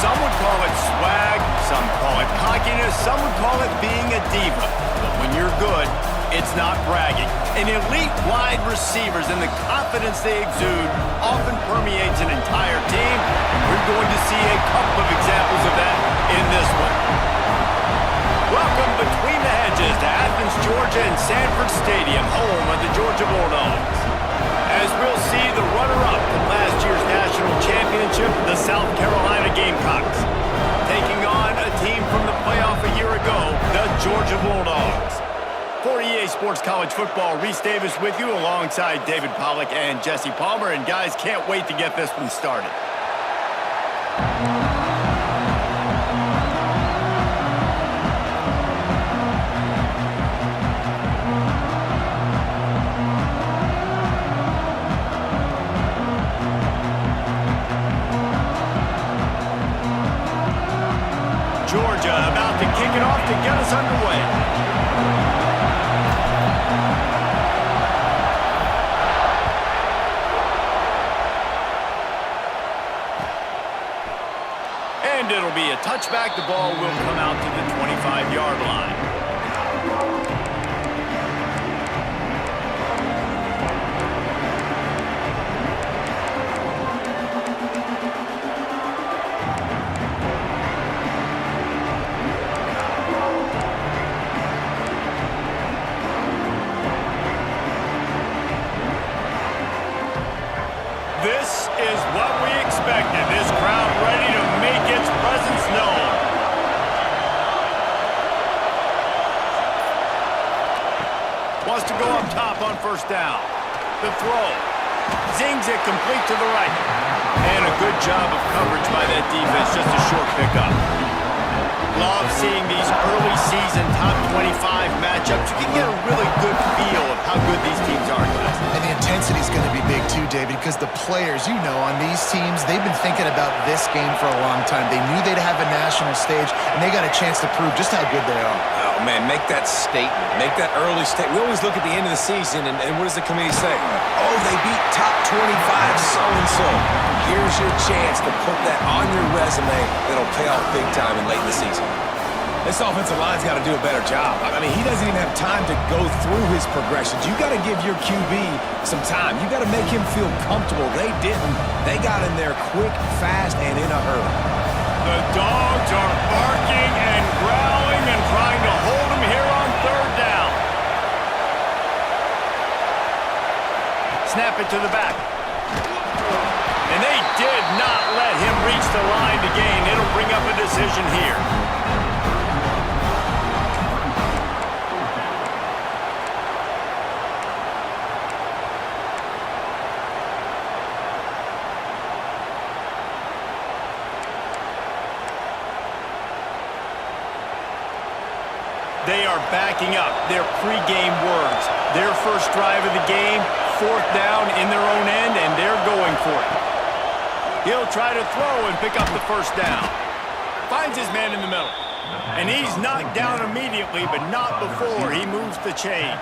Some would call it swag, some call it cockiness, some would call it being a diva. But when you're good, it's not bragging. And elite wide receivers and the confidence they exude often permeates an entire team. And we're going to see a couple of examples of that in this one. Welcome between the hedges to Athens, Georgia and Sanford Stadium, home of the Georgia Bulldogs. As we'll see the runner-up from last year's national championship, the South Carolina Gamecocks, taking on a team from the playoff a year ago, the Georgia Bulldogs. For EA Sports College Football, Reese Davis with you alongside David Pollack and Jesse Palmer. And guys, can't wait to get this one started. Georgia about to kick it off to get us underway. And it'll be a touchback. The ball will come out to the 25-yard line. This is what we expected. This crowd ready to make its presence known. Wants to go up top on first down. The throw. Zings it complete to the right. And a good job of coverage by that defense. Just a short pickup. Love seeing these early season top 25 matchups. You can get a really good feel of how good these teams are, guys. And the intensity is going to be big too, David, because the players, you know, on these teams, they've been thinking about this game for a long time. They knew they'd have a national stage, and they got a chance to prove just how good they are. Oh, man, make that statement. Make that early statement. We always look at the end of the season, and what does the committee say? Oh, they beat top 25 so-and-so. Here's your chance to put that on your resume that'll pay off big time and late in the season. This offensive line's got to do a better job. I mean, he doesn't even have time to go through his progressions. You got to give your QB some time. You got to make him feel comfortable. They didn't. They got in there quick, fast, and in a hurry. The dogs are barking and growling and trying to hold him here on third down. Snap it to the back. And they did not let him reach the line to gain. It'll bring up a decision here. They are backing up their pregame words. Their first drive of the game, fourth down in their own end, and they're going for it. He'll try to throw and pick up the first down. Finds his man in the middle. And he's knocked down immediately, but not before he moves the chains.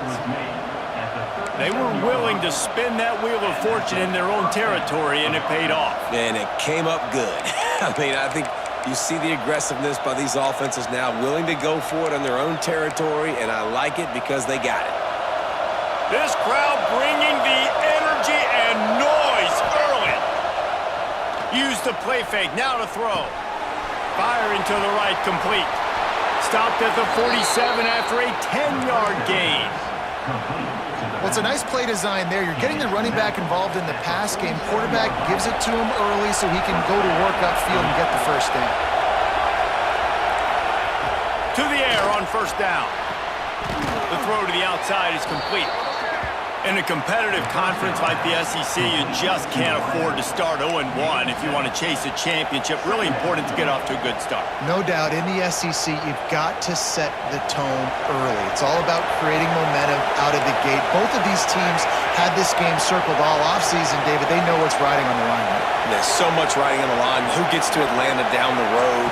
They were willing to spin that wheel of fortune in their own territory, and it paid off. And it came up good. I mean, I think you see the aggressiveness by these offenses now, willing to go for it on their own territory, and I like it because they got it. This crowd bringing the energy and noise early. Use the play fake, now to throw. Firing to the right, complete. Stopped at the 47 after a 10-yard gain. Well, it's a nice play design there. You're getting the running back involved in the pass game. Quarterback gives it to him early so he can go to work upfield and get the first down. To the air on first down. The throw to the outside is complete. In a competitive conference like the SEC, you just can't afford to start 0-1 if you want to chase a championship. Really important to get off to a good start. No doubt, in the SEC, you've got to set the tone early. It's all about creating momentum out of the gate. Both of these teams had this game circled all offseason, David. They know what's riding on the line. There's so much riding on the line. Who gets to Atlanta down the road?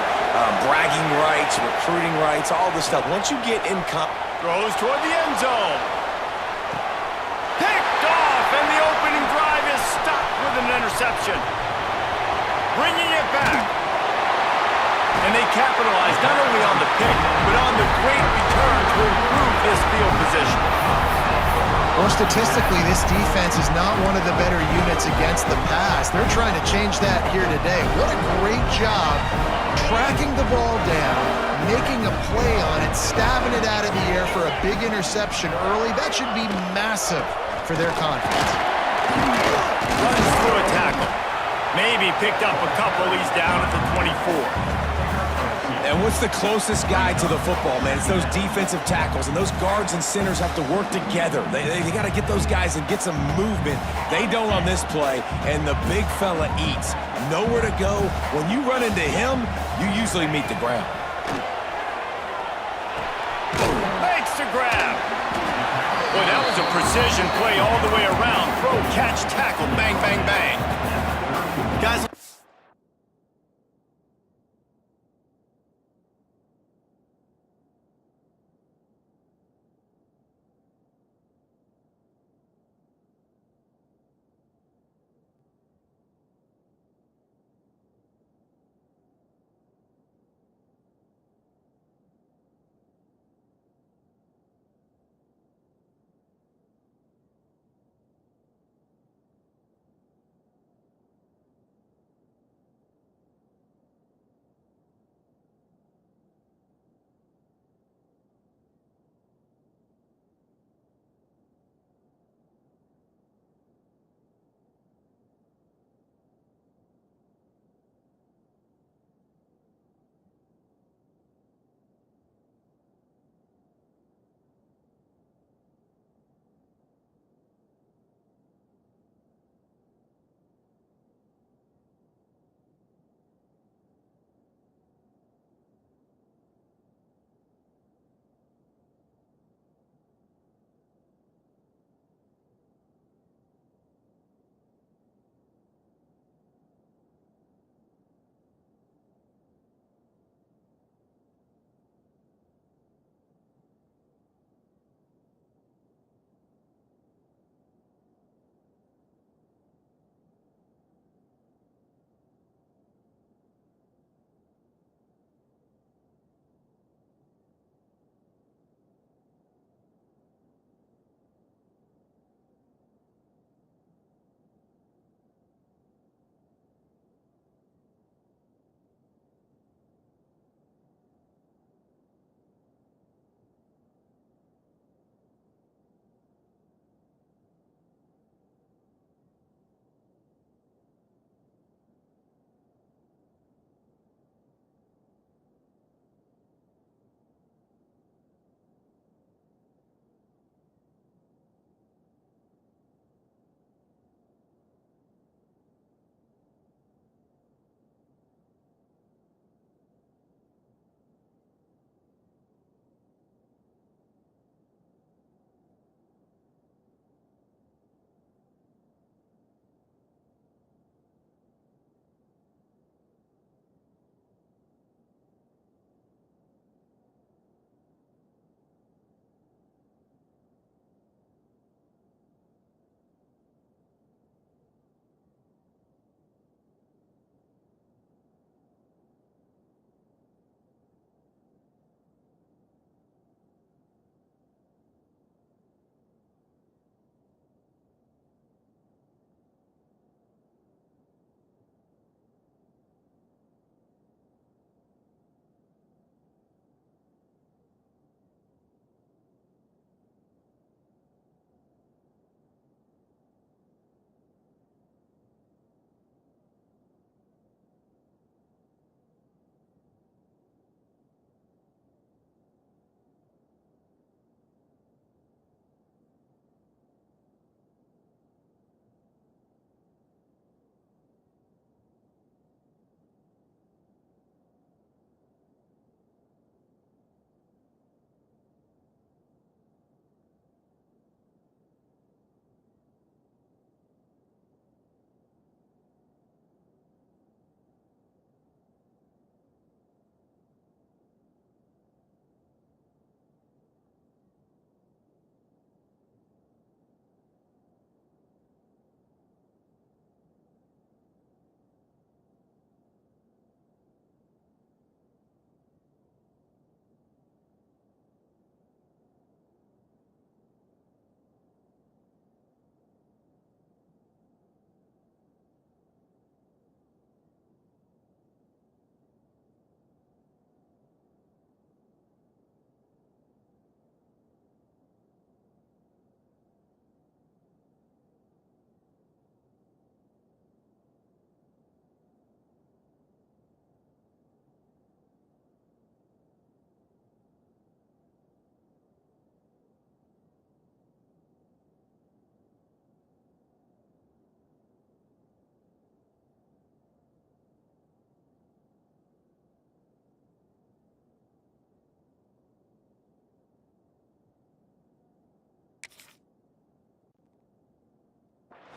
Bragging rights, recruiting rights, all this stuff. Once you get in throws toward the end zone. Picked off, and the opening drive is stopped with an interception. Bringing it back. capitalized not only on the pick, but on the great return to improve this field position. Well, statistically, this defense is not one of the better units against the pass. They're trying to change that here today. What a great job tracking the ball down, making a play on it, stabbing it out of the air for a big interception early. That should be massive for their confidence. Runs through a tackle. Maybe picked up a couple. He's down at the 24. And what's the closest guy to the football, man? It's those defensive tackles, and those guards and centers have to work together. They got to get those guys and get some movement. They don't on this play, and the big fella eats. Nowhere to go. When you run into him, you usually meet the ground. Makes the grab. Boy, that was a precision play all the way around. Throw, catch, tackle, bang, bang, bang. Guys,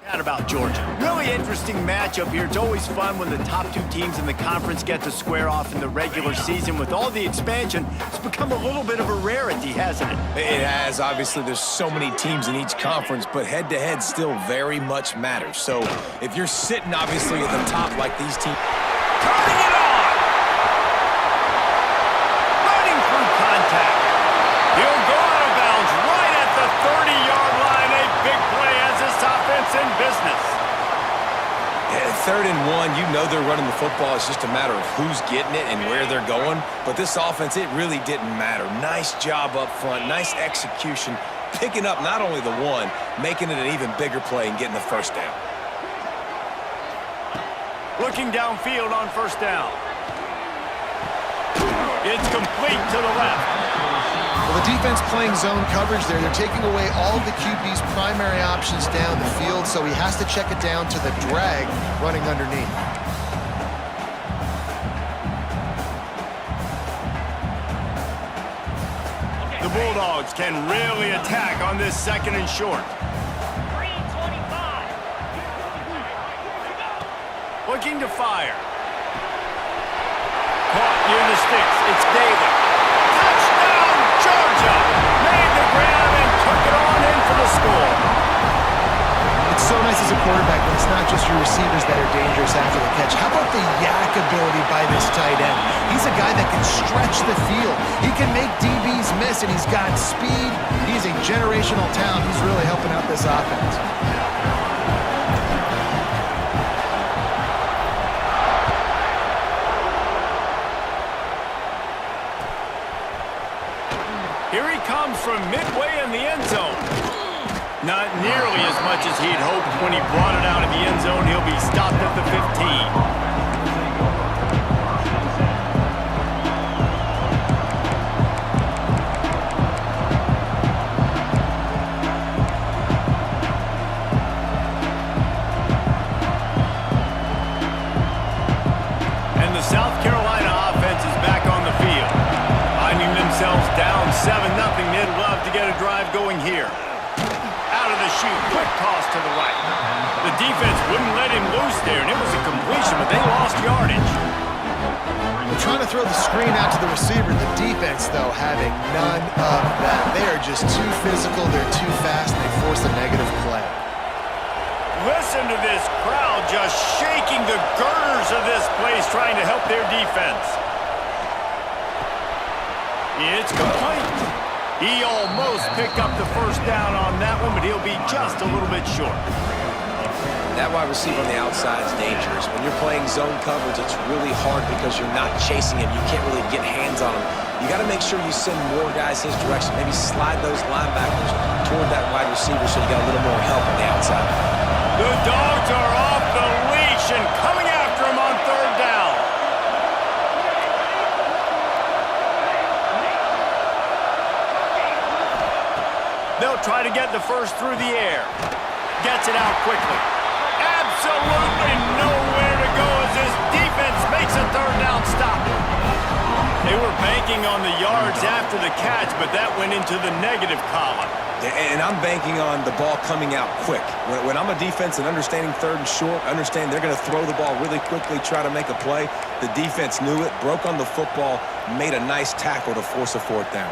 About Georgia. Really interesting matchup here. It's always fun when the top two teams in the conference get to square off in the regular season. With all the expansion, it's become a little bit of a rarity, hasn't it? It has. Obviously, there's so many teams in each conference, but head-to-head still very much matters. So if you're sitting, obviously, at the top like these teams... Turning it on! Running through contact. He'll go out of bounds right at the 30-yard line. A big play as this offense in business. Yeah, 3rd and 1, you know they're running the football. It's just a matter of who's getting it and where they're going. But this offense, it really didn't matter. Nice job up front, nice execution, picking up not only the one, making it an even bigger play and getting the first down. Looking downfield on first down. It's complete to the left. Well, the defense playing zone coverage there. They're taking away all of the QB's primary options down the field, so he has to check it down to the drag running underneath. The Bulldogs can really attack on this 2nd and short. 3:25. Looking to fire. Caught near the sticks. It's David. Touchdown, Georgia! Made the grab and took it on in for the score. It's so nice as a quarterback when it's not just your receivers that are dangerous after the catch. How about the yak ability by this tight end? He's a guy that can stretch the field. He can make DBs miss, and he's got speed. He's a generational talent. He's really helping out this offense. Here he comes from midway in the end zone. Not nearly as much as he'd hoped when he brought it out of the end zone. He'll be stopped at the 15. And the South Carolina offense is back on the field. Finding themselves down 7-0, they'd love to get a drive going here. Out of the chute, quick toss to the right. The defense wouldn't let him loose there, and it was a completion, but they lost yardage. They're trying to throw the screen out to the receiver. The defense, though, having none of that. They are just too physical, they're too fast, and they force a negative play. Listen to this crowd just shaking the girders of this place, trying to help their defense. It's complete. He almost picked up the first down on that one, but he'll be just a little bit short. That wide receiver on the outside is dangerous. When you're playing zone coverage, it's really hard because you're not chasing him. You can't really get hands on him. You got to make sure you send more guys his direction. Maybe slide those linebackers toward that wide receiver so you got a little more help on the outside. The Dogs are off the leash and coming after him on 3rd down. They'll try to get the first through the air. Gets it out quickly. Absolutely nowhere to go as this defense makes a 3rd down stop. They were banking on the yards after the catch, but that went into the negative column. And I'm banking on the ball coming out quick. When I'm a defense and understanding 3rd and short, understand they're going to throw the ball really quickly, try to make a play. The defense knew it, broke on the football, made a nice tackle to force a 4th down.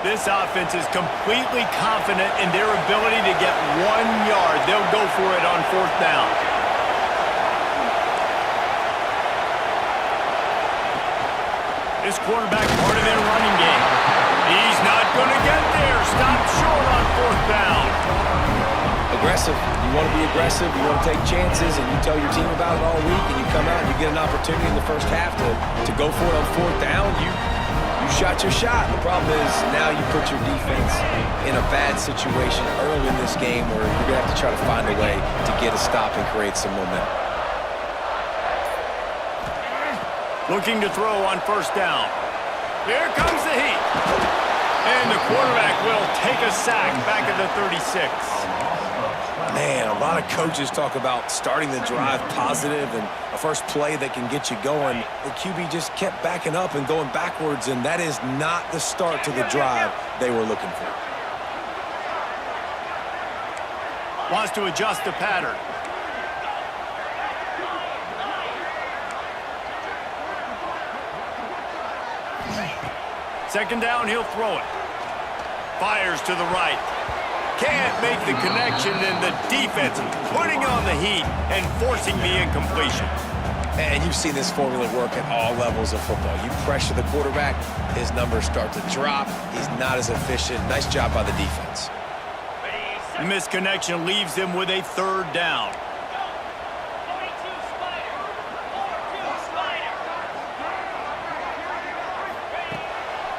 This offense is completely confident in their ability to get 1 yard. They'll go for it on 4th down. This quarterback part of their running game. He's not going to get there. Stop short on 4th down. Aggressive. You want to be aggressive. You want to take chances, and you tell your team about it all week, and you come out and you get an opportunity in the first half to go for it on 4th down. You shot your shot. The problem is now you put your defense in a bad situation early in this game where you're going to have to try to find a way to get a stop and create some momentum. Looking to throw on 1st down. Here comes the heat. And the quarterback will take a sack back at the 36. Man, a lot of coaches talk about starting the drive positive and a first play that can get you going. The QB just kept backing up and going backwards, and that is not the start to the drive they were looking for. Wants to adjust the pattern. Second down, he'll throw it. Fires to the right. Can't make the connection, and the defense putting on the heat and forcing the incompletion. And you've seen this formula work at all levels of football. You pressure the quarterback, his numbers start to drop. He's not as efficient. Nice job by the defense. The misconnection leaves him with a third down.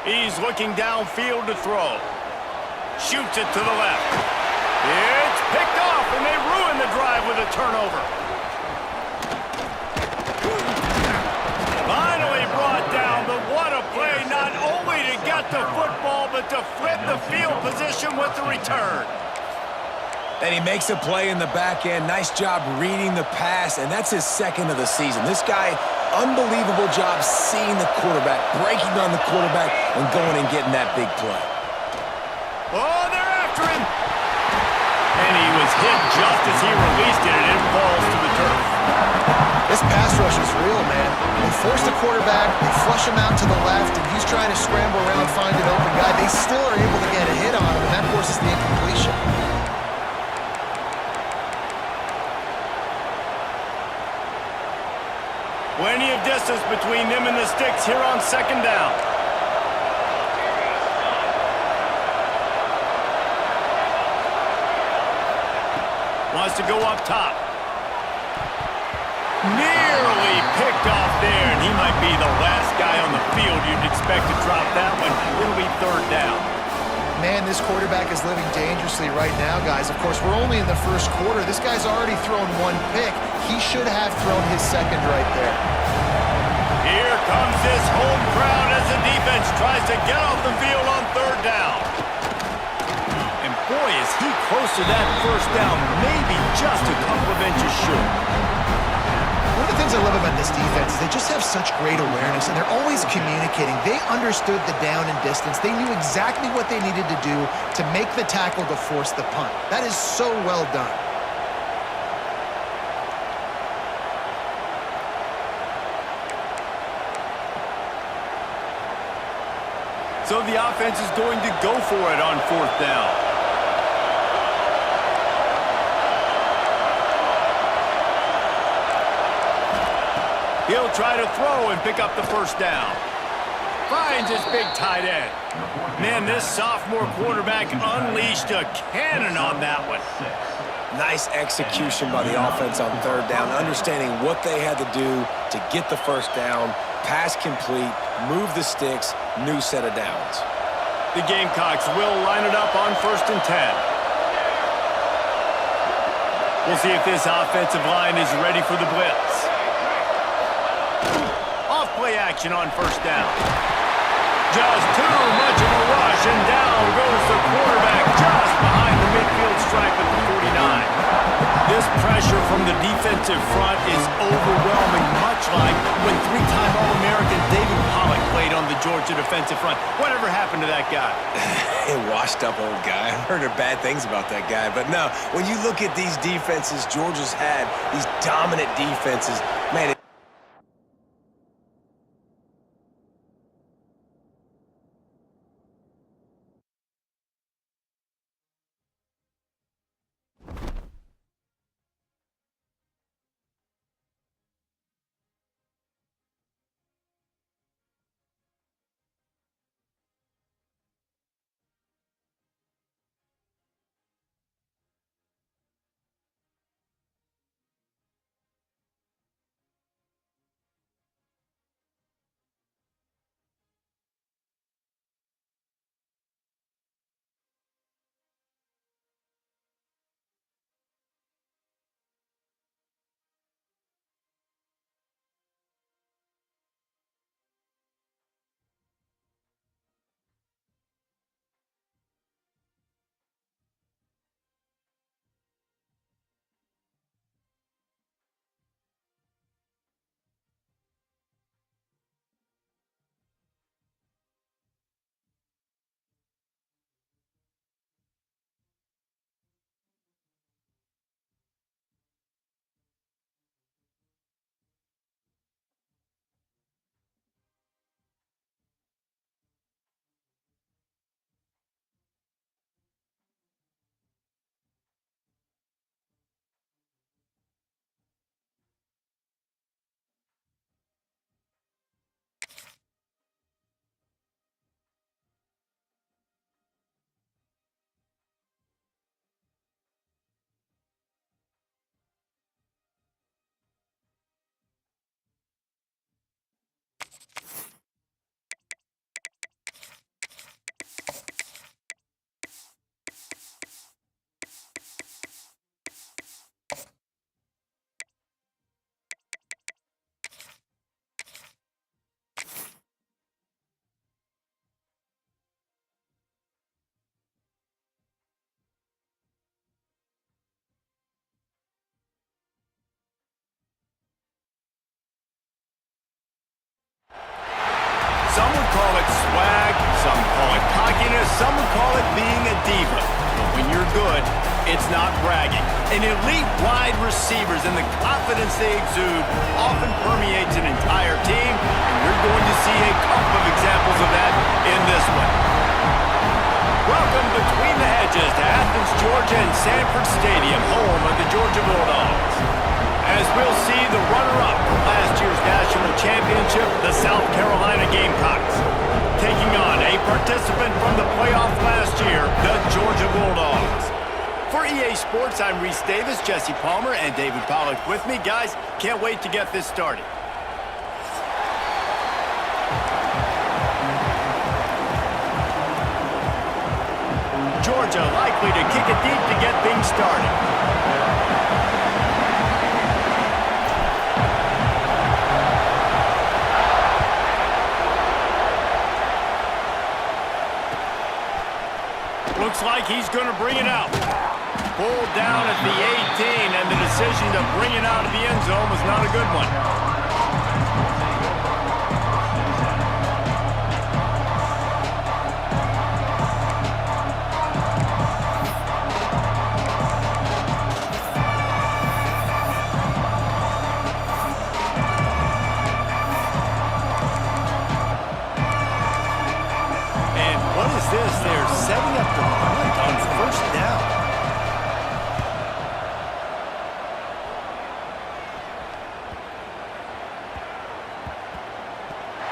He's looking downfield to throw. Shoots it to the left. It's picked off, and they ruin the drive with a turnover. Finally brought down, but what a play, not only to get the football, but to flip the field position with the return. And he makes a play in the back end. Nice job reading the pass, and that's his second of the season. This guy, unbelievable job seeing the quarterback, breaking on the quarterback, and going and getting that big play. Oh, they're after him. And he was hit just as he released it, and it falls to the turf. This pass rush is real, man. They force the quarterback, they flush him out to the left, and he's trying to scramble around, find an open guy. They still are able to get a hit on him, and that forces the incompletion. Plenty of distance between them and the sticks here on second down. Wants to go up top. Nearly picked off there, and he might be the last guy on the field you'd expect to drop that one. It'll be third down. Man, this quarterback is living dangerously right now, guys. Of course, we're only in the first quarter. This guy's already thrown one pick. He should have thrown his second right there. Here comes this home crowd as the defense tries to get off the field on third down. And boy, is he close to that first down, maybe just a couple of inches short. One of the things I love about this defense is they just have such great awareness, and they're always communicating. They understood the down and distance. They knew exactly what they needed to do to make the tackle to force the punt. That is so well done. So the offense is going to go for it on fourth down. He'll try to throw and pick up the first down. Finds his big tight end. Man, this sophomore quarterback unleashed a cannon on that one. Nice execution by the offense on third down, understanding what they had to do to get the first down, pass complete, move the sticks, new set of downs. The Gamecocks will line it up on 1st and 10. We'll see if this offensive line is ready for the blitz. Off-play action on first down. Just too much of a rush, and down goes the quarterback just behind the midfield stripe at the 49. This pressure from the defensive front is overwhelming, much like when three-time All-American David Pollock played on the Georgia defensive front. Whatever happened to that guy? A washed-up old guy. I've heard bad things about that guy. But no, when you look at these defenses Georgia's had, these dominant defenses, man, some would call it being a diva. But when you're good, it's not bragging. And elite wide receivers and the confidence they exude often permeates an entire team, and you're going to see a couple of examples of that in this one. Welcome between the hedges to Athens, Georgia and Sanford Stadium, home of the Georgia Bulldogs. As we'll see the runner-up from last year's national championship, the South Carolina Gamecocks, taking on a participant from the playoff last year, the Georgia Bulldogs. For EA Sports, I'm Reese Davis, Jesse Palmer, and David Pollack with me. Guys, can't wait to get this started. Georgia likely to kick it deep to get things started. Looks like he's going to bring it out. Pulled down at the 18, and the decision to bring it out of the end zone was not a good one. And what is this? They're setting up the punt on first down.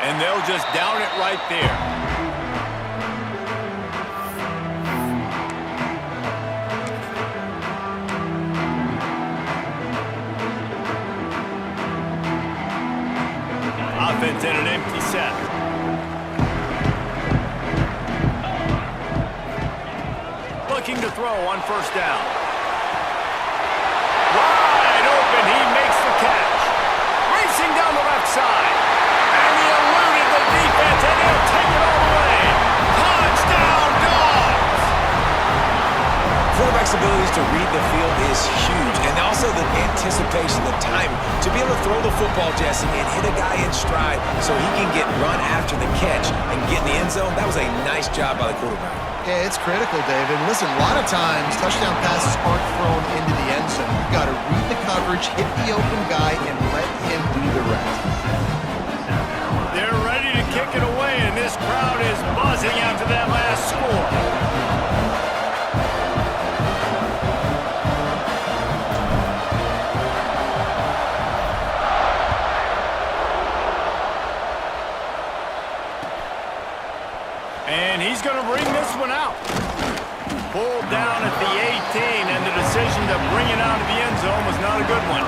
And they'll just down it right there. Offense in an empty set. Looking to throw on first down. Wide open, he makes the catch. Racing down the left side. And he eluded the defense, and he'll take it all the way. Touchdown, Dogs! Quarterback's abilities to read the field is huge, and also the anticipation, the time to be able to throw the football, Jesse, and hit a guy in stride so he can get run after the catch and get in the end zone. That was a nice job by the quarterback. Yeah, it's critical, David. Listen, a lot of times touchdown passes aren't thrown into the end zone. You've got to read the coverage, hit the open guy, and let him do the rest. They're ready to kick it away, and this crowd is buzzing after that last score. And he's going to bring this one out. Pulled down at the 18, and the decision to bring it out of the end zone was not a good one.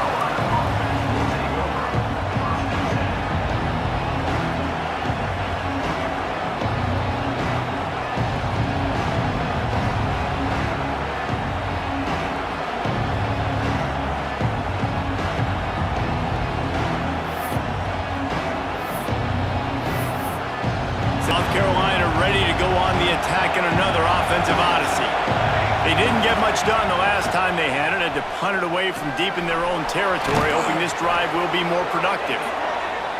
South Carolina ready to go on the attack in another offensive odyssey. They didn't get much done the last time they had it. Had to punt it away from deep in their own territory, hoping this drive will be more productive.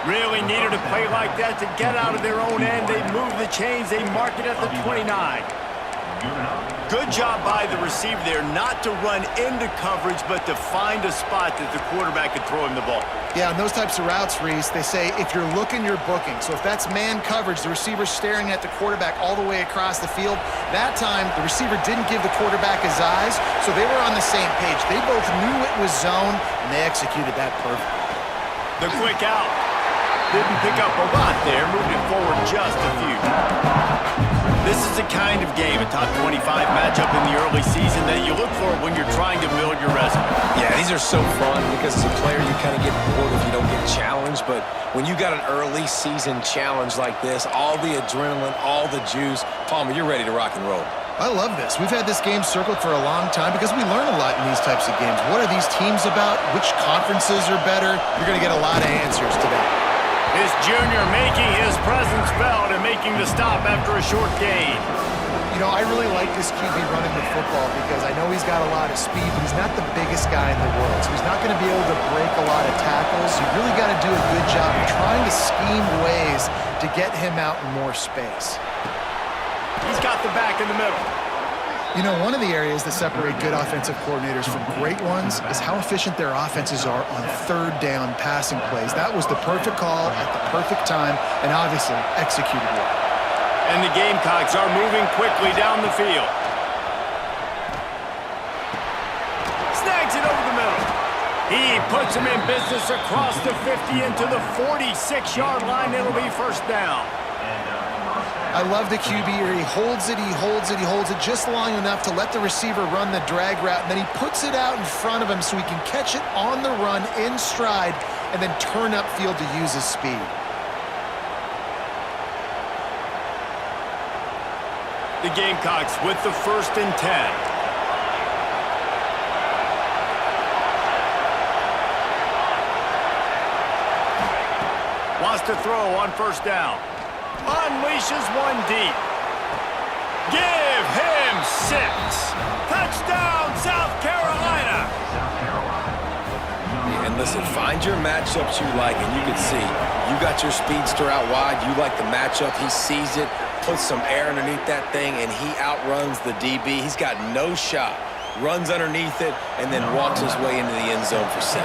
Really needed a play like that to get out of their own end. They move the chains. They mark it at the 29. Good job by the receiver there not to run into coverage, but to find a spot that the quarterback could throw him the ball. Yeah, and those types of routes, Reese, they say if you're looking, you're booking. So if that's man coverage, the receiver's staring at the quarterback all the way across the field. That time, the receiver didn't give the quarterback his eyes, so they were on the same page. They both knew it was zone, and they executed that perfectly. The quick out. Didn't pick up a lot there, moved it forward just a few. This is the kind of game, a top 25 matchup in the early season, that you look for when you're trying to build your resume. Yeah, these are so fun because as a player you kind of get bored if you don't get challenged, but when you got an early season challenge like this, all the adrenaline, all the juice, Palmer, you're ready to rock and roll. I love this. We've had this game circled for a long time because we learn a lot in these types of games. What are these teams about? Which conferences are better? You're going to get a lot of answers today. This junior making his presence felt and making the stop after a short gain. You know, I really like this QB running the football because I know he's got a lot of speed, but he's not the biggest guy in the world, so he's not going to be able to break a lot of tackles. You really got to do a good job of trying to scheme ways to get him out in more space. He's got the back in the middle. You know, one of the areas that separate good offensive coordinators from great ones is how efficient their offenses are on third down passing plays. That was the perfect call at the perfect time and obviously executed well. And the Gamecocks are moving quickly down the field. Snags it over the middle. He puts him in business across the 50 into the 46-yard line. It'll be first down. I love the QB here. He holds it, he holds it, he holds it just long enough to let the receiver run the drag route, and then he puts it out in front of him so he can catch it on the run in stride and then turn upfield to use his speed. The Gamecocks with the 1st and 10. Wants to throw on first down. Unleashes one deep. Give him 6. Touchdown, South Carolina. And listen, find your matchups you like, and you can see you got your speedster out wide. You like the matchup. He sees it, puts some air underneath that thing, and he outruns the DB. He's got no shot. Runs underneath it, and then walks his way into the end zone for 6.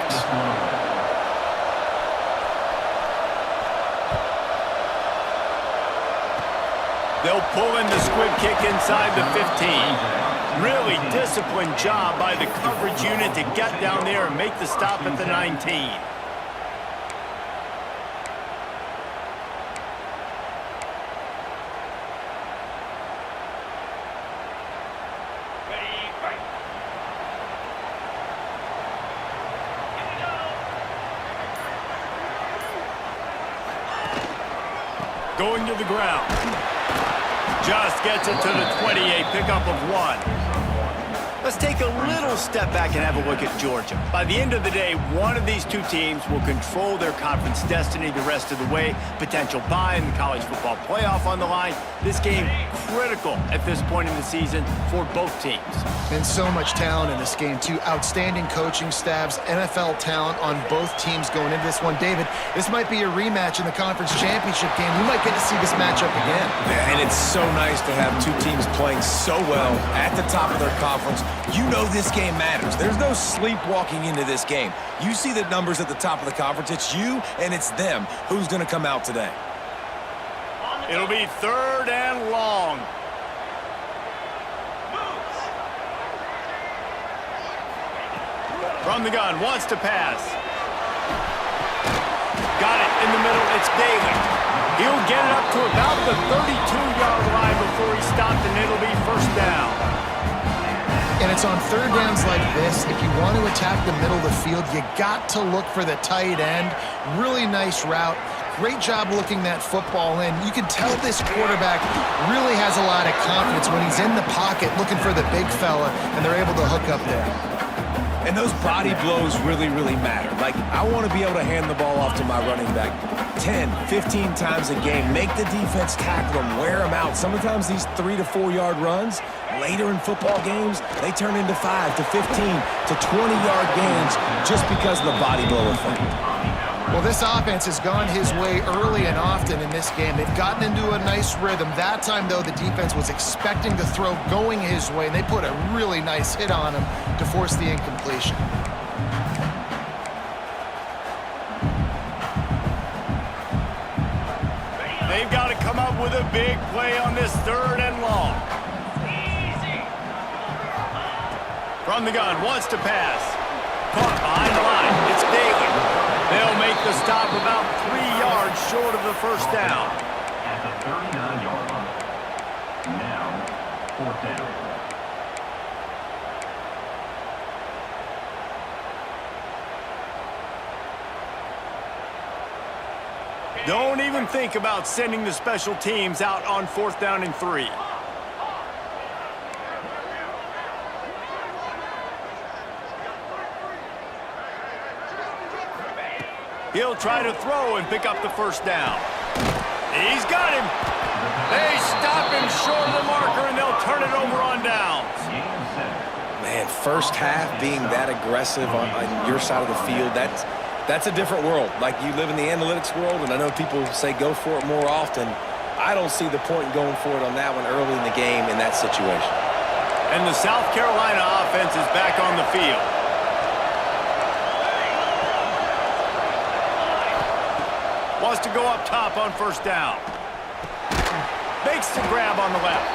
They'll pull in the squib kick inside the 15. Really disciplined job by the coverage unit to get down there and make the stop at the 19. Going to the ground. Just gets it to the 28, pickup of 1. Let's take a little step back and have a look at Georgia. By the end of the day, one of these two teams will control their conference destiny the rest of the way. Potential bye in the college football playoff on the line. This game critical at this point in the season for both teams. And so much talent in this game, too. Outstanding coaching staffs, NFL talent on both teams going into this one. David, this might be a rematch in the conference championship game. We might get to see this matchup again. Yeah, and it's so nice to have two teams playing so well at the top of their conference. You know this game matters. There's no sleepwalking into this game. You see the numbers at the top of the conference. It's you and it's them. Who's going to come out today? It'll be 3rd and long. From the gun, wants to pass. Got it in the middle, it's Daly. He'll get it up to about the 32-yard line before he stopped, and it'll be first down. And it's on third downs like this. If you want to attack the middle of the field, you got to look for the tight end. Really nice route. Great job looking that football in. You can tell this quarterback really has a lot of confidence when he's in the pocket looking for the big fella, and they're able to hook up there. And those body blows really, really matter. Like, I want to be able to hand the ball off to my running back 10, 15 times a game. Make the defense tackle them, wear them out. Sometimes these 3 to 4 yard runs, later in football games, they turn into 5 to 15 to 20-yard gains just because of the body blow effect. Well, this offense has gone his way early and often in this game. They've gotten into a nice rhythm. That time, though, the defense was expecting the throw going his way, and they put a really nice hit on him to force the incompletion. They've got to come up with a big play on this 3rd and long. From the gun, wants to pass. Caught behind the line. It's Daly. They'll make the stop about 3 yards short of the first down. At the 39-yard line. Now, 4th down. Don't even think about sending the special teams out on 4th down and 3. He'll try to throw and pick up the first down. He's got him. They stop him short of the marker, and they'll turn it over on downs. Man, first half being that aggressive on your side of the field, that's a different world. Like, you live in the analytics world, and I know people say go for it more often. I don't see the point in going for it on that one early in the game in that situation. And the South Carolina offense is back on the field. Wants to go up top on first down. Makes the grab on the left.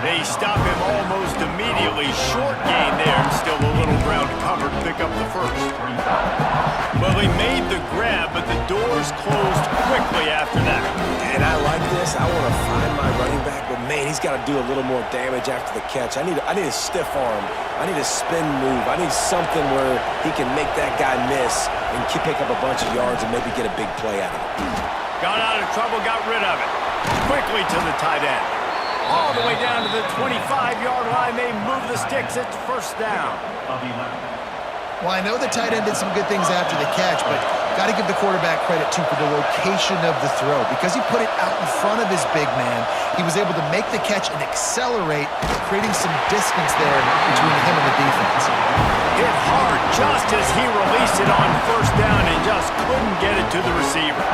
They stop him almost immediately. Short gain there. Still a little ground to cover to pick up the first. Well, he made the grab, but the doors closed quickly after that. And I like this. I want to find my running back, but man, he's got to do a little more damage after the catch. I need a stiff arm. I need a spin move. I need something where he can make that guy miss and pick up a bunch of yards and maybe get a big play out of it. Got out of trouble, got rid of it. Quickly to the tight end. All the way down to the 25-yard line. They move the sticks. It's first down. Well, I know the tight end did some good things after the catch, but got to give the quarterback credit, too, for the location of the throw. Because he put it out in front of his big man, he was able to make the catch and accelerate, creating some distance there between him and the defense. Hit hard just as he released it on first down and just couldn't get it to the receiver.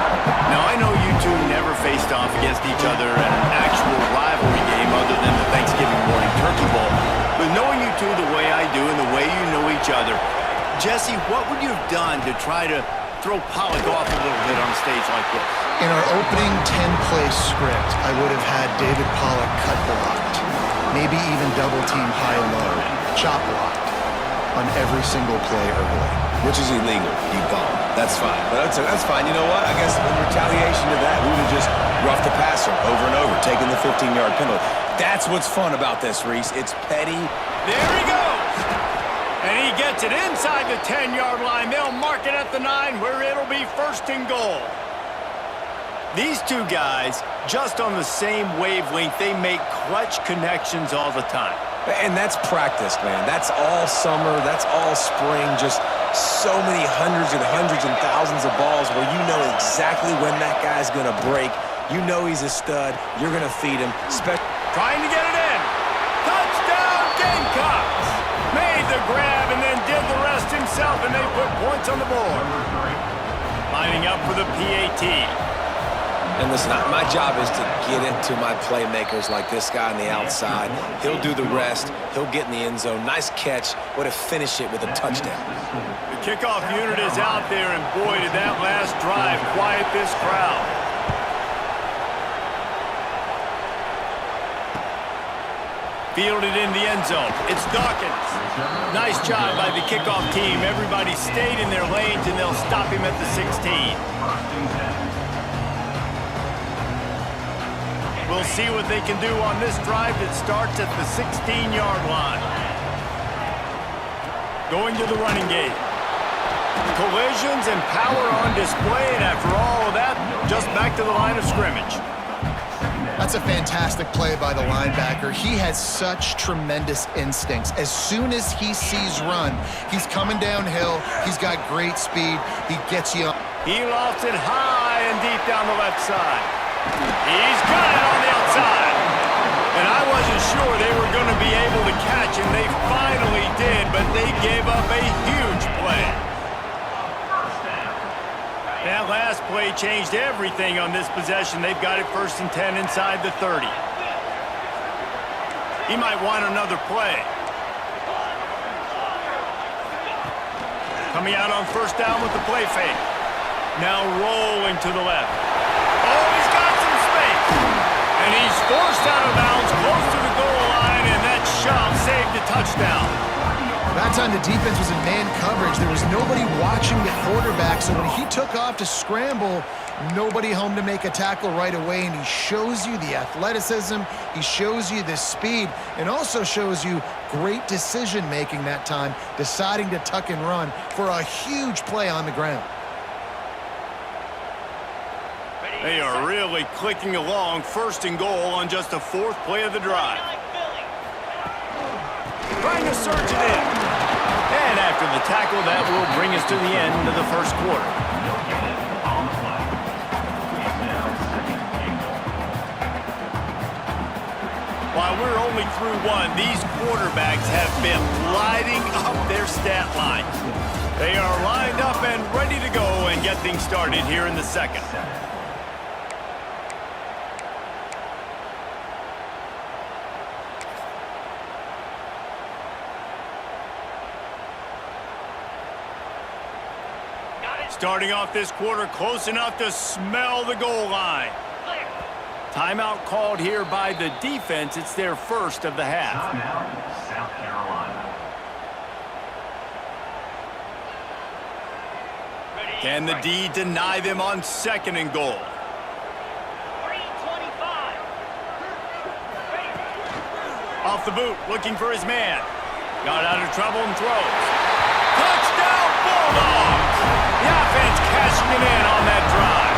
Now, I know you two never faced off against each other in an actual rivalry game other than the Thanksgiving morning turkey bowl. But knowing you two the way I do and the way you know each other, Jesse, what would you have done to try to throw Pollock off a little bit on a stage like this? In our opening 10-play script, I would have had David Pollock cut blocked, maybe even double-team high-low, chop blocked on every single play early. Which is illegal. You bum. That's fine. But that's fine. You know what? I guess in retaliation to that, we would have just roughed the passer over and over, taking the 15-yard penalty. That's what's fun about this, Reese. It's petty. There he goes. And he gets it inside the 10-yard line. They'll mark it at the 9 where it'll be first and goal. These two guys, just on the same wavelength, they make clutch connections all the time. And that's practice, man. That's all summer. That's all spring. Just so many hundreds and thousands of balls where you know exactly when that guy's going to break. You know he's a stud. You're going to feed him. Trying to get it in. Touchdown, Gamecocks. Made the grab and then did the rest himself, and they put points on the board. Lining up for the PAT. And listen, my job is to get into my playmakers like this guy on the outside. He'll do the rest. He'll get in the end zone. Nice catch. Way to finish it with a touchdown. The kickoff unit is out there, and boy, did that last drive quiet this crowd. Fielded in the end zone. It's Dawkins. Nice job by the kickoff team. Everybody stayed in their lanes, and they'll stop him at the 16. We'll see what they can do on this drive that starts at the 16-yard line. Going to the running game. Collisions and power on display, and after all of that, just back to the line of scrimmage. That's a fantastic play by the linebacker. He has such tremendous instincts. As soon as he sees run, he's coming downhill. He's got great speed. He gets you up. He lofts it high and deep down the left side. He's got it on the outside. And I wasn't sure they were going to be able to catch him. They finally did, but they gave up a huge play. That last play changed everything on this possession. They've got it first and 10 inside the 30. He might want another play. Coming out on first down with the play fake. Now rolling to the left. Oh, he's got some space. And he's forced out of bounds close to the goal line, and that shove saved the touchdown. That time the defense was in man coverage. There was nobody watching the quarterback, so when he took off to scramble, nobody home to make a tackle right away, and he shows you the athleticism, he shows you the speed, and also shows you great decision-making that time, deciding to tuck and run for a huge play on the ground. They are really clicking along, first and goal on just the fourth play of the drive. Trying to surge it in. And after the tackle, that will bring us to the end of the first quarter. While we're only through one, these quarterbacks have been lighting up their stat lines. They are lined up and ready to go and get things started here in the second. starting off this quarter close enough to smell the goal line. Timeout called here by the defense. It's their first of the half. Timeout, South Carolina. Can the D deny them on second and goal? Off the boot, looking for his man. Got out of trouble and throws. Touchdown, Bulldogs! The offense cashing it in on that drive.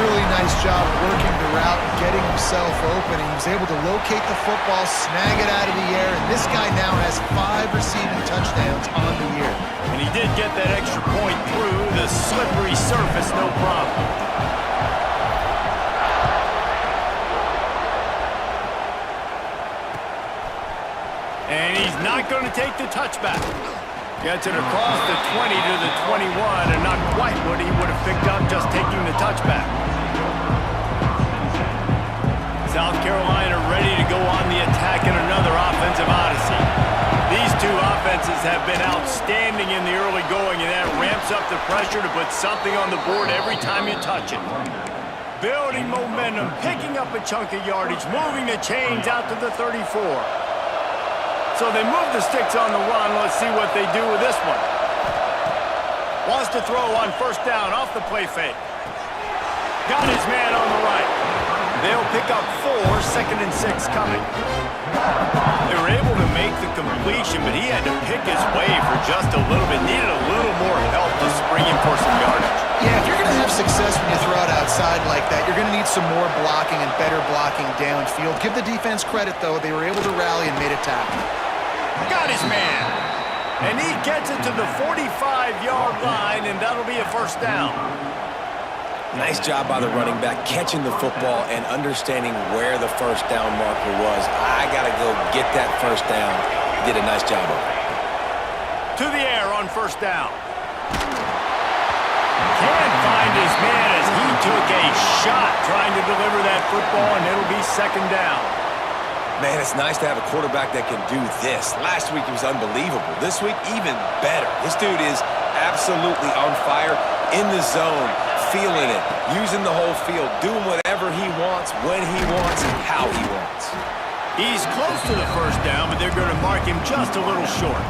Really nice job working the route and getting himself open. He was able to locate the football, snag it out of the air, and this guy now has 5 receiving touchdowns on the year. And he did get that extra point through the slippery surface, no problem. And he's not going to take the touchback. Gets it across the 20 to the 21, and not quite what he would have picked up just taking the touchback. South Carolina ready to go on the attack in another offensive odyssey. These two offenses have been outstanding in the early going, and that ramps up the pressure to put something on the board every time you touch it. Building momentum, picking up a chunk of yardage, moving the chains out to the 34. So they move the sticks on the run. Let's see what they do with this one. Wants to throw on first down off the play fake. Got his man on the right. They'll pick up 4, second and 6 coming. They were able to make the completion, but he had to pick his way for just a little bit. Needed a little more help to spring him for some yardage. Yeah, if you're going to have success when you throw it outside like that, you're going to need some more blocking and better blocking downfield. Give the defense credit, though. They were able to rally and made a tackle. Got his man. And he gets it to the 45-yard line, and that'll be a first down. Nice job by the running back, catching the football and understanding where the first down marker was. I got to go get that first down. He did a nice job of it. To the air on first down. Can't find his man as he took a shot trying to deliver that football, and it'll be second down. Man, it's nice to have a quarterback that can do this. Last week he was unbelievable. This week, even better. This dude is absolutely on fire, in the zone, feeling it, using the whole field, doing whatever he wants, when he wants, and how he wants. He's close to the first down, but they're going to mark him just a little short.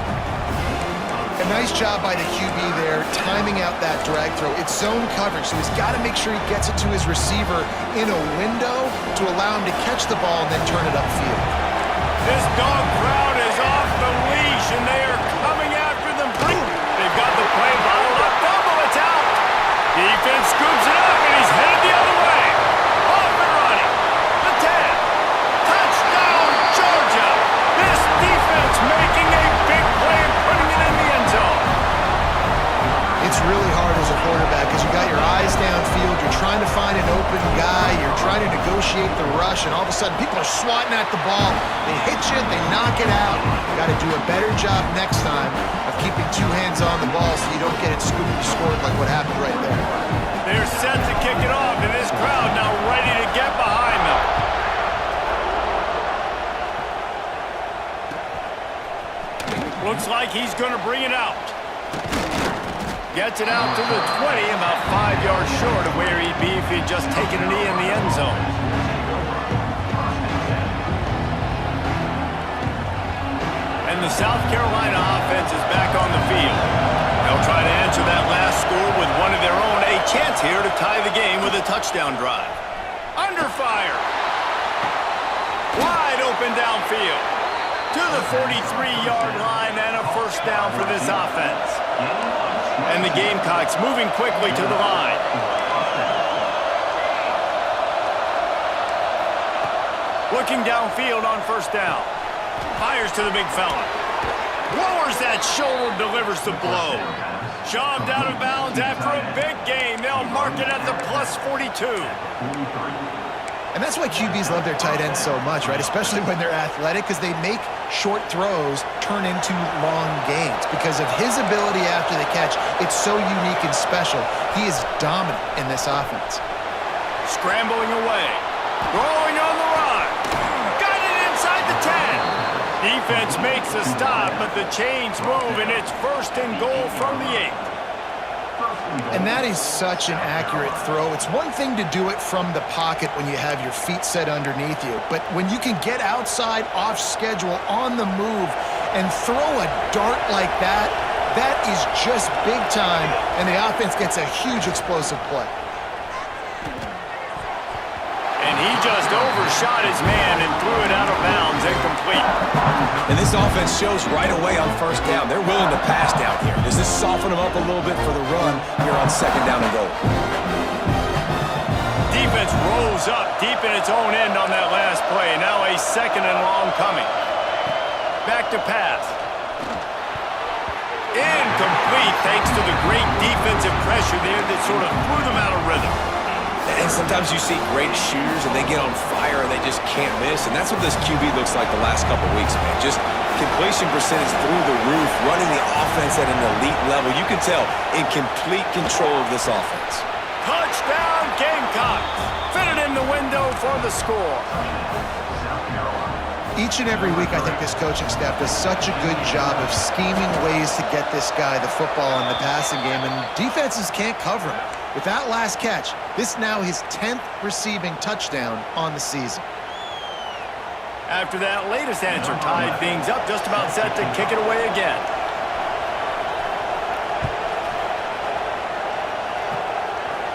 A nice job by the QB there, timing out that drag throw. It's zone coverage, so he's got to make sure he gets it to his receiver in a window to allow him to catch the ball and then turn it upfield. This dog crowd is off the leash, and they are coming after them. They've got the play bottled up. Double, it's out. Defense scoops it up, and he's headed the other way. Off and running. The 10. Touchdown, Georgia. This defense making a big play and putting it in the end zone. It's really hard as a quarterback because you got your eyes downfield, you're trying to find an open guy, you're trying to negotiate the rush, and all of a sudden people are swatting at the ball. They hit you, they knock it out. You got to do a better job next time of keeping 2 hands on the ball so you don't get it scooped and scored like what happened right there. They're set to kick it off, and this crowd now ready to get behind them. Looks like he's going to bring it out. Gets it out to the 20, about 5 yards short of where he'd be if he'd just taken a knee in the end zone. And the South Carolina offense is back on the field. They'll try to answer that last score with one of their own. A chance here to tie the game with a touchdown drive. Under fire. Wide open downfield. To the 43-yard line and a first down for this offense. And the Gamecocks moving quickly to the line. Looking downfield on first down. Fires to the big fella. Lowers that shoulder, delivers the blow. Shoved out of bounds after a big gain. They'll mark it at the plus 42. And that's why QBs love their tight ends so much, right? Especially when they're athletic, because they make short throws turn into long gains. Because of his ability after the catch, it's so unique and special. He is dominant in this offense. Scrambling away. Rolling on the run. Got it inside the 10. Defense makes a stop, but the chains move, and it's first and goal from the 8. And that is such an accurate throw. It's one thing to do it from the pocket when you have your feet set underneath you, but when you can get outside, off schedule, on the move, and throw a dart like that, that is just big time, and the offense gets a huge explosive play. And he just overshot his man and threw it out of bounds, incomplete. And this offense shows right away on first down. They're willing to pass down here. Does this soften them up a little bit for the run here on second down and goal? Defense rolls up deep in its own end on that last play. Now a second and long coming. Back to pass. Incomplete thanks to the great defensive pressure there that sort of threw them out of rhythm. And sometimes you see great shooters and they get on fire and they just can't miss. And that's what this QB looks like the last couple weeks, man. Just completion percentage through the roof, running the offense at an elite level. You can tell in complete control of this offense. Touchdown Gamecocks! Fitted in the window for the score. Each and every week, I think this coaching staff does such a good job of scheming ways to get this guy the football in the passing game, and defenses can't cover him. With that last catch, this now his 10th receiving touchdown on the season. After that latest answer tied things up, just about set to kick it away again.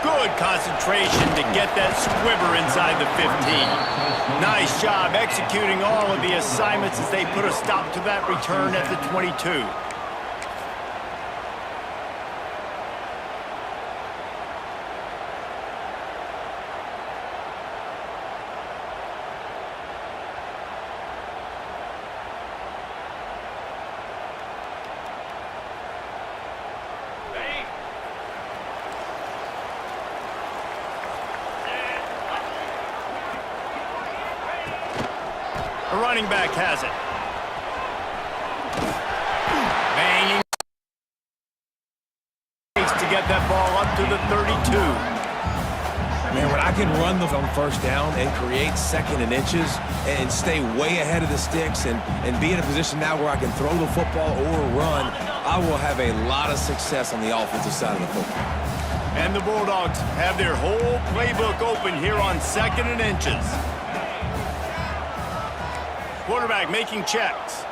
Good concentration to get that squiver inside the 15. Nice job executing all of the assignments as they put a stop to that return at the 22. The running back has it. Banging to get that ball up to the 32. Man, when I can run those on first down and create second and inches and stay way ahead of the sticks and be in a position now where I can throw the football or run, I will have a lot of success on the offensive side of the football. And the Bulldogs have their whole playbook open here on second and inches. Quarterback making checks.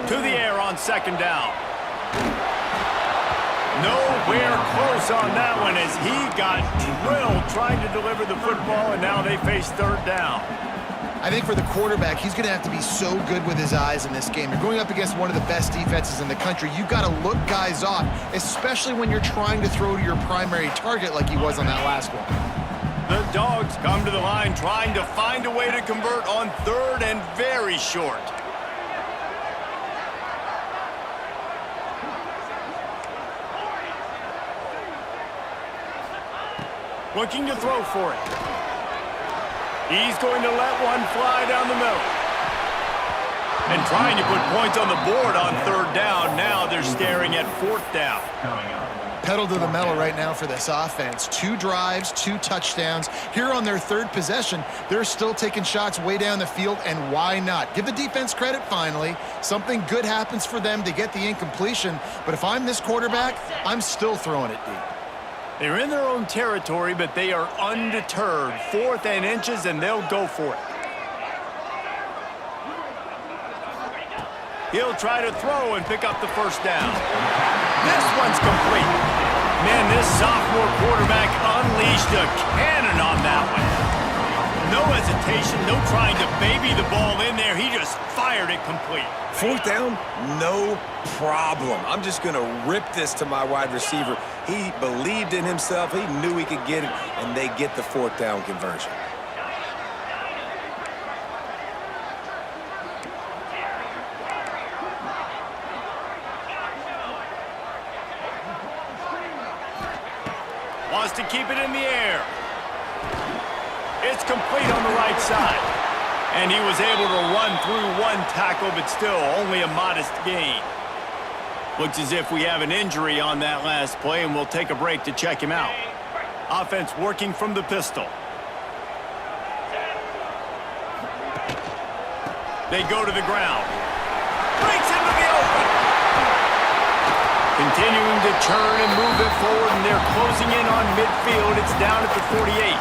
To the air on second down. Nowhere close on that one as he got drilled trying to deliver the football, and now they face third down. I think for the quarterback, he's going to have to be so good with his eyes in this game. You're going up against one of the best defenses in the country. You've got to look guys off, especially when you're trying to throw to your primary target like he was on that last one. The Dogs come to the line trying to find a way to convert on third and very short. Looking to throw for it. He's going to let one fly down the middle. And trying to put points on the board on third down. Now they're staring at fourth down. Pedal to the metal right now for this offense. 2 drives, 2 touchdowns. Here on their third possession, they're still taking shots way down the field, and why not? Give the defense credit finally. Something good happens for them to get the incompletion, but if I'm this quarterback, I'm still throwing it deep. They're in their own territory, but they are undeterred. 4th and inches, and they'll go for it. He'll try to throw and pick up the first down. This one's complete. Man, this sophomore quarterback unleashed a cannon on that one. No hesitation, no trying to baby the ball in there. He just fired it complete. 4th down, no problem. I'm just going to rip this to my wide receiver. He believed in himself. He knew he could get it, and they get the 4th down conversion. Wants to keep it in the air. It's complete on the right side. And he was able to run through one tackle, but still only a modest gain. Looks as if we have an injury on that last play, and we'll take a break to check him out. Offense working from the pistol. They go to the ground. Breaks into the open. Continuing to turn and move it forward, and they're closing in on midfield. It's down at the 48.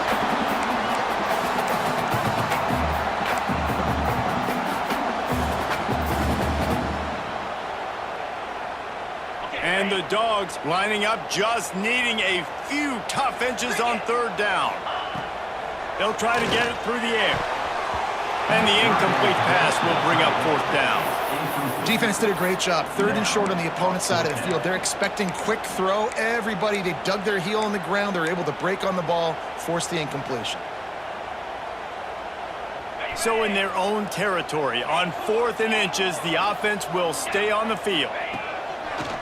And the Dogs lining up, just needing a few tough inches on third down. They'll try to get it through the air. And the incomplete pass will bring up fourth down. Defense did a great job. Third and short on the opponent's side of the field. They're expecting quick throw. Everybody, they dug their heel on the ground. They're able to break on the ball, force the incompletion. So in their own territory, on 4th and inches, the offense will stay on the field.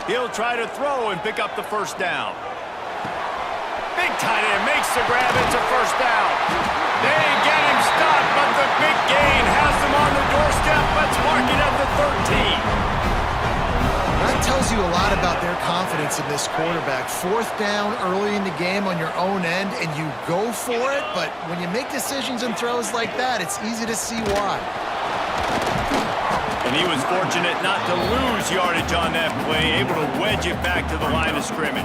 He'll try to throw and pick up the first down. Big tight end makes the grab. It's a first down. They get him stopped, but the big gain has them on the doorstep. Let's mark it at the 13. That tells you a lot about their confidence in this quarterback. 4th down early in the game on your own end, and you go for it, but when you make decisions and throws like that, it's easy to see why. And he was fortunate not to lose yardage on that play, able to wedge it back to the line of scrimmage.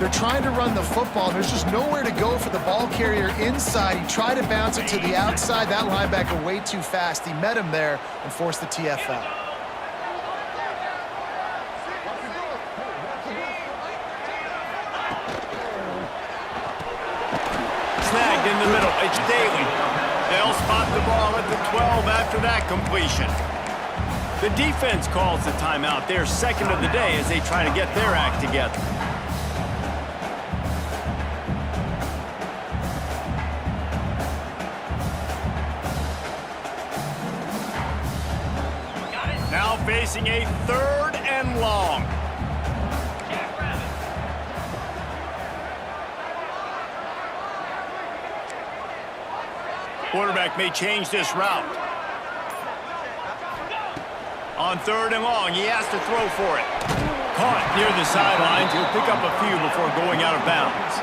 They're trying to run the football, and there's just nowhere to go for the ball carrier inside. He tried to bounce it to the outside. That linebacker way too fast. He met him there and forced the TFL. Snagged in the middle. It's Daly. They'll spot the ball at the 12 after that completion. The defense calls the timeout. Their second of the day as they try to get their act together. Now facing a 3rd and long. Quarterback may change this route. On 3rd and long, he has to throw for it. Caught near the sidelines. He'll pick up a few before going out of bounds.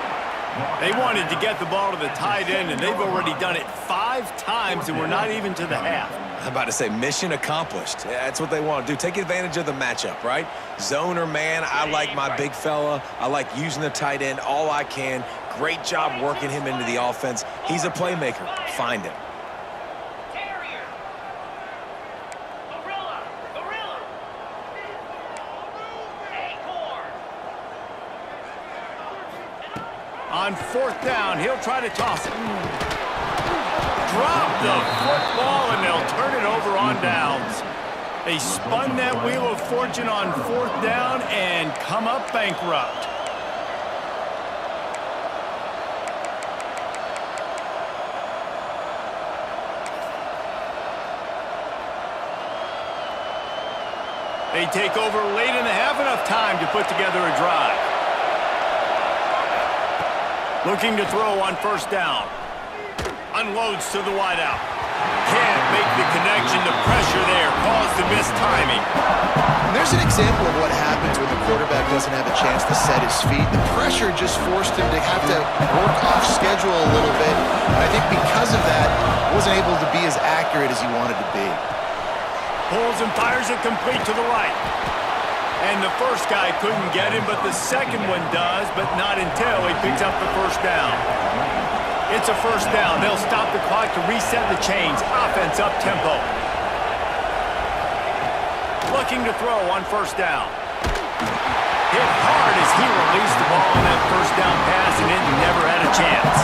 They wanted to get the ball to the tight end, and they've already done it 5 times, and we're not even to the half. I'm about to say mission accomplished. That's what they want to do. Take advantage of the matchup, right? Zone or man, I like my big fella. I like using the tight end all I can. Great job working him into the offense. He's a playmaker. Find him. On 4th down, he'll try to toss it. Drop the football, and they'll turn it over on downs. They spun that wheel of fortune on 4th down and come up bankrupt. They take over late in the half, enough time to put together a drive. Looking to throw on 1st down. Unloads to the wideout. Can't make the connection. The pressure there caused the missed timing. And there's an example of what happens when the quarterback doesn't have a chance to set his feet. The pressure just forced him to have to work off schedule a little bit. And I think because of that, wasn't able to be as accurate as he wanted to be. Pulls and fires it complete to the right. And the first guy couldn't get him, but the second one does, but not until he picks up the 1st down. It's a 1st down. They'll stop the clock to reset the chains. Offense up tempo. Looking to throw on 1st down. Hit hard as he released the ball on that 1st down pass, and it never had a chance.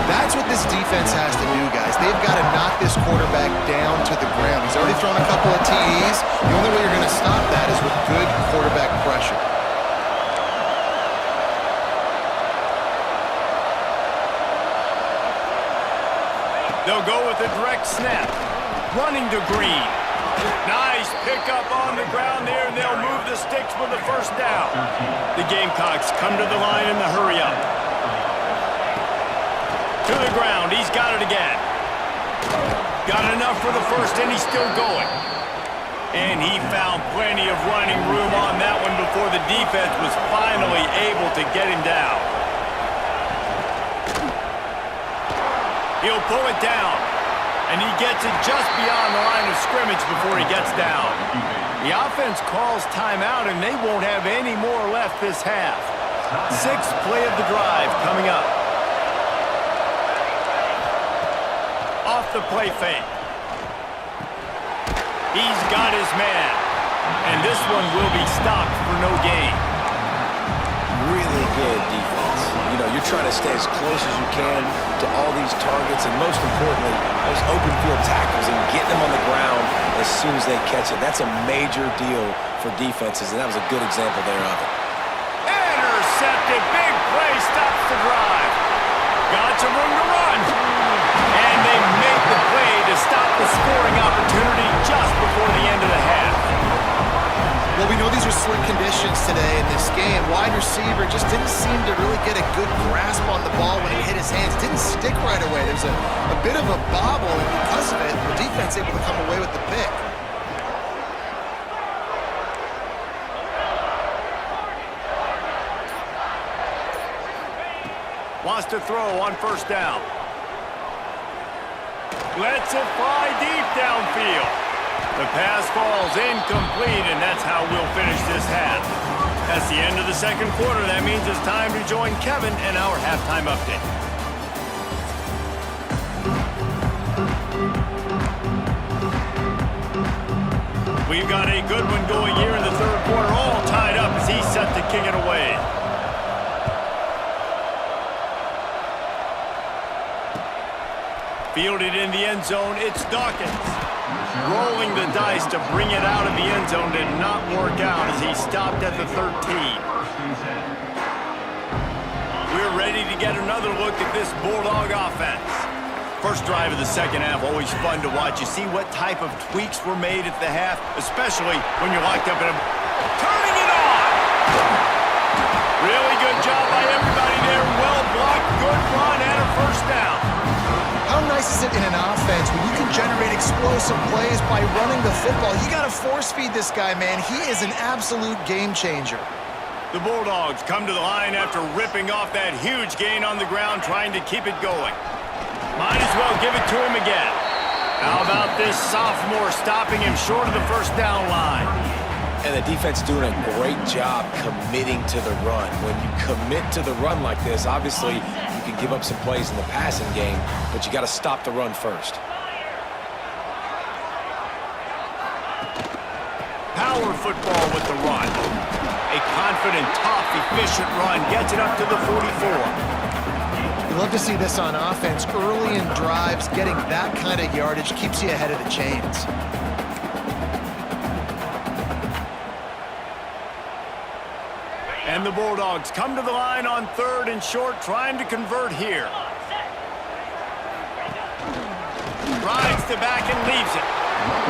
That's what this defense has to do, guys. They've got to knock this quarterback down to the ground. He's already thrown a couple of TDs. The only way you're going to stop that is with good quarterback pressure. They'll go with a direct snap. Running to Green. Nice pickup on the ground there, and they'll move the sticks with the 1st down. The Gamecocks come to the line in the hurry-up. To the ground, he's got it again. Got enough for the 1st, and he's still going. And he found plenty of running room on that one before the defense was finally able to get him down. He'll pull it down. And he gets it just beyond the line of scrimmage before he gets down. The offense calls timeout, and they won't have any more left this half. Sixth play of the drive coming up. Off the play fake. He's got his man. And this one will be stopped for no gain. Really good defense. You know, you're trying to stay as close as you can to all these targets, and most importantly, those open field tackles, and get them on the ground as soon as they catch it. That's a major deal for defenses, and that was a good example there of it. Intercepted. Big play stops the drive. Got some room to run. And they make the play to stop the scoring opportunity just before the end of the half. Well, we know these are slick conditions today in this game. Wide receiver just didn't seem to really get a good grasp on the ball when it hit his hands. Didn't stick right away. There's a bit of a bobble, and because of it, the defense able to come away with the pick. Wants to throw on first down. Lets it fly deep downfield. The pass falls incomplete, and that's how we'll finish this half. That's the end of the second quarter. That means it's time to join Kevin and our halftime update. We've got a good one going here in the third quarter, all tied up as he's set to kick it away. Fielded in the end zone, it's Dawkins. Rolling the dice to bring it out of the end zone did not work out as he stopped at the 13. We're ready to get another look at this Bulldog offense. First drive of the second half, always fun to watch. You see what type of tweaks were made at the half, especially when you're locked up in a... Turning it on! Really good job by everybody there. Well blocked, good run, and a first down. How nice is it in an offense when you can generate explosive plays by running the football? You got to force feed this guy, man. He is an absolute game changer. The Bulldogs come to the line after ripping off that huge gain on the ground, trying to keep it going. Might as well give it to him again. How about this sophomore stopping him short of the first down line? And the defense doing a great job committing to the run. When you commit to the run like this, obviously you can give up some plays in the passing game, but you got to stop the run first. Power football with the run. A confident, tough, efficient run gets it up to the 44. You love to see this on offense. Early in drives, getting that kind of yardage keeps you ahead of the chains. And the Bulldogs come to the line on third and short, trying to convert here. Rides the back and leaves it.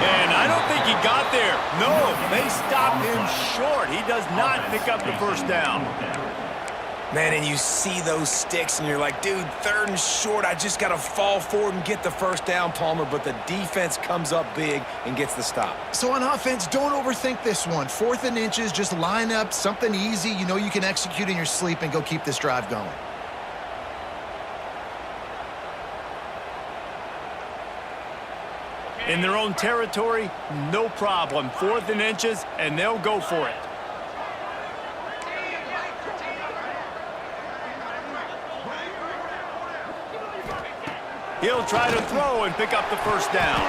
And I don't think he got there. No, they stopped him short. He does not pick up the first down. Man, and you see those sticks, and you're like, dude, third and short, I just got to fall forward and get the first down, Palmer, but the defense comes up big and gets the stop. So on offense, don't overthink this one. 4th and inches, just line up something easy you know you can execute in your sleep and go keep this drive going. In their own territory, no problem. 4th and inches, and they'll go for it. He'll try to throw and pick up the first down.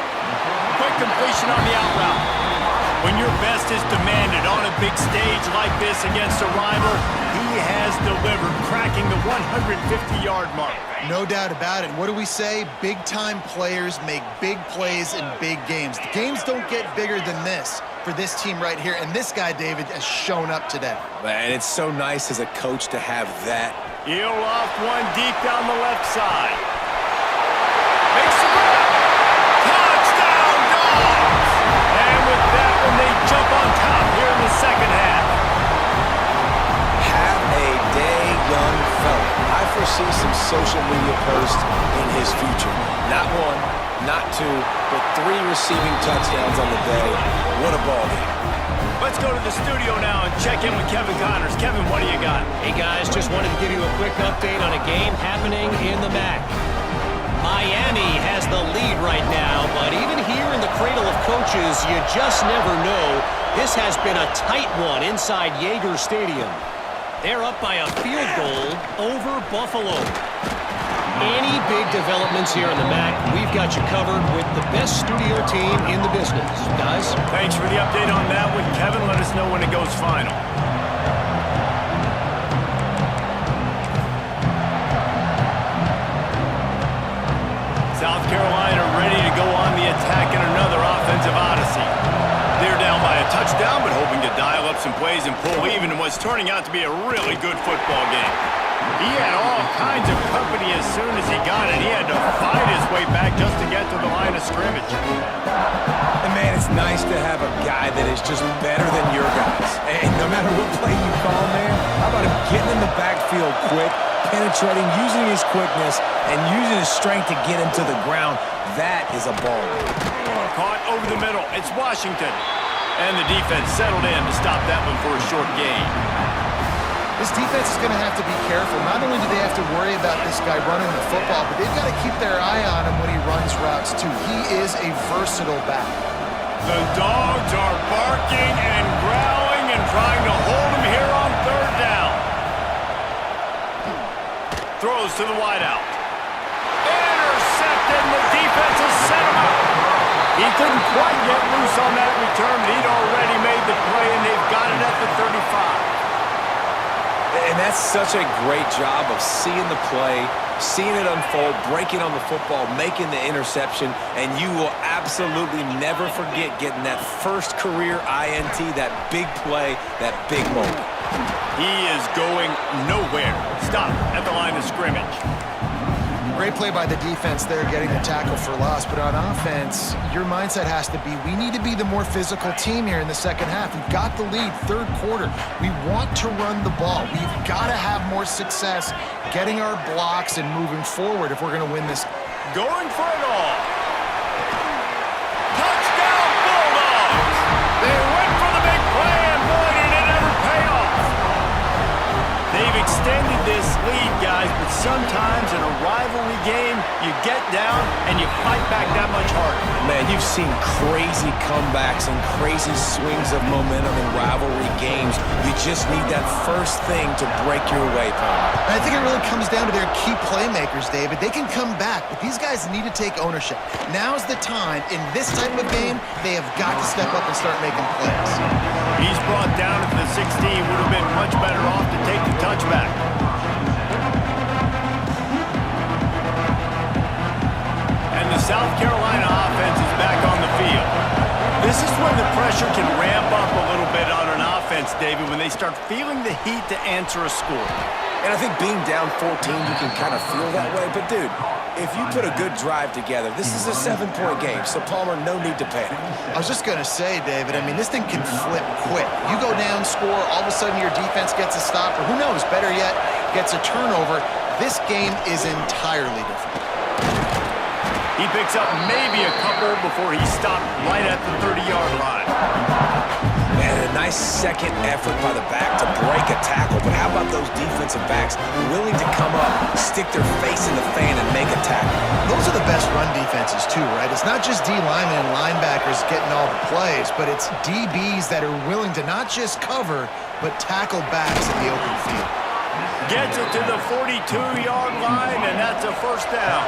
Quick completion on the out route. When your best is demanded on a big stage like this against a rival, he has delivered, cracking the 150-yard mark. No doubt about it. What do we say? Big-time players make big plays in big games. The games don't get bigger than this for this team right here, and this guy, David, has shown up today. Man, it's so nice as a coach to have that. He'll off one deep down the left side. Makes the grab. Touchdown, Dogs! And with that one, they jump on top here in the second half. Have a day, young fella. I foresee some social media posts in his future. Not one, not two, but 3 receiving touchdowns on the day. What a ball game. Let's go to the studio now and check in with Kevin Connors. Kevin, what do you got? Hey guys, just wanted to give you a quick update on a game happening in the MAC. Miami has the lead right now, but even here in the cradle of coaches, you just never know. This has been a tight one inside Yager Stadium. They're up by a field goal over Buffalo. Any big developments here on the MAC, we've got you covered with the best studio team in the business. Guys? Thanks for the update on that one, Kevin. Let us know when it goes final. South Carolina ready to go on the attack in another offensive odyssey. They're down by a touchdown, but hoping to dial up some plays and pull even in what's turning out to be a really good football game. He had all kinds of company as soon as he got it. He had to fight his way back just to get to the line of scrimmage. And man, it's nice to have a guy that is just better than your guys. And no matter what play you call, man, how about him getting in the backfield quick, penetrating, using his quickness, and using his strength to get him to the ground. That is a ball. Caught over the middle. It's Washington. And the defense settled in to stop that one for a short gain. This defense is going to have to be careful. Not only do they have to worry about this guy running the football, but they've got to keep their eye on him when he runs routes, too. He is a versatile back. The dogs are barking and growling and trying to hold him here on third down. Throws to the wideout. Intercepted, and the defense has set him up. He couldn't quite get loose on that return, but he'd already made the play, and they've got it at the 35. And that's such a great job of seeing the play, seeing it unfold, breaking on the football, making the interception, and you will absolutely never forget getting that first career INT, that big play, that big moment. He is going nowhere. Stop at the line of scrimmage. Great play by the defense there, getting the tackle for loss. But on offense, your mindset has to be, we need to be the more physical team here in the second half. We've got the lead, third quarter. We want to run the ball. We've got to have more success getting our blocks and moving forward if we're going to win this. Going for it all. Touchdown, Bulldogs! They went for the big play, and boy, did it ever pay off. They've extended this lead, guys, but sometimes in a rivalry game, you get down and you fight back that much harder. Man, you've seen crazy comebacks and crazy swings of momentum in rivalry games. You just need that first thing to break your way, Paul. And I think it really comes down to their key playmakers, David. They can come back, but these guys need to take ownership. Now's the time. In this type of game, they have got to step up and start making plays. He's brought down at the 16. Would have been much better off to take the touchback. And the South Carolina offense is back on the field. This is when the pressure can ramp up a little bit on an offense, David, when they start feeling the heat to answer a score. And I think being down 14, you can kind of feel that way. But, dude, if you put a good drive together, this is a 7-point game, so, Palmer, no need to panic. I was just going to say, David, I mean, this thing can flip quick. You go down, score, all of a sudden your defense gets a stop, or who knows, better yet, gets a turnover. This game is entirely different. He picks up maybe a couple before he stopped right at the 30-yard line. Man, a nice second effort by the back to break a tackle. But how about those defensive backs willing to come up, stick their face in the fan, and make a tackle? Those are the best run defenses, too, right? It's not just D linemen and linebackers getting all the plays, but it's DBs that are willing to not just cover, but tackle backs in the open field. Gets it to the 42-yard line, and that's a first down.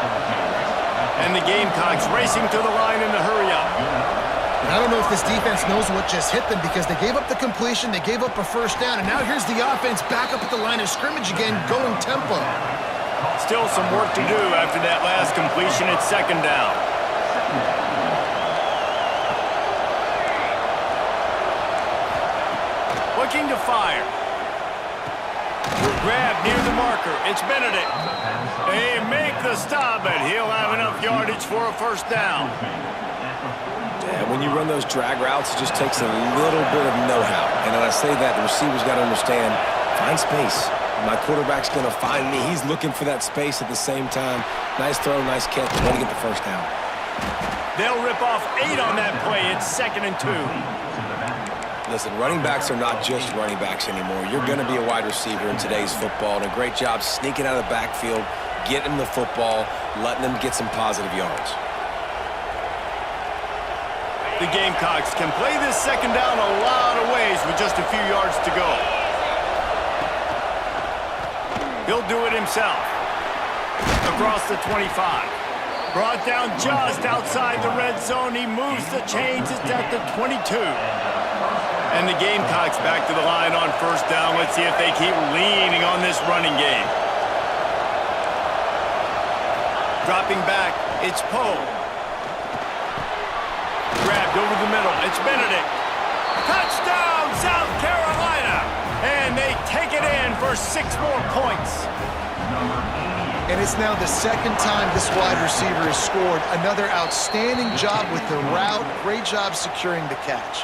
And the Gamecocks racing to the line in the hurry-up. I don't know if this defense knows what just hit them because they gave up the completion, they gave up a first down, and now here's the offense back up at the line of scrimmage again, going tempo. Still some work to do after that last completion at second down. Looking to fire. Grab near the marker. It's Benedict. They make the stop, and he'll have enough yardage for a first down. And when you run those drag routes, it just takes a little bit of know-how. And when I say that, the receiver's got to understand, find space. My quarterback's going to find me. He's looking for that space at the same time. Nice throw, nice catch. Way to get the first down. They'll rip off 8 on that play. It's 2nd and 2. Listen, running backs are not just running backs anymore. You're going to be a wide receiver in today's football, and a great job sneaking out of the backfield, get him the football, letting them get some positive yards. The Gamecocks can play this second down a lot of ways with just a few yards to go. He'll do it himself. Across the 25. Brought down just outside the red zone. He moves the chains. It's at the 22. And the Gamecocks back to the line on first down. Let's see if they keep leaning on this running game. Dropping back, it's Poe. Grabbed over the middle. It's Benedict. Touchdown, South Carolina! And they take it in for 6 more points. And it's now the second time this wide receiver has scored. Another outstanding job with the route. Great job securing the catch.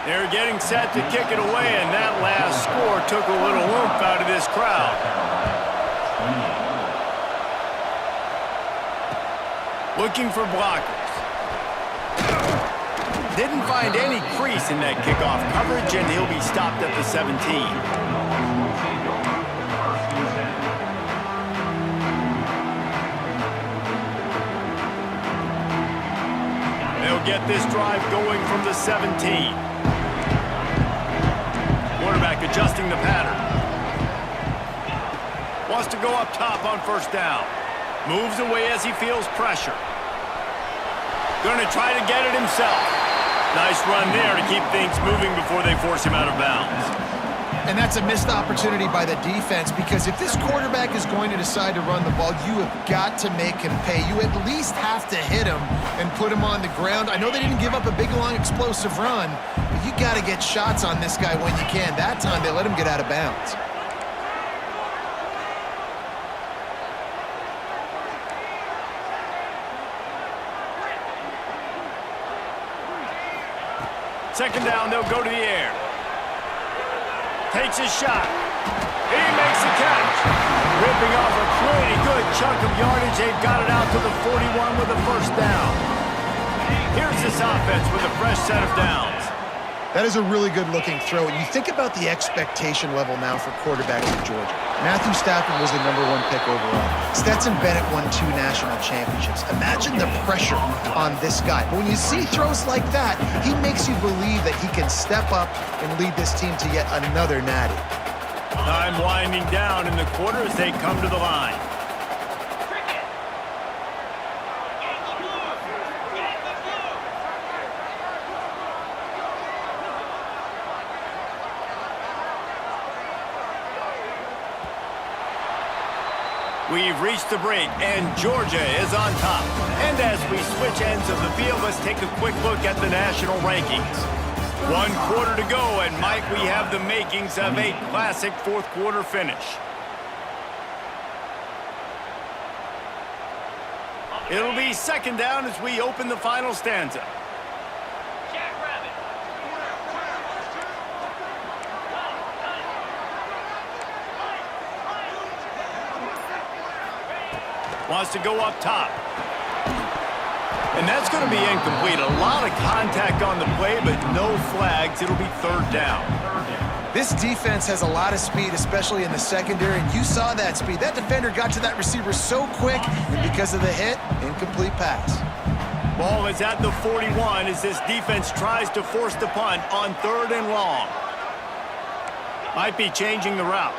They're getting set to kick it away, and that last score took a little oomph out of this crowd. Looking for blockers. Didn't find any crease in that kickoff coverage, and he'll be stopped at the 17. They'll get this drive going from the 17. Quarterback adjusting the pattern. Wants to go up top on first down. Moves away as he feels pressure. Going to try to get it himself. Nice run there to keep things moving before they force him out of bounds. And that's a missed opportunity by the defense, because if this quarterback is going to decide to run the ball, you have got to make him pay. You at least have to hit him and put him on the ground. I know they didn't give up a big, long, explosive run, but you got to get shots on this guy when you can. That time, they let him get out of bounds. Second down, they'll go to the air. Takes his shot. He makes the catch. Ripping off a pretty good chunk of yardage. They've got it out to the 41 with a first down. Here's this offense with a fresh set of downs. That is a really good-looking throw. And you think about the expectation level now for quarterbacks in Georgia. Matthew Stafford was the #1 pick overall. Stetson Bennett won 2 national championships. Imagine the pressure on this guy. But when you see throws like that, he makes you believe that he can step up and lead this team to yet another natty. Time winding down in the quarter as they come to the line. We've reached the break, and Georgia is on top. And as we switch ends of the field, let's take a quick look at the national rankings. 1 quarter to go, and Mike, we have the makings of a classic fourth quarter finish. It'll be second down as we open the final stanza. Wants to go up top. And that's going to be incomplete. A lot of contact on the play, but no flags. It'll be third down. This defense has a lot of speed, especially in the secondary, and you saw that speed. That defender got to that receiver so quick, and because of the hit, incomplete pass. Ball is at the 41 as this defense tries to force the punt on 3rd and long. Might be changing the route.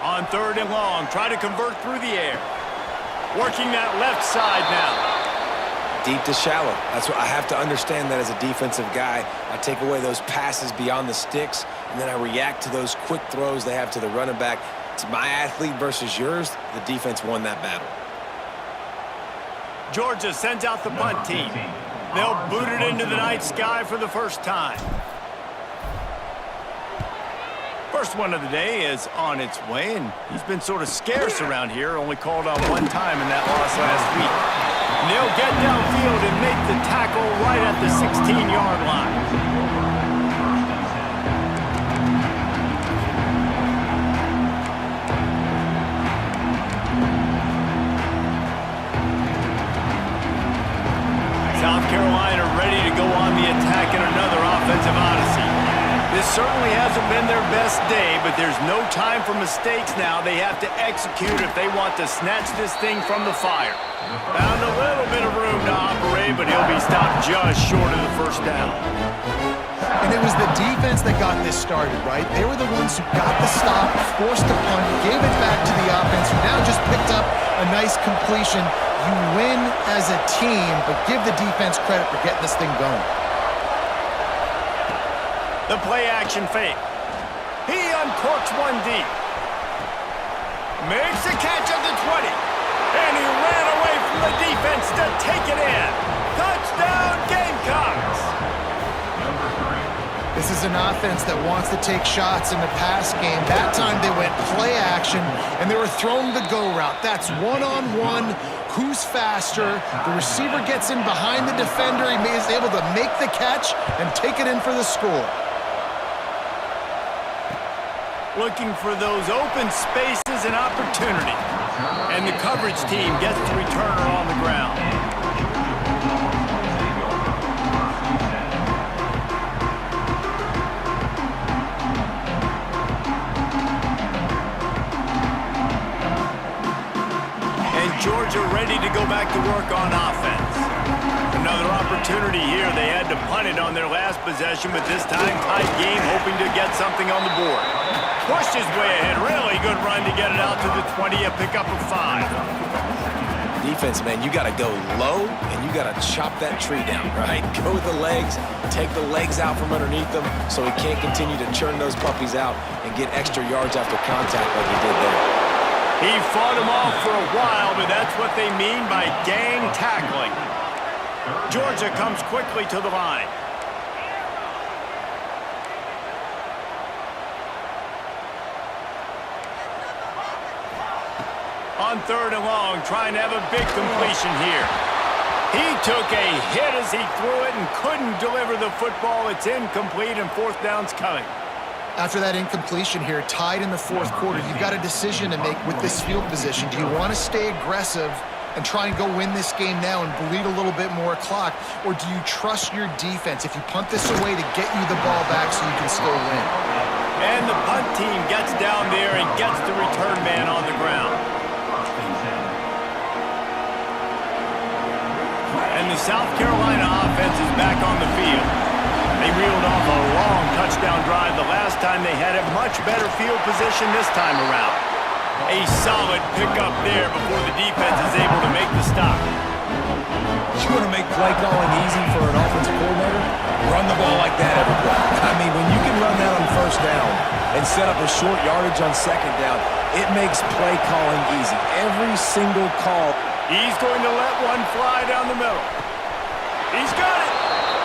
On 3rd and long, try to convert through the air. Working that left side now. Deep to shallow. That's what I have to understand that as a defensive guy. I take away those passes beyond the sticks, and then I react to those quick throws they have to the running back. It's my athlete versus yours. The defense won that battle. Georgia sends out the punt team. They'll boot it into the night sky for the first time. First one of the day is on its way, and he's been sort of scarce around here, only called on 1 time in that loss last week. And they'll get downfield and make the tackle right at the 16-yard line. South Carolina ready to go on the attack in another offensive odyssey. This certainly hasn't been their best day, but there's no time for mistakes now. They have to execute if they want to snatch this thing from the fire. Found a little bit of room to operate, but he'll be stopped just short of the first down. And it was the defense that got this started, right? They were the ones who got the stop, forced the punt, gave it back to the offense, who now just picked up a nice completion. You win as a team, but give the defense credit for getting this thing going. The play-action fake. He uncorks one deep. Makes a catch at the 20. And he ran away from the defense to take it in. Touchdown, Gamecocks! This is an offense that wants to take shots in the pass game. That time they went play action, and they were throwing the go route. That's one-on-one. Who's faster? The receiver gets in behind the defender. He is able to make the catch and take it in for the score. Looking for those open spaces and opportunity. And the coverage team gets the returner on the ground. And Georgia ready to go back to work on offense. Another opportunity here. They had to punt it on their last possession, but this time tight game, hoping to get something on the board. Pushed his way ahead. Really good run to get it out to the 20, a pickup of 5. Defense, man, you got to go low, and you got to chop that tree down, right? Go with the legs, take the legs out from underneath them so he can't continue to churn those puppies out and get extra yards after contact like he did there. He fought him off for a while, but that's what they mean by gang tackling. Georgia comes quickly to the line. On 3rd and long, trying to have a big completion here. He took a hit as he threw it and couldn't deliver the football. It's incomplete, and 4th down's coming. After that incompletion here, tied in the 4th quarter, you've got a decision to make with this field position. Do you want to stay aggressive and try and go win this game now and bleed a little bit more clock, or do you trust your defense if you punt this away to get you the ball back so you can still win? And the punt team gets down there and gets the return man on the ground. And the South Carolina offense is back on the field. They reeled off a long touchdown drive the last time. They had a much better field position this time around. A solid pickup there before the defense is able to make the stop. You want to make play calling easy for an offensive coordinator? Run the ball like that every play. I mean, when you can run that on 1st down and set up a short yardage on 2nd down, it makes play calling easy. Every single call. He's going to let one fly down the middle. He's got it.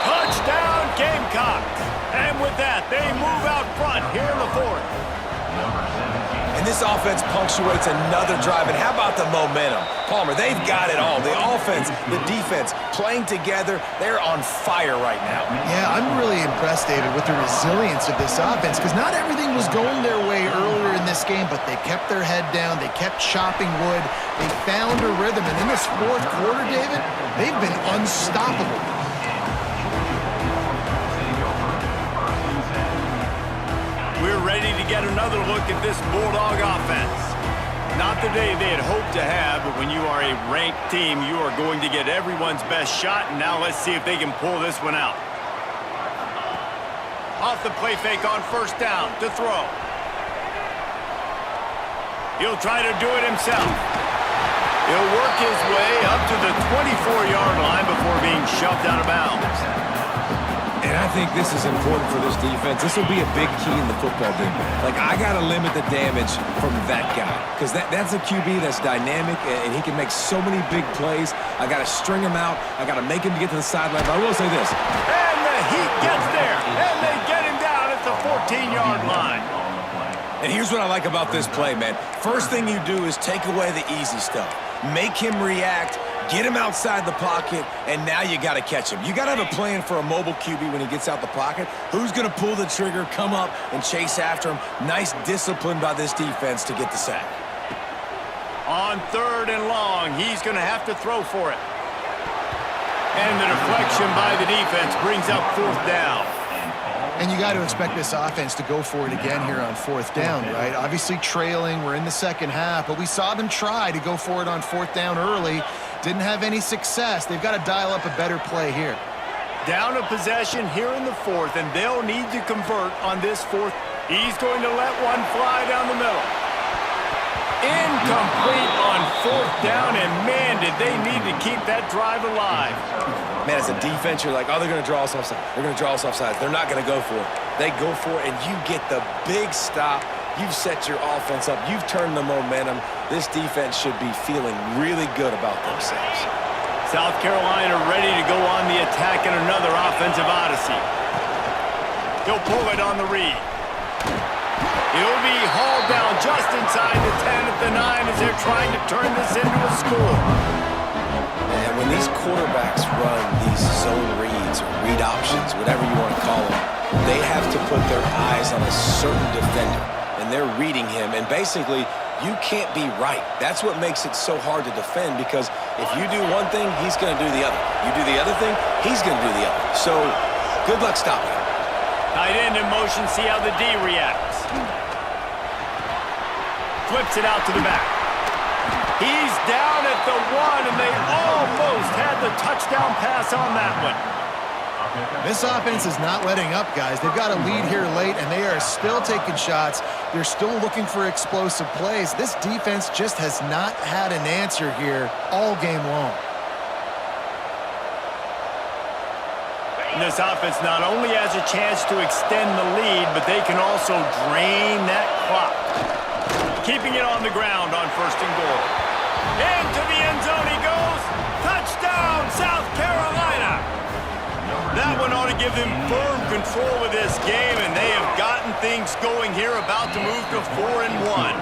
Touchdown, Gamecocks. And with that, they move out front here in the 4th. And this offense punctuates another drive. And how about the momentum? Palmer, they've got it all. The offense, the defense, playing together. They're on fire right now. Yeah, I'm really impressed, David, with the resilience of this offense, because not everything was going their way earlier in this game, but they kept their head down. They kept chopping wood. They found a rhythm. And in this 4th quarter, David, they've been unstoppable. We're ready to get another look at this Bulldog offense. Not the day they had hoped to have, but when you are a ranked team, you are going to get everyone's best shot, and now let's see if they can pull this one out. Off the play fake on 1st down to throw. He'll try to do it himself. He'll work his way up to the 24-yard line before being shoved out of bounds. And I think this is important for this defense. This will be a big key in the football game. Like, I got to limit the damage from that guy, because that's a QB that's dynamic, and he can make so many big plays. I got to string him out. I got to make him get to the sideline. But I will say this. And the Heat gets there, and they get him down at the 14-yard line. And here's what I like about this play, man. First thing you do is take away the easy stuff. Make him react. Get him outside the pocket, and now you got to catch him. You got to have a plan for a mobile QB when he gets out the pocket. Who's going to pull the trigger, come up, and chase after him? Nice discipline by this defense to get the sack. On 3rd and long, he's going to have to throw for it. And the deflection by the defense brings up 4th down. And you got to expect this offense to go for it again here on 4th down, right? Obviously trailing, we're in the second half, but we saw them try to go for it on 4th down early. Didn't have any success. They've got to dial up a better play here. Down a possession here in the 4th, and they'll need to convert on this 4th. He's going to let one fly down the middle. Incomplete on 4th down, and man, did they need to keep that drive alive. Man, as a defense, you're like, oh, they're going to draw us offside. They're going to draw us offside. They're not going to go for it. They go for it, and you get the big stop. You've set your offense up. You've turned the momentum. This defense should be feeling really good about themselves. South Carolina ready to go on the attack in another offensive odyssey. He'll pull it on the read. He'll be hauled down just inside the 10 at the 9 as they're trying to turn this into a score. And when these quarterbacks run these zone reads or read options, whatever you want to call them, they have to put their eyes on a certain defender, and they're reading him. And basically, you can't be right. That's what makes it so hard to defend, because if you do one thing, he's going to do the other. You do the other thing, he's going to do the other. So good luck stopping him. Tight end in motion, see how the D reacts. Flips it out to the back. He's down at the 1, and they almost had the touchdown pass on that one. This offense is not letting up, guys. They've got a lead here late, and they are still taking shots. They're still looking for explosive plays. This defense just has not had an answer here all game long. This offense not only has a chance to extend the lead, but they can also drain that clock. Keeping it on the ground on 1st and goal. Into the end zone he goes. Touchdown, South Carolina. That one ought to give them firm control of this game, and they have gotten things going here, about to move to 4-1.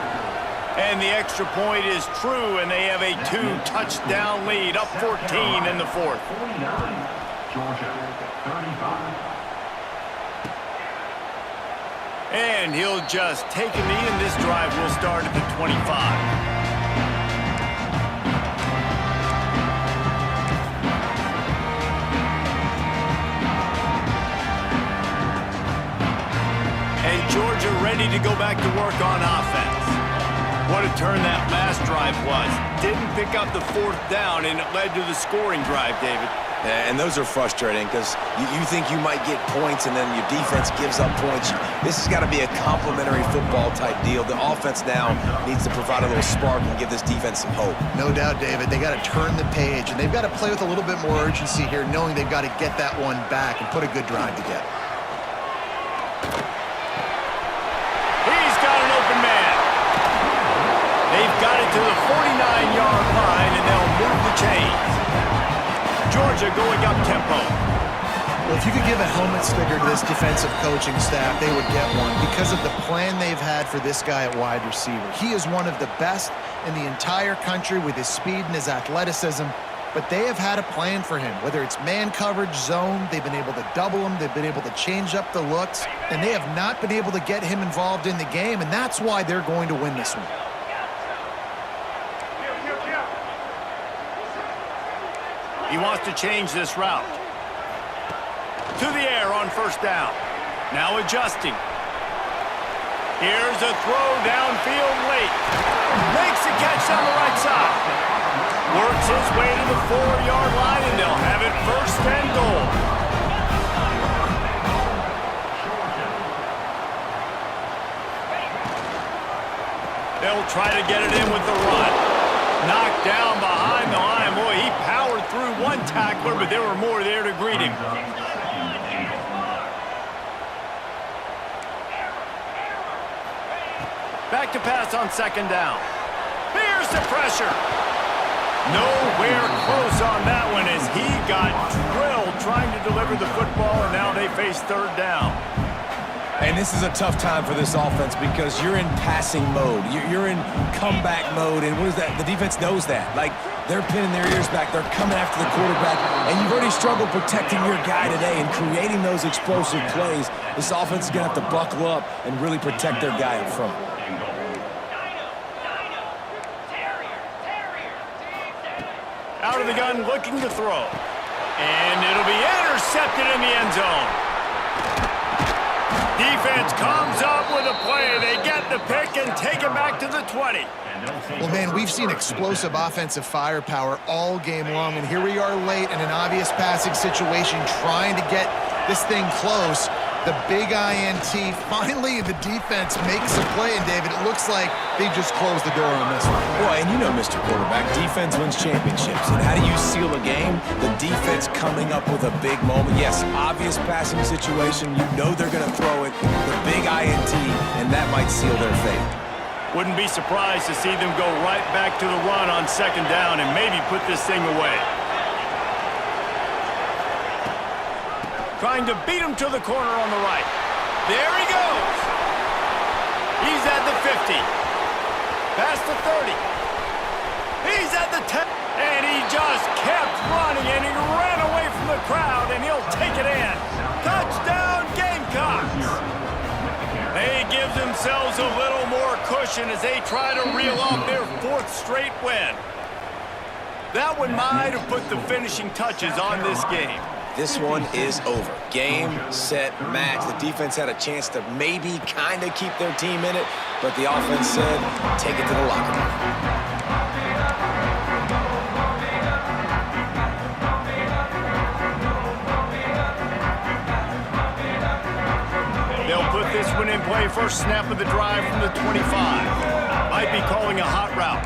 And the extra point is true, and they have a 2-touchdown lead, up 14 in the 4th. 49, Georgia, 35. And he'll just take a knee, and this drive will start at the 25. And Georgia ready to go back to work on offense. What a turn that last drive was. Didn't pick up the 4th down, and it led to the scoring drive, David. And those are frustrating, because you think you might get points, and then your defense gives up points. This has got to be a complementary football type deal. The offense now needs to provide a little spark and give this defense some hope. No doubt, David. They got to turn the page, and they've got to play with a little bit more urgency here, knowing they've got to get that one back and put a good drive together. He's got an open man. They've got it to the 49-yard line, and they'll move the chains. Georgia going up tempo. Well, if you could give a helmet sticker to this defensive coaching staff, they would get one because of the plan they've had for this guy at wide receiver. He is one of the best in the entire country with his speed and his athleticism, but they have had a plan for him. Whether it's man coverage, zone, they've been able to double him, they've been able to change up the looks, and they have not been able to get him involved in the game, and that's why they're going to win this one. He wants to change this route. To the air on 1st down. Now adjusting. Here's a throw downfield late. Makes the catch on the right side. Works his way to the 4-yard line, and they'll have it 1st and goal. They'll try to get it in with the run. Knocked down behind the line. Boy, he powered through one tackler, but there were more there to greet him. Back to pass on 2nd down. Here's the pressure. Nowhere close on that one as he got drilled trying to deliver the football, and now they face 3rd down. And this is a tough time for this offense, because you're in passing mode. You're in comeback mode, and what is that? The defense knows that. Like, they're pinning their ears back. They're coming after the quarterback, and you've already struggled protecting your guy today and creating those explosive plays. This offense is going to have to buckle up and really protect their guy up front. Out of the gun, looking to throw. And it'll be intercepted in the end zone. Defense comes up with a play. They get the pick and take it back to the 20. Well, man, we've seen explosive offensive firepower all game long, and here we are late in an obvious passing situation trying to get this thing close. The big INT, finally the defense makes a play, and David, it looks like they just closed the door on this one. Boy, and you know, Mr. Quarterback, defense wins championships. And how do you seal a game? The defense coming up with a big moment. Yes, obvious passing situation. You know they're going to throw it. The big INT, and that might seal their fate. Wouldn't be surprised to see them go right back to the run on second down and maybe put this thing away. Trying to beat him to the corner on the right. There he goes. He's at the 50. Past the 30. He's at the 10. And he just kept running, and he ran away from the crowd, and he'll take it in. Touchdown, Gamecocks. They give themselves a little more cushion as they try to reel off their 4th straight win. That one might have put the finishing touches on this game. This one is over. Game, set, match. The defense had a chance to maybe kind of keep their team in it, but the offense said, take it to the locker room. They'll put this one in play first snap of the drive from the 25. Might be calling a hot route.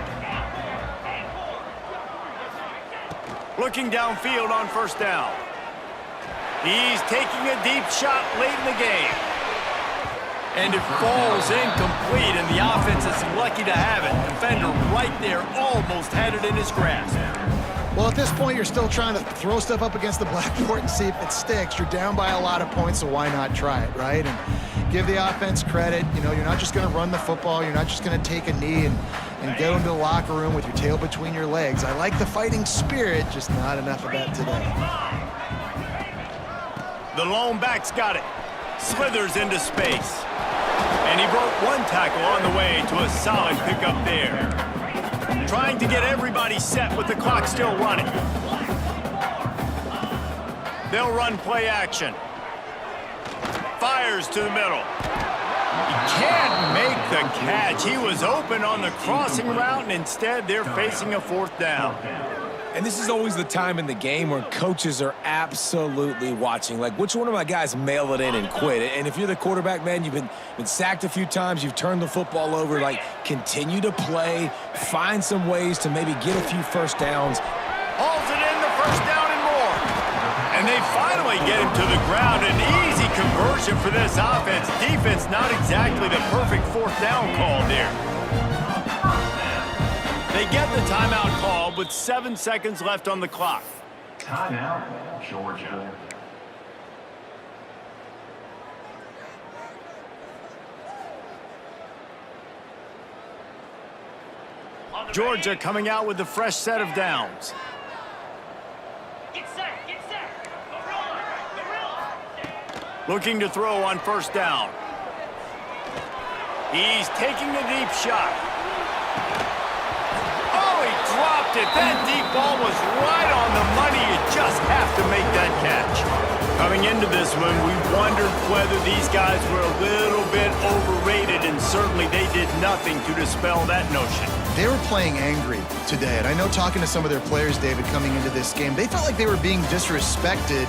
Looking downfield on first down. He's taking a deep shot late in the game. And it falls incomplete, and the offense is lucky to have it. Defender right there almost had it in his grasp. Well, at this point, you're still trying to throw stuff up against the blackboard and see if it sticks. You're down by a lot of points, so why not try it, right? And give the offense credit. You know, you're not just going to run the football. You're not just going to take a knee and go into the locker room with your tail between your legs. I like the fighting spirit, just not enough of that today. The lone back's got it. Slithers into space. And he broke one tackle on the way to a solid pickup there. Trying to get everybody set with the clock still running. They'll run play action. Fires to the middle. He can't make the catch. He was open on the crossing route, and instead they're facing a 4th down. And this is always the time in the game where coaches are absolutely watching. Like, which one of my guys mail it in and quit? And if you're the quarterback, man, you've been sacked a few times, you've turned the football over, like, continue to play, find some ways to maybe get a few first downs. Hauls it in, the first down and more. And they finally get him to the ground. An easy conversion for this offense. Defense not exactly the perfect 4th down call there. They get the timeout call with 7 seconds left on the clock. Timeout, Georgia. Georgia coming out with a fresh set of downs. Get set, get set. Looking to throw on first down. He's taking a deep shot. Oh, he dropped it. That deep ball was right on the money. You just have to make that catch. Coming into this one, we wondered whether these guys were a little bit overrated, and certainly they did nothing to dispel that notion. They were playing angry today, and I know talking to some of their players, David, coming into this game, they felt like they were being disrespected.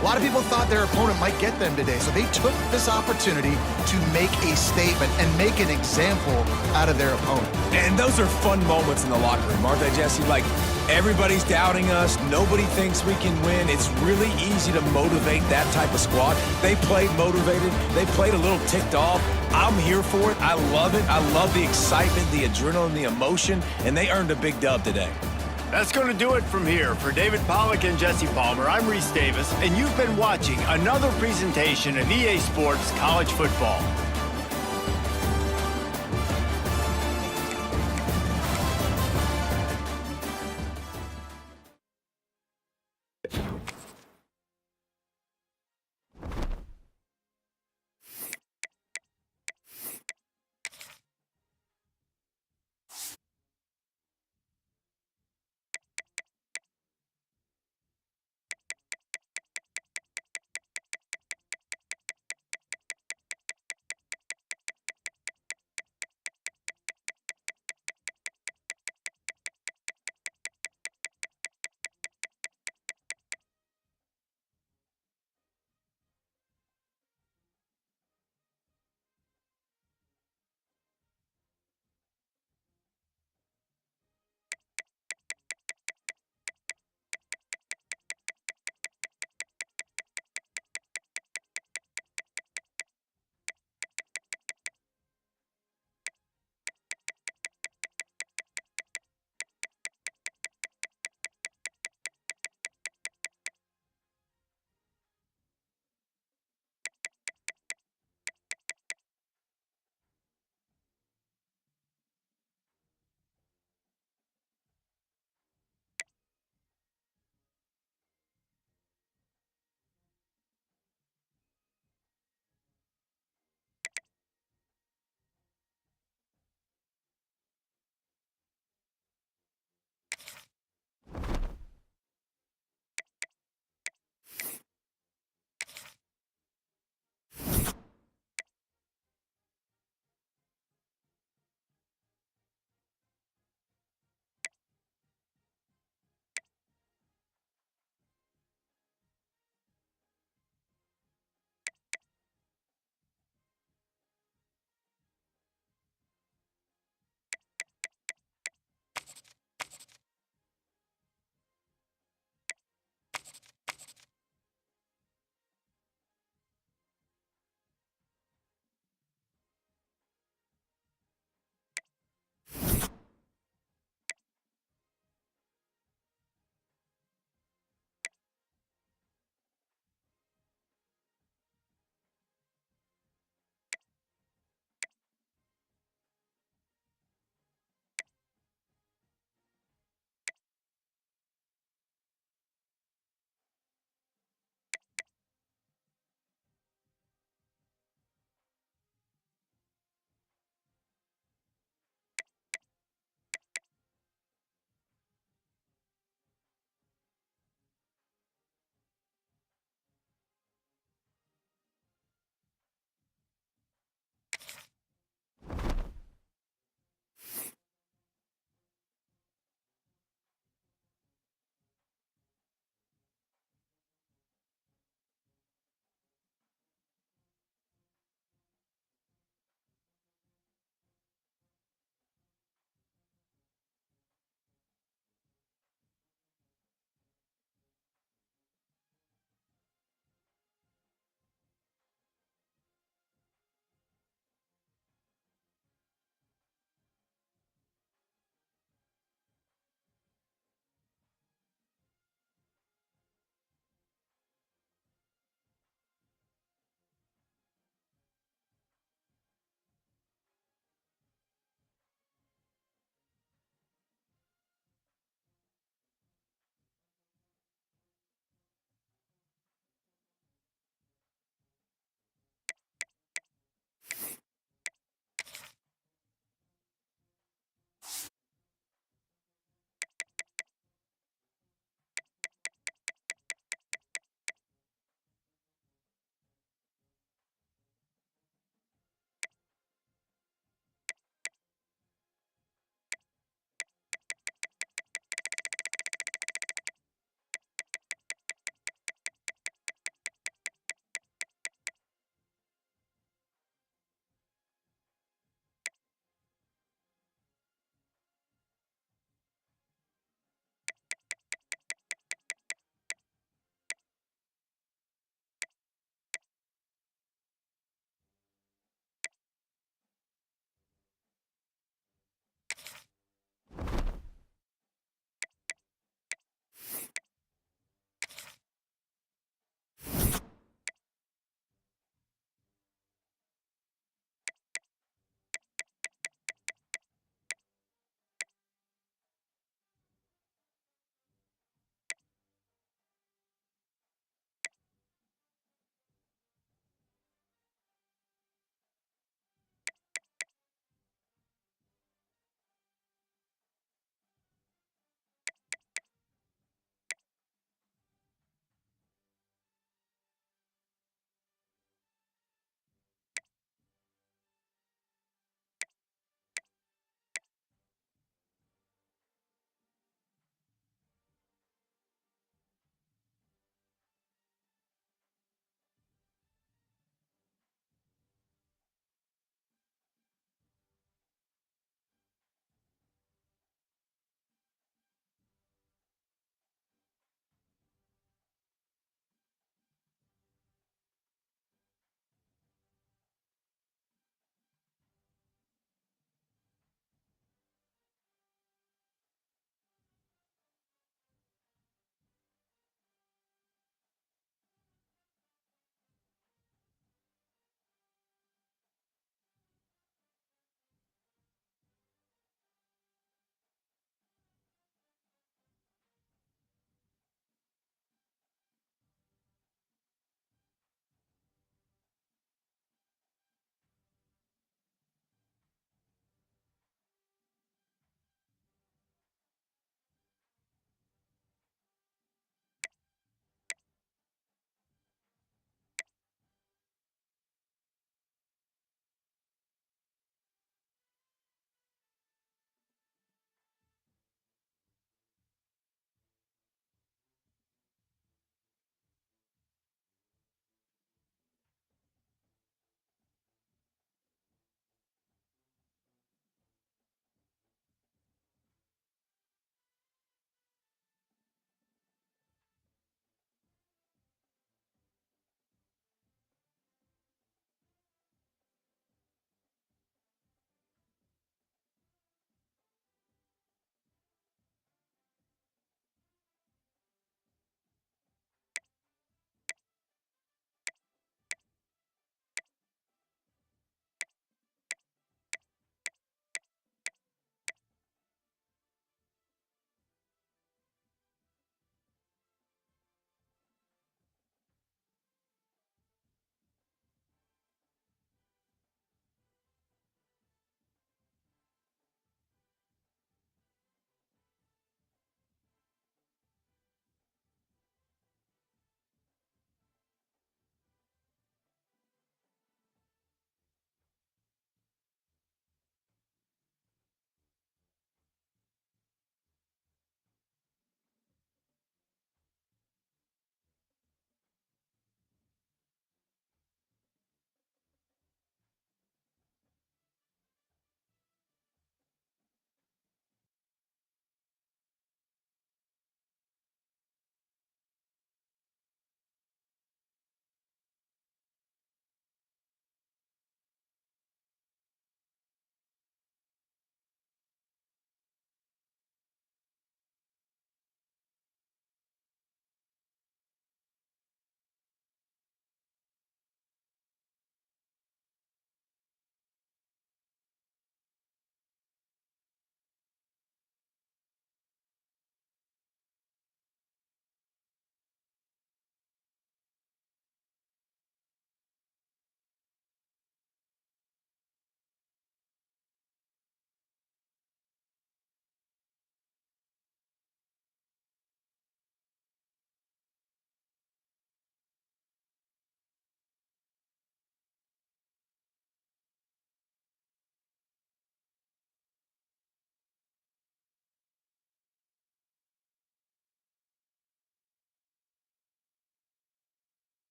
A lot of people thought their opponent might get them today, so they took this opportunity to make a statement and make an example out of their opponent. And those are fun moments in the locker room, aren't they, Jesse? Like, everybody's doubting us. Nobody thinks we can win. It's really easy to motivate that type of squad. They played motivated. They played a little ticked off. I'm here for it. I love it. I love the excitement, the adrenaline, the emotion, and they earned a big dub today. That's going to do it from here. For David Pollack and Jesse Palmer, I'm Reese Davis, and you've been watching another presentation of EA Sports College Football.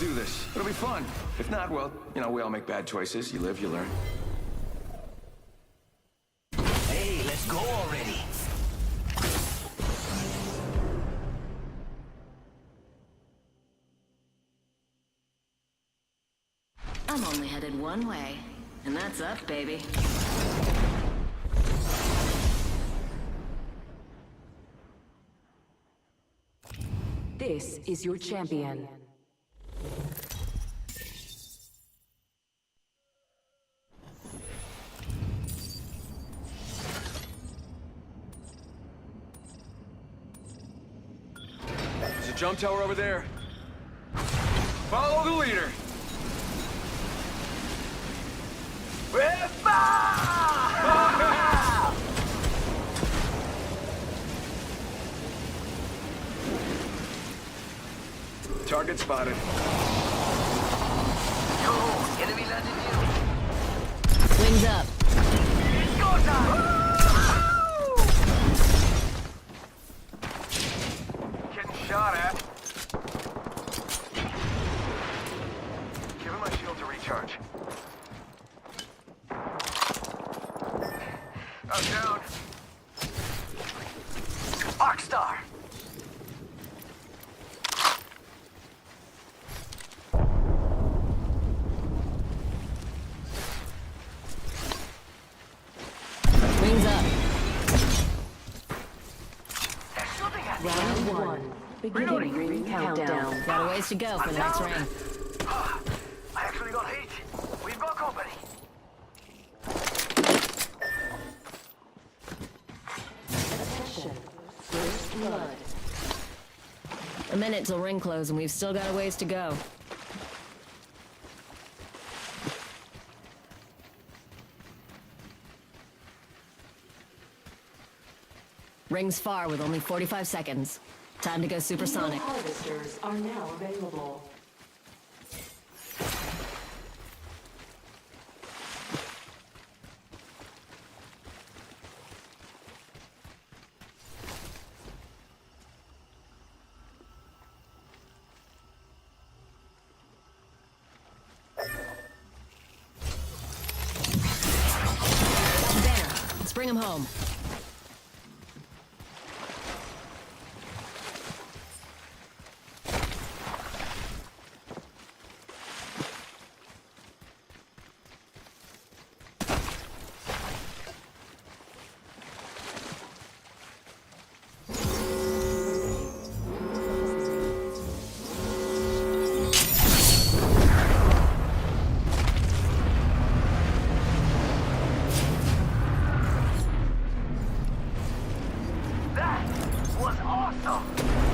do this. It'll be fun. If not, well, you know, we all make bad choices. You live, you learn. Hey, let's go already. I'm only headed one way, and that's up, baby. This is your champion. There's a jump tower over there. Follow the leader. Target spotted. Yo, enemy landed near. Wings up. Go time! Getting shot at. Give him my shield to recharge. I'm down. Arcstar. Wings up. They're shooting at me. Round one. Beginning ring countdown. Got a ways to go for the next ring. I actually got hit. We've got company. Attention. First blood. A minute till ring close, and we've still got a ways to go. Rings far with only 45 seconds. Time to go supersonic. Harvesters are now available. Banner, let's bring him home. That was awesome!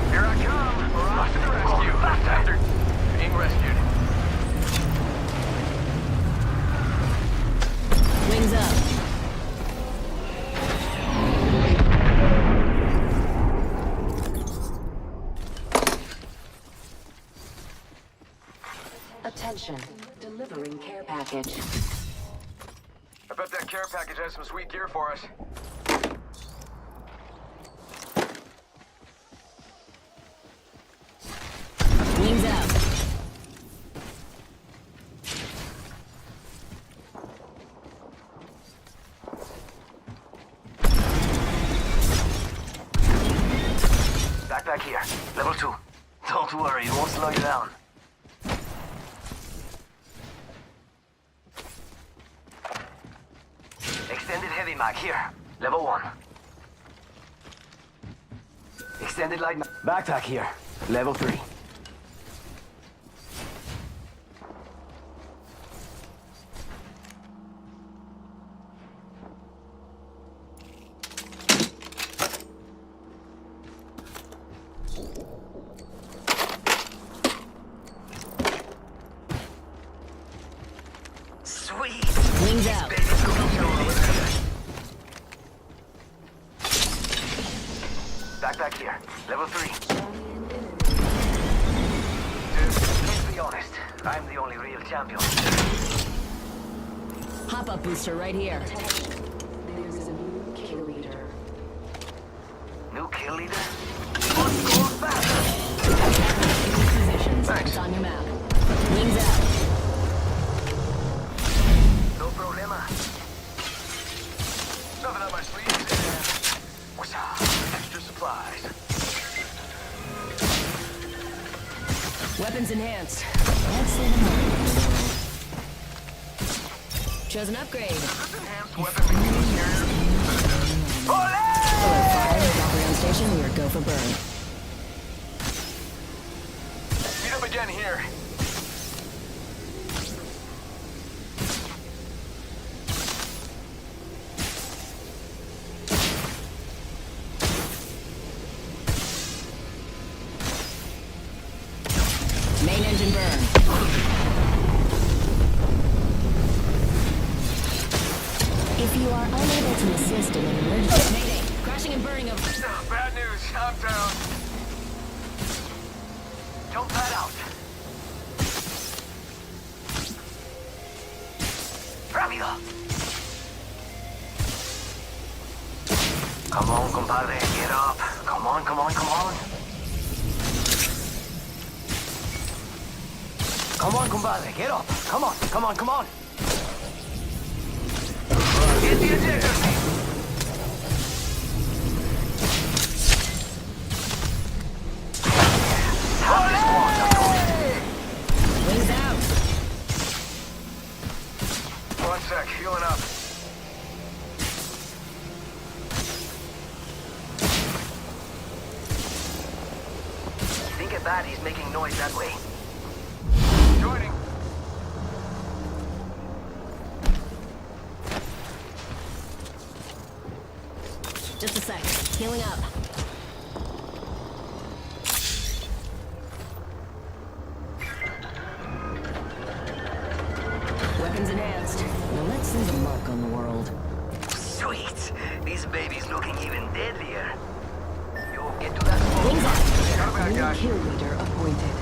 Here I come! Rush to the rescue! Faster! Being rescued. Wings up. Attention. Delivering care package. I bet that care package has some sweet gear for us. Wings out. Backpack here. Level 2. Don't worry, it won't slow you down. Extended heavy mag here. Level 1. Extended light mag. Backpack here. Level 3. Sweet! Wings out. Baby, go over there. Backpack here. Level 3. Dude, let's be honest. I'm the only real champion. Hop-up booster right here. There's a new kill leader. New kill leader? Let's go faster! Positions. Thanks. It's on your map. Wings out. No problema. Nothing on my sleeves. What's up? Extra supplies. Weapons enhanced. Let's see them all. Chose an upgrade. Enhanced weapon means here. Hello, fire. Drop around station. We are go for burn. Meet up again here. Main engine burn. If you are unable to assist in an emergency... Mayday! Crashing and burning of... Bad news. I'm down. Jump pad out. Rápido. Come on, compadre. Get up. Come on, come on, come on. Come on, compadre. Get up. Come on, come on, come on. Get the ejector seat. Wings out. One sec, healing up. Think about he's making noise that way. Joining. Just a sec. Healing up. Weapons enhanced. Now let's leave a mark on the world. Sweet. This baby's looking even deadlier. Yo, get to that smoke. Wings out. Got a bad New guy. kill leader appointed.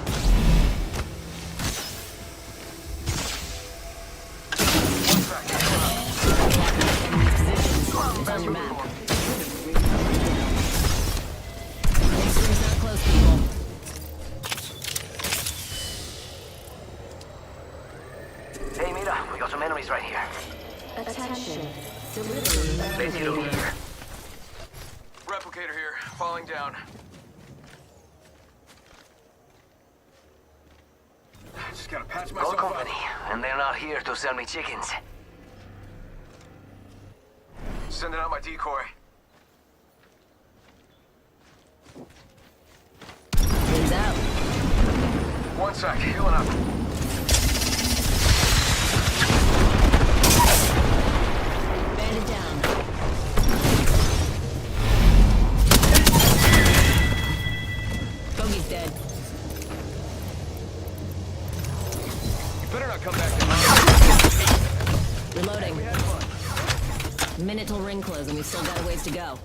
One sec, healing up. Enemy's positions. It's on your map. Next ring's not close, people. Hey, mira, we got some enemies right here. Attention. Delivering Let's get over upgrade. here. Replicator here, falling down. Just gotta patch myself Gold company, and they're not here to sell me chickens. Sending out my decoy. Wings out. One sec, healing up. Bandit down. Bogey's dead. You better not come back to Reloading. Minute till ring close and we still got a ways to go.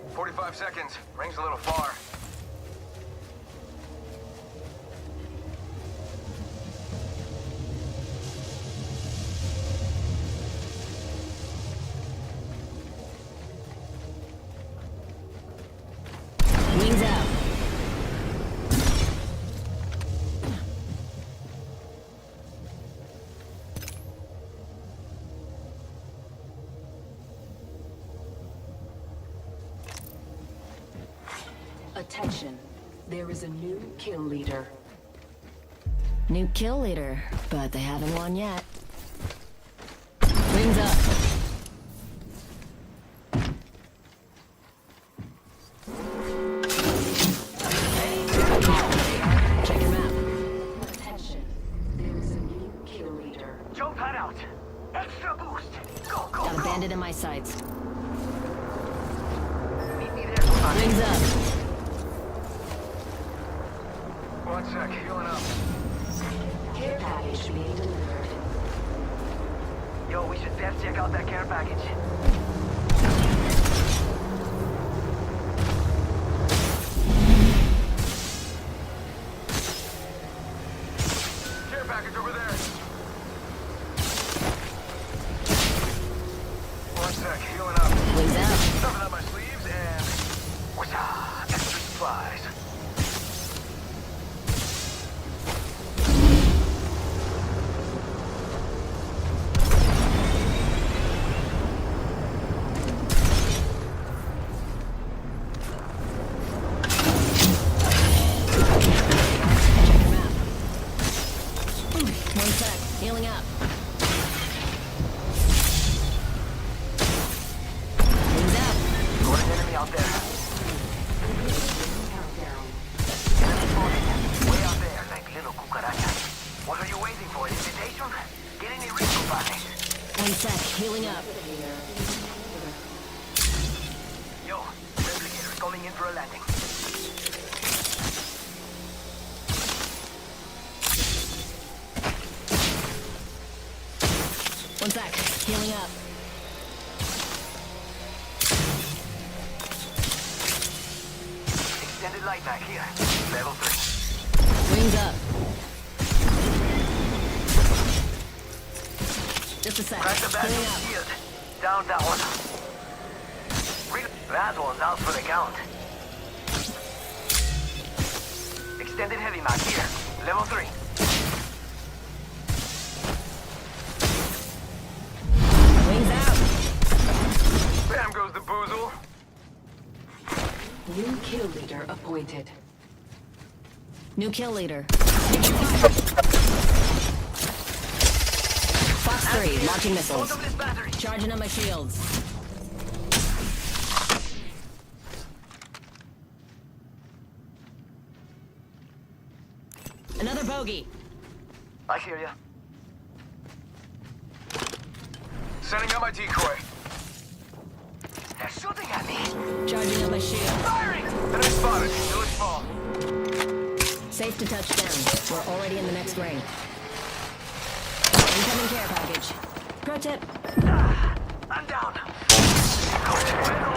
me. 45 seconds. Ring's a little far. Wings out. Attention. There is a new kill leader. New kill leader, but they haven't won yet. Wings up. Check your map. Attention. There is a new kill leader. Jump pad out. Extra boost. Go, go, Got a go. bandit in my sights. Meet me there, compadre. Wings up. One sec, healing up. Care package being delivered. Yo, we should best check out that care package. Care package over there. out there. Way out there, like little cucarachas. What are you waiting for? An invitation? Get any ritual parties. 1 sec, healing up. Yo, replicators coming in for a landing. One sec, healing up. Extended light back here. Level 3. Wings up. Just a sec, Crack the healing battery up. shield. Down that one. That one's out for the count. Extended heavy mag here. Level 3. Wings out. Bam goes the boozle. New kill leader appointed. New kill leader. Fox 3, launching missiles. Both of this battery. Charging on my shields. Another bogey. I hear ya. Setting up my decoy. They're shooting at me. Charging on my shield. Firing! Enemy spotted. Village fall. Safe to touch down. We're already in the next ring. Incoming care package. Pro tip. I'm down. Bueno.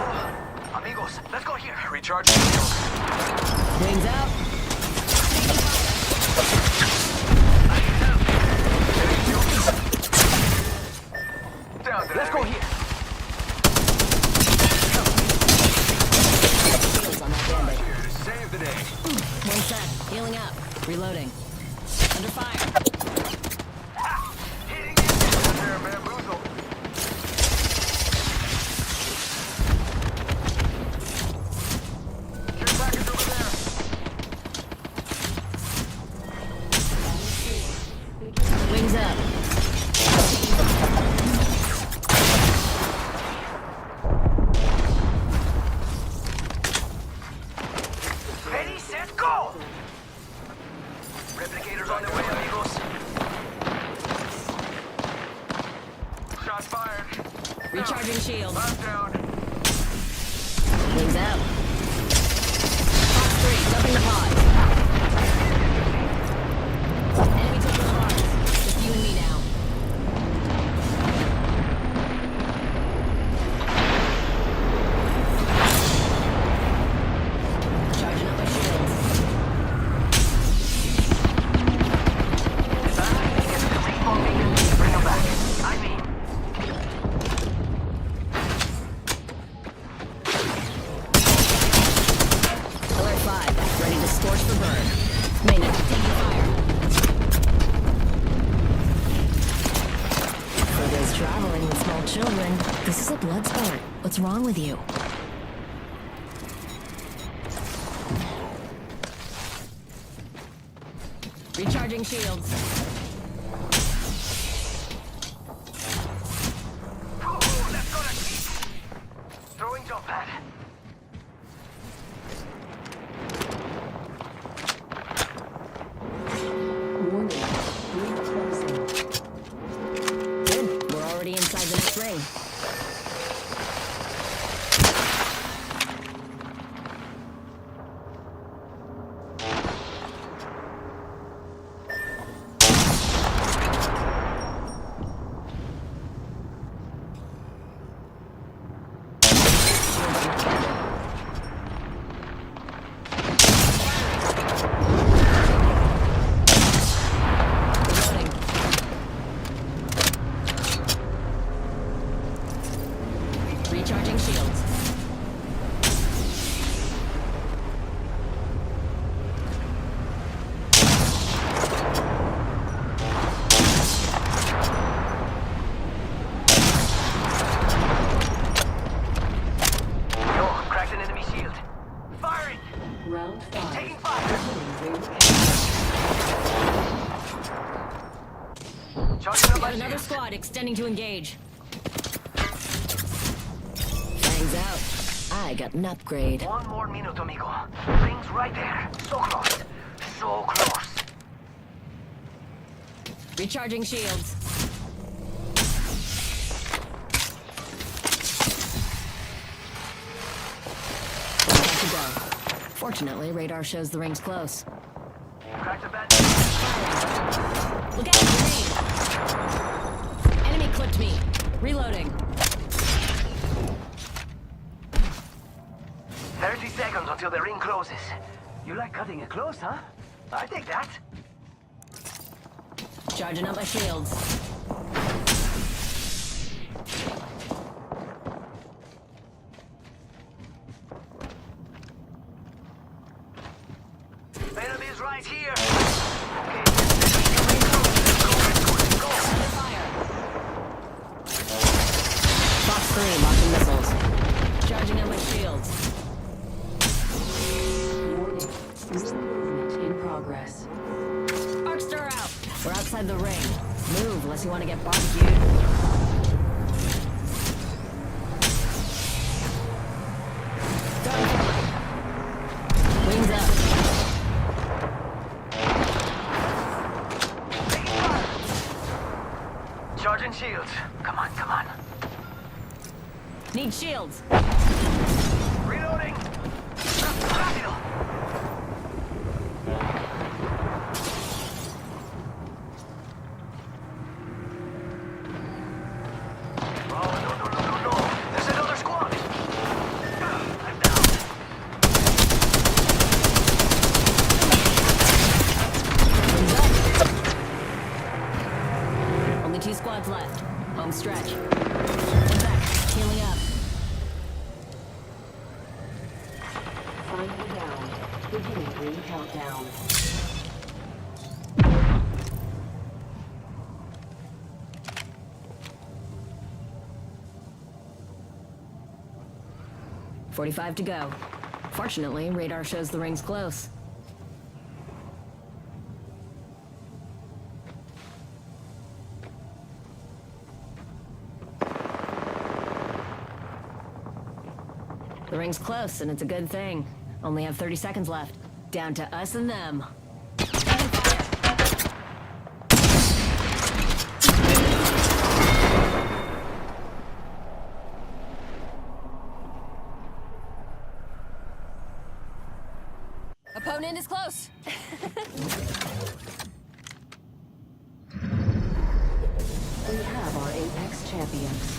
Amigos, let's go here. Recharge shields. Wings out. Down to Let's go here. Shields on that bandit. here to save the day. 1 sec. Healing up. Reloading. Under fire. Hitting you. There, bamboozle. Care package over there. Wings up. Ready, set, go! Replicators on their way, amigos. Shots fired. Recharging shields. I'm down. Wings out. Fox 3, dumping the pod. Enemy taking the pod. Just you and me now. Charging up my shields. Bring them back. I mean, Alert 5, ready to scorch for burn. Main, taking fire. For those traveling with small children, this is a blood sport. What's wrong with you? Recharging shields. let's go to keep. Throwing jump pad. Warning. Ring closing. Good. We're already inside the next ring. Reloading. Recharging shields. Yo, cracked an enemy shield. Firing! Round 5. Taking fire! Ring Charging up my Got another shield. squad extending to engage. Fangs out. I got an upgrade. One more minute, amigo. Ring's right there. So close. So close. Recharging shields. Time to go. Fortunately, radar shows the ring's close. Crack the bed. Look out, grenade! Enemy clipped me. Reloading. 30 seconds until the ring closes. You like cutting it close, huh? I take that. Charging up my shields. Enemies right here. Okay. Box 3, launching missiles. Charging up my shields. Warning. New movement in progress. Arc star out. We're outside the ring. Move unless you want to get barbecued. Going forward. Wings up. Taking fire. Charging shields. Come on, come on. Need shields. Reloading. Rápido. Oh, no. There's another squad. I'm down. Only 2 squads left. Home stretch. In fact, healing up. Finally down. Beginning ring countdown. .45 to go. Fortunately, radar shows the ring's close. The ring's close, and it's a good thing. Only have 30 seconds left. Down to us and them. Opponent is close. We have our Apex champions.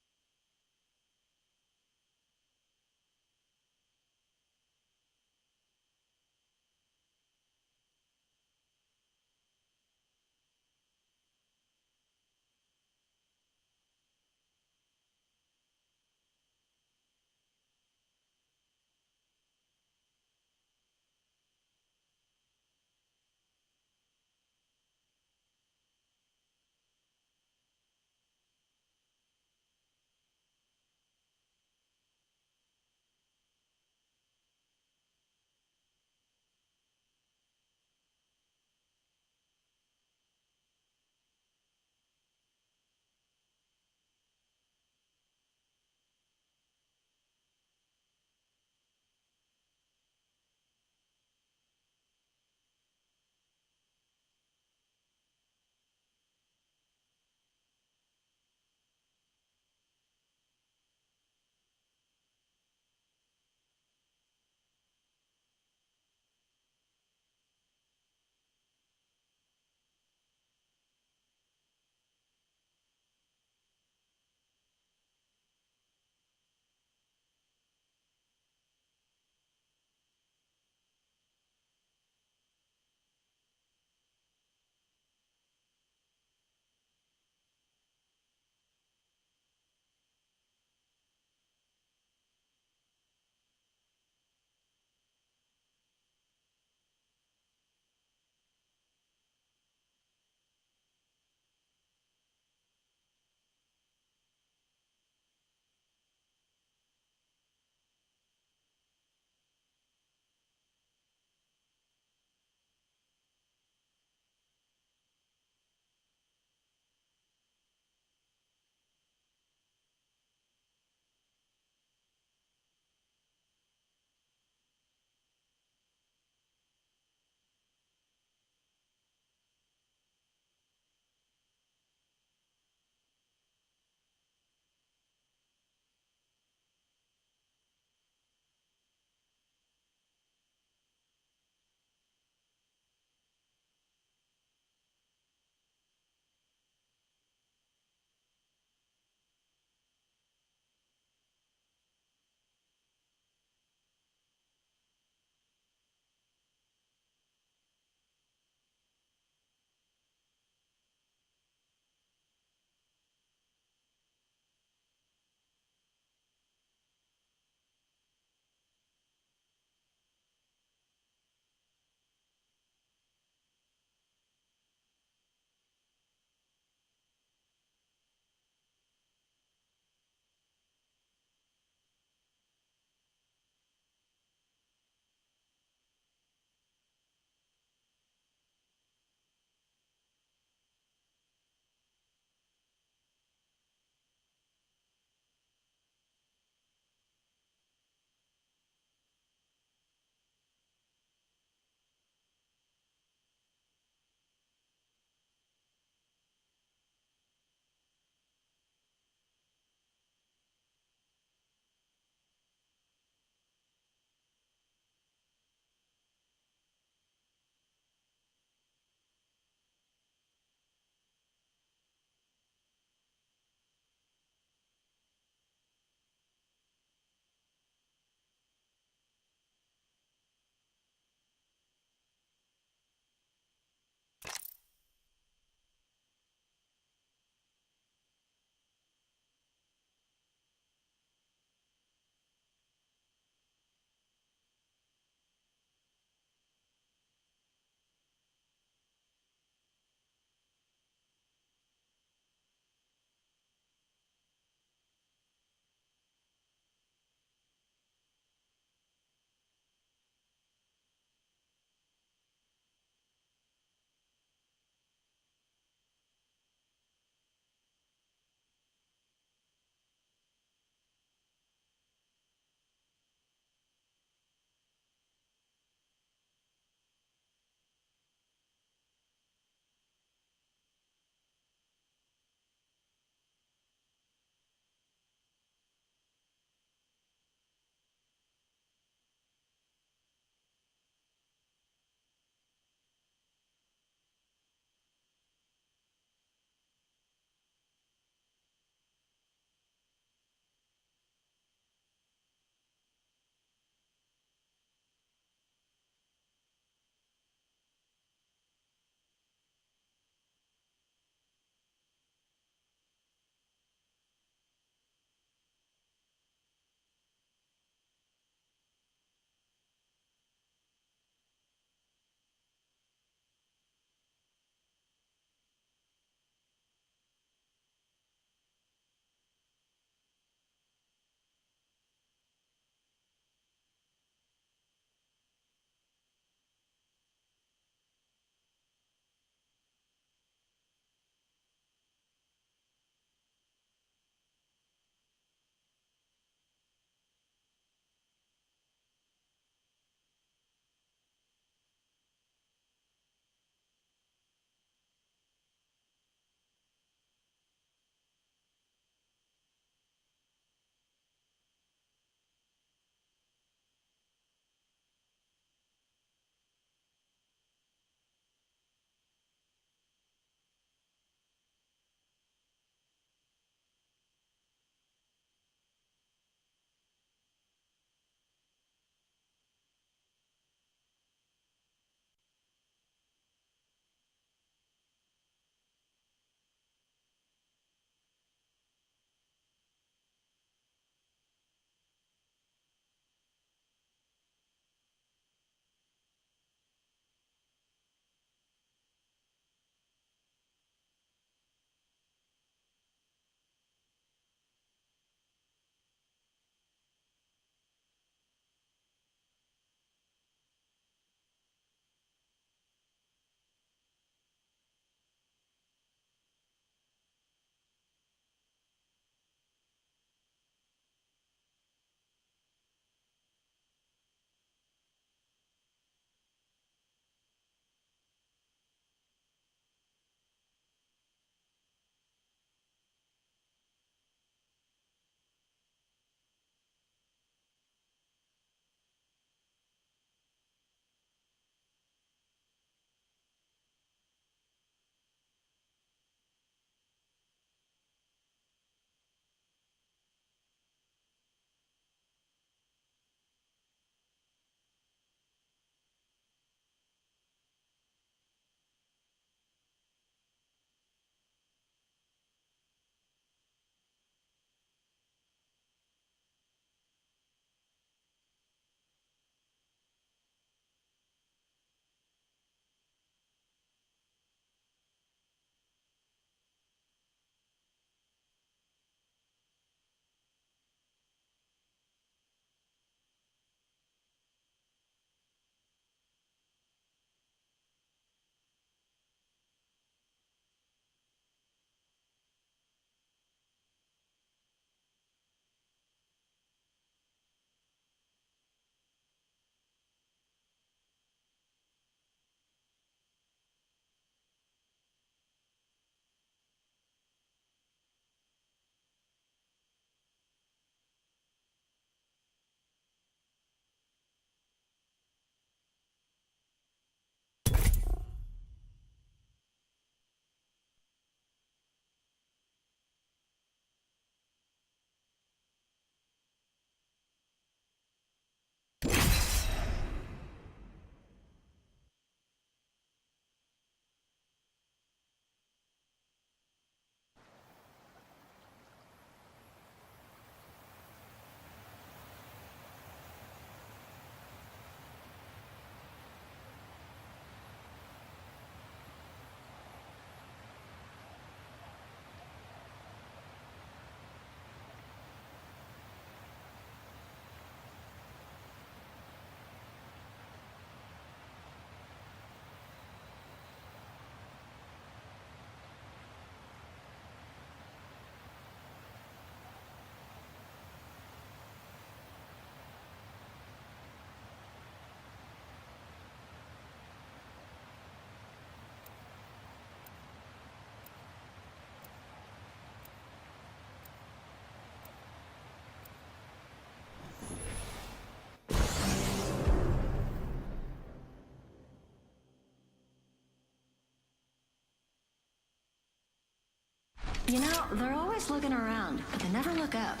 You know, they're always looking around, but they never look up.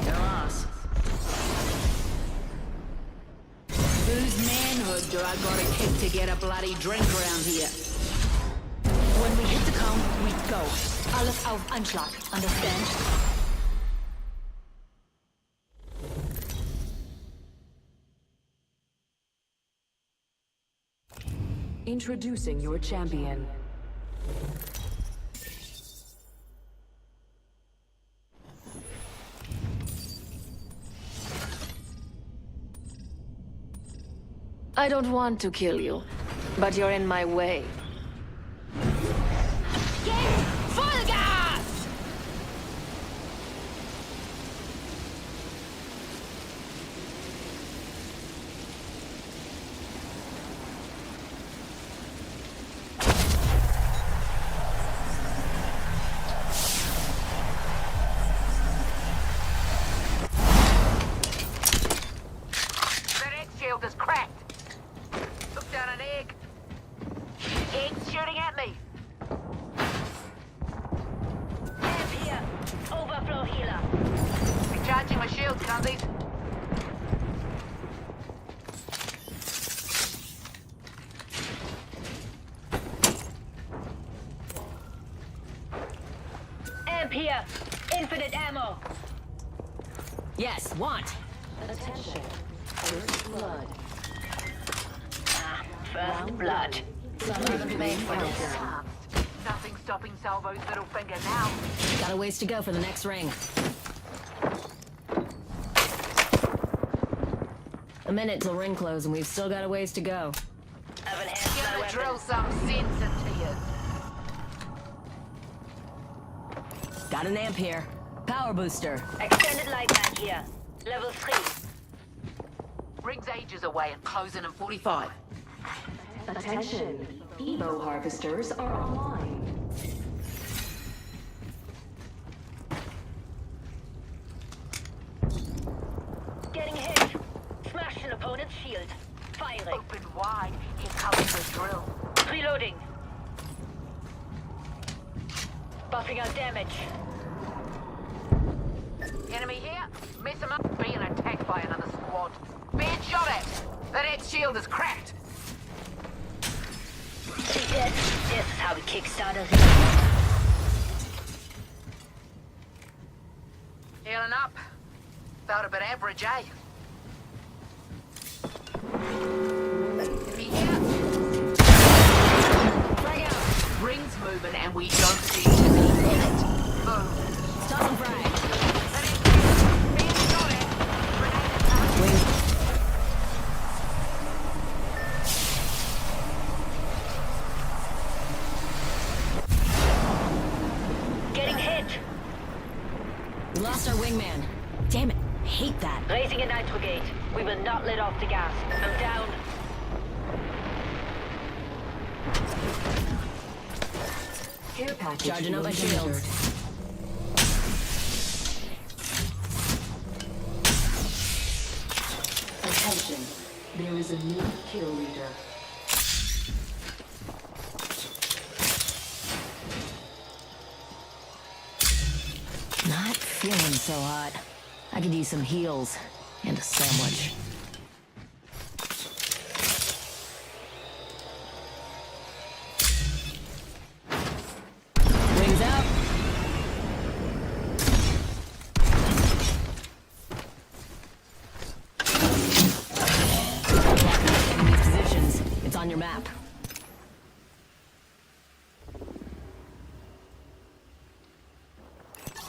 Their loss. Whose manhood do I gotta kick to get a bloody drink around here? When we hit the cone, we go. Alles auf Anschlag, understand? Introducing your champion. I don't want to kill you, but you're in my way. Get full gas! That egg shield is cracked. Took down an egg. Egg's shooting at me. Amp here. Overflow healer. Recharging my shield, cundies. Amp here. Infinite ammo. Yes, want. Attention. First blood. First blood. Someone made for this. Nothing stopping Salvo's little finger now. Got a ways to go for the next ring. A minute till ring close, and we've still got a ways to go. I've enhanced my Gonna weapon. drill some sense into you. Got an amp here. Power booster. Extended light band here. Level 3. Ring's ages away and closing in 45. Attention. Evo harvesters are online. Getting hit. Smash an opponent's shield. Firing. Open wide. Here comes the drill. Reloading. Buffing out damage. Enemy here. Mess him up. Being attacked by another squad. Being shot at. That egg shield is cracked. She dead. This is how we kickstart a Healing up. Felt a bit average, eh? Enemy here. Frag out. Ring's moving and we don't seem to be in it. Move. Stop and frag. That egg shield. Being shot at. Grenade out. Wings. Getting hit. We lost our wingman. Damn it. Hate that. Raising a nitrogate. We will not let off the gas. I'm down. Care package Charging up my delivered. shields. Attention. There is a new kill leader. Not feeling so hot. I could use some heals and a sandwich. Wings out. Enemy's positions. It's on your map.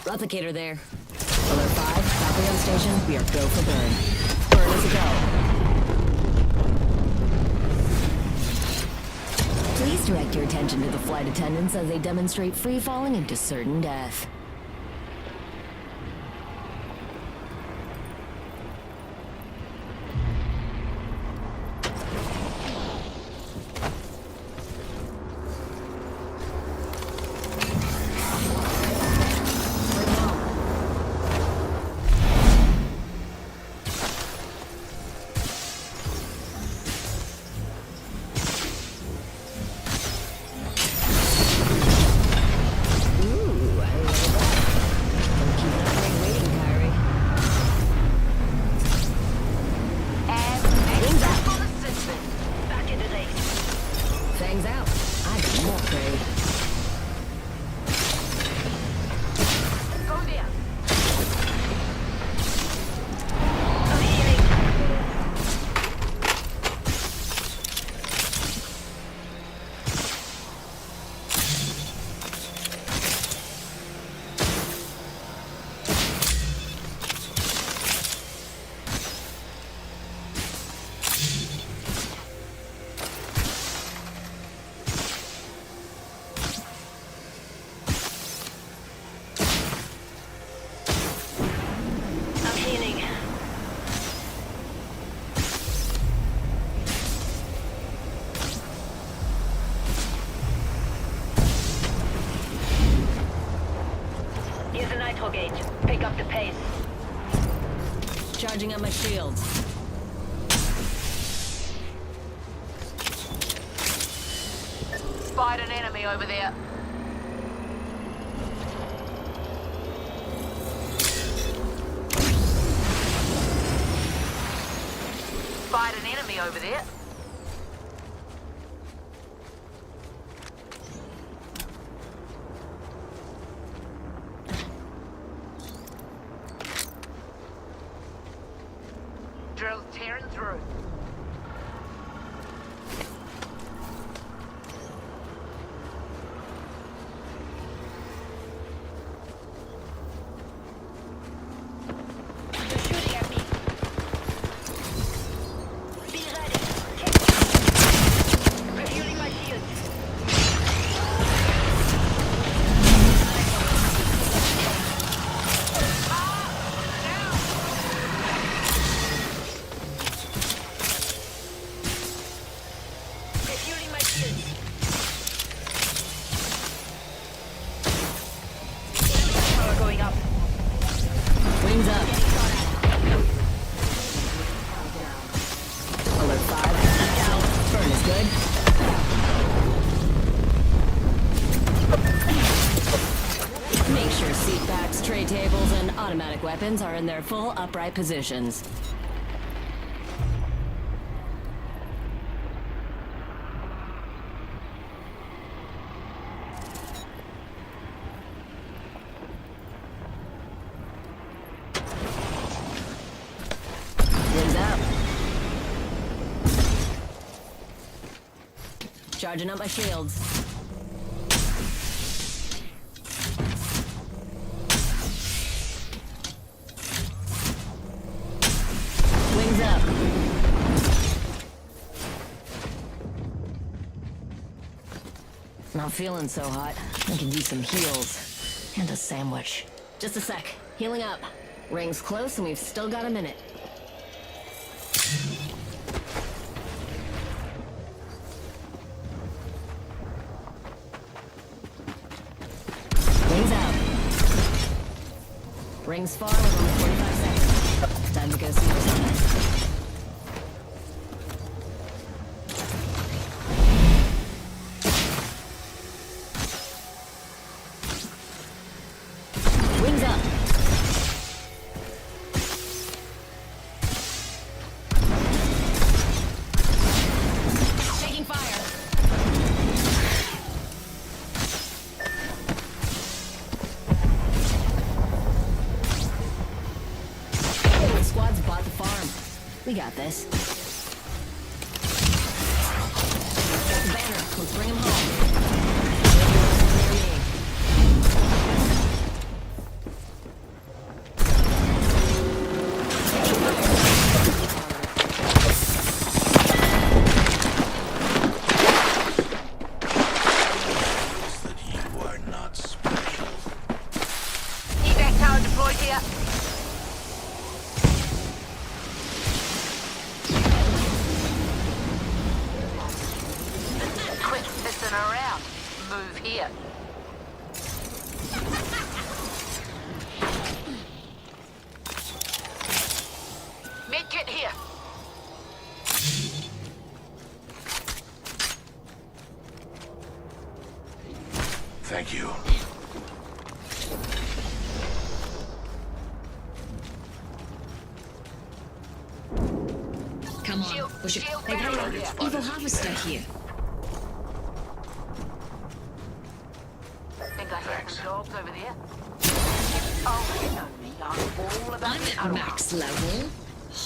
Replicator there. Alert 5, Valkyrie on station. We are go for burn. Burn is a go. Please direct your attention to the flight attendants as they demonstrate free falling into certain death. Rings out. I got more trade. Go there. I'm healing. I'm healing. Here's a nitro gauge. Pick up the pace. Charging up my shields. Spied an enemy over there. Spied an enemy over there. Drills tearing through. They're shooting at me. Be ready. Refueling my shields. Refueling my shields. Enemy power going up. Wings up. Alert 5. Down. Burn is good. Make sure seat backs, tray tables, and automatic weapons are in their full upright positions. Wings up. Charging up my shields. Wings up. Not feeling so hot. I can use some heals. And a sandwich. Just a sec. Healing up. Ring's close and we've still got a minute. Wings out. Rings far with only 45 seconds. Time to go see what's on it. Wings up. Taking fire. The squad's bought the farm. We got this. Banner, let's bring him home. Evac tower deployed here. Quit pissing around. Move here. Medkit here. Thank you. Come on, Shield, push it. shield Hey, battery hey, here. evil harvester here. dogs over there. Oh, you know me. I'm all about the I'm at max level.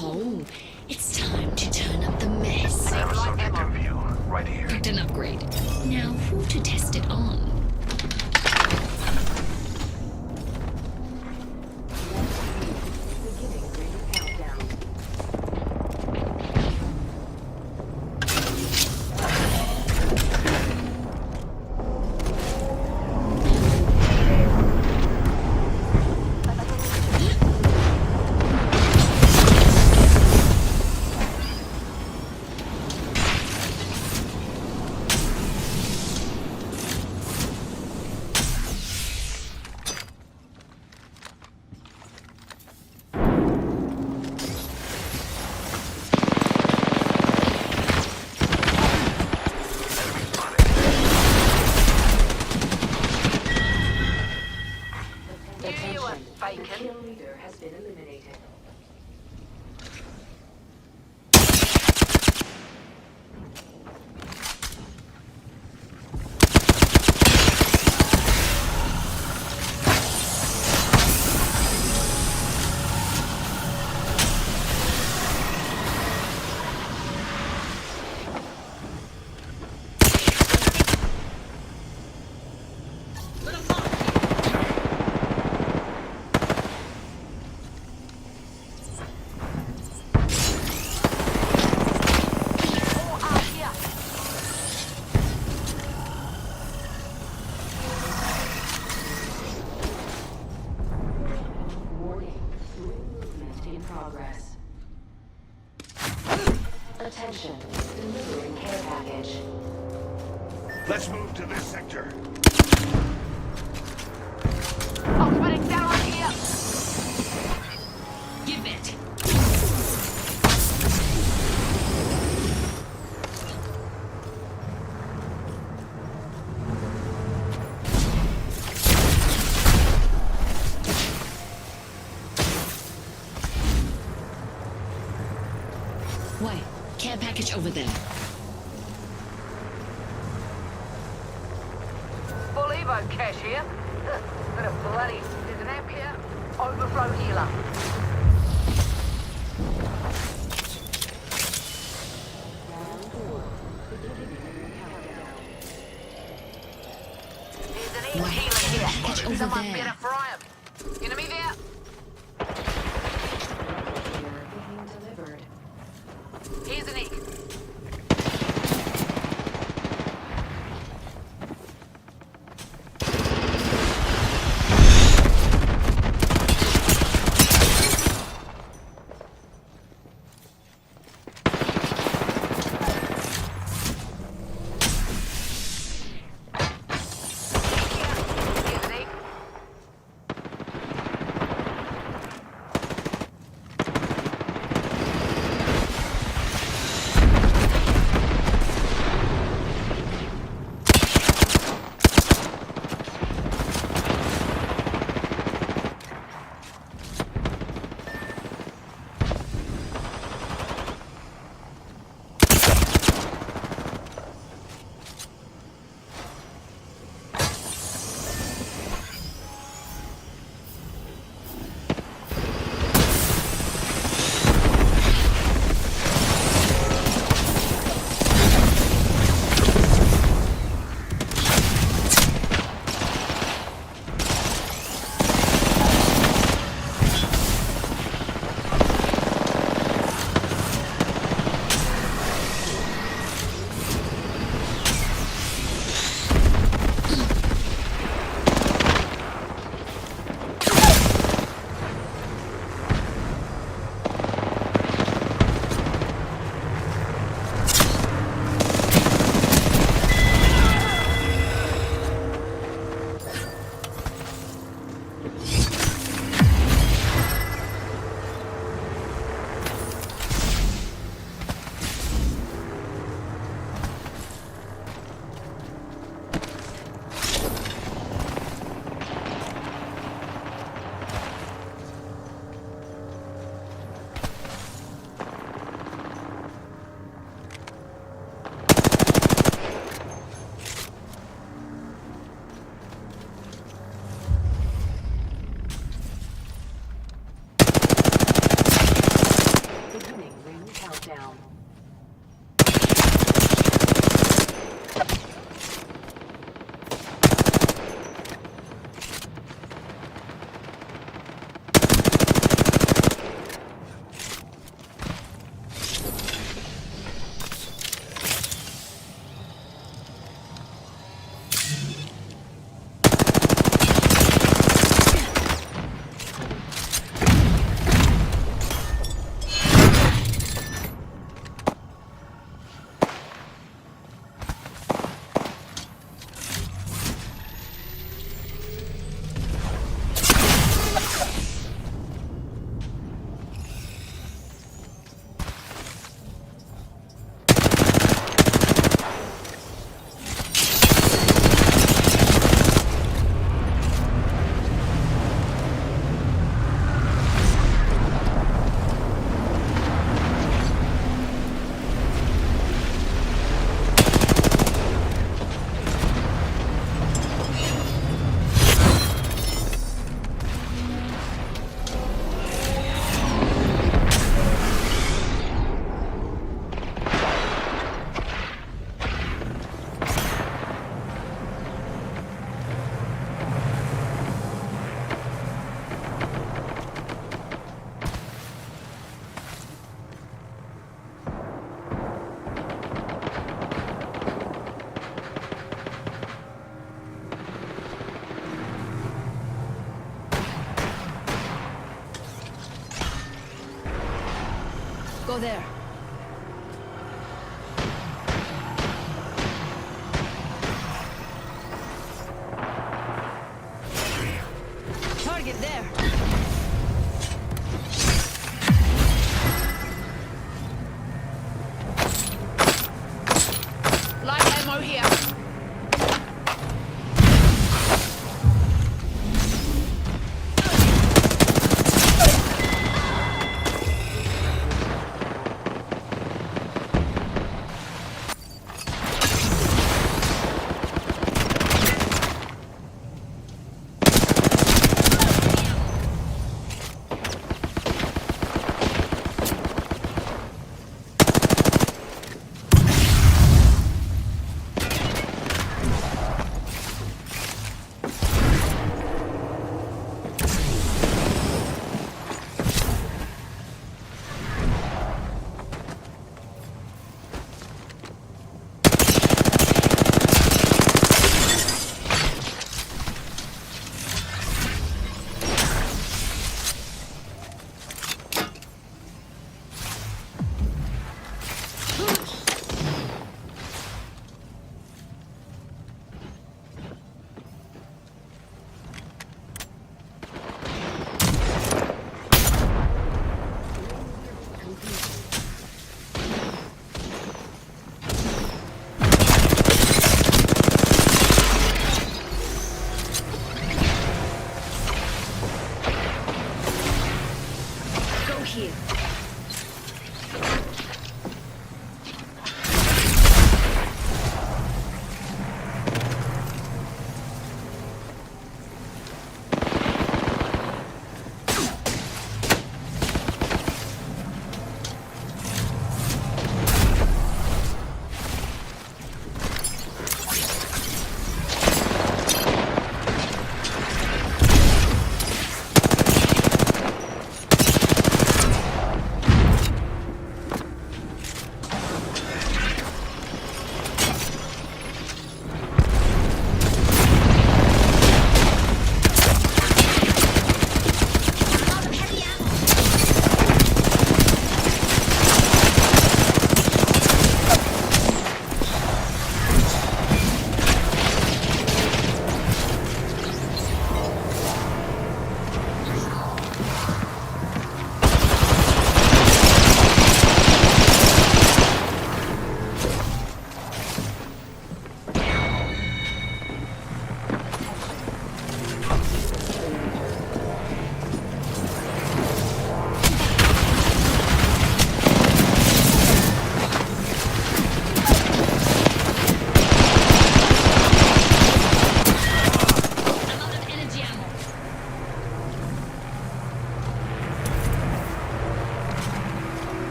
Oh, it's time to turn up the mess. I have a subject in view, right here. Picked an upgrade. Now, who to test it on? Attention, delivering care package. Let's move to this sector. I'm spinning down right here. Give it. Wait, care package over there. Full Evo cache here. Bit of bloody. There's an amp here. Overflow healer. There's an amp healer Package here. over Someone there. better fry him. Enemy there. Here's an egg. Here's an egg. Go there. Target there. Light ammo here.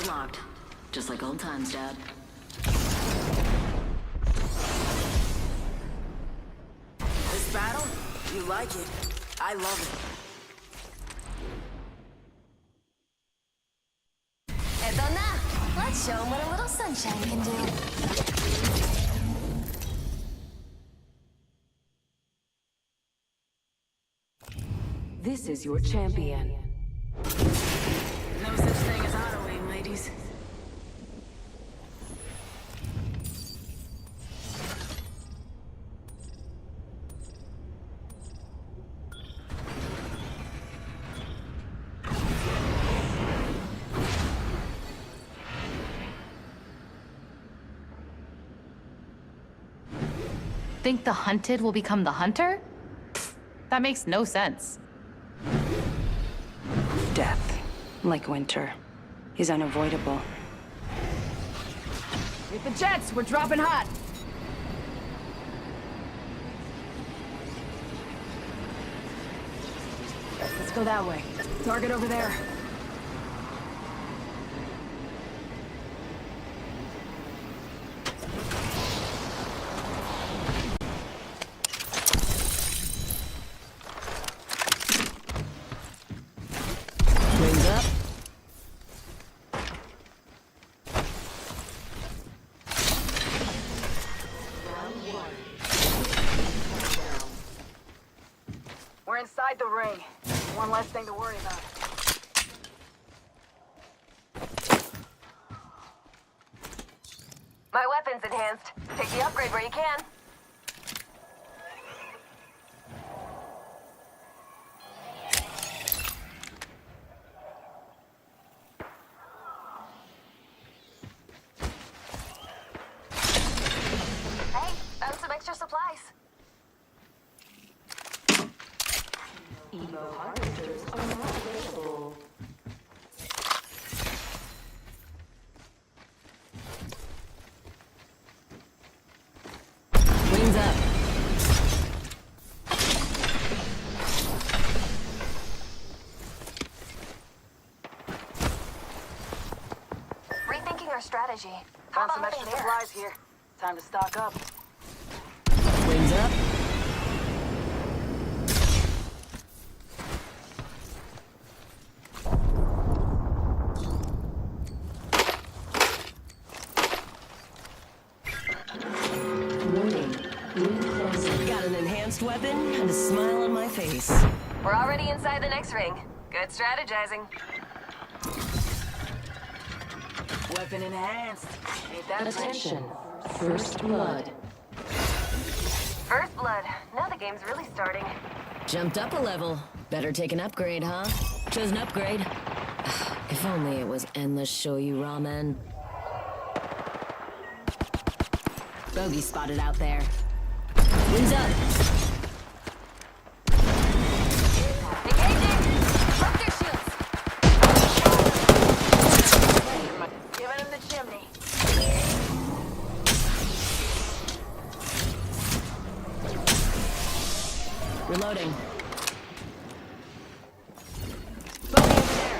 Doors locked. Just like old times, Dad. This battle? You like it. I love it. Hey, Donna, let's show 'em what a little sunshine can do. This is your champion. No such thing as auto-aim, ladies. Think the hunted will become the hunter? Pfft, that makes no sense. Death, like winter, is unavoidable. Hit the jets! We're dropping hot! Let's go that way. Target over there. Wings up. We're inside the ring. One less thing to worry about. My weapon's enhanced. Take the upgrade where you can. Hey, found some extra supplies. Wings up. Rethinking our strategy. Found some extra supplies here. Time to stock up. Wings up. Got an enhanced weapon and a smile on my face. We're already inside the next ring. Good strategizing. Weapon enhanced. Ain't that Attention. First blood. First blood. Now the game's really starting. Jumped up a level. Better take an upgrade, huh? Chose an upgrade. If only it was endless shoyu ramen. Bogey spotted out there. Wings up. Engaging! Broke their shields! Giving him the chimney. Reloading. Bogey over there.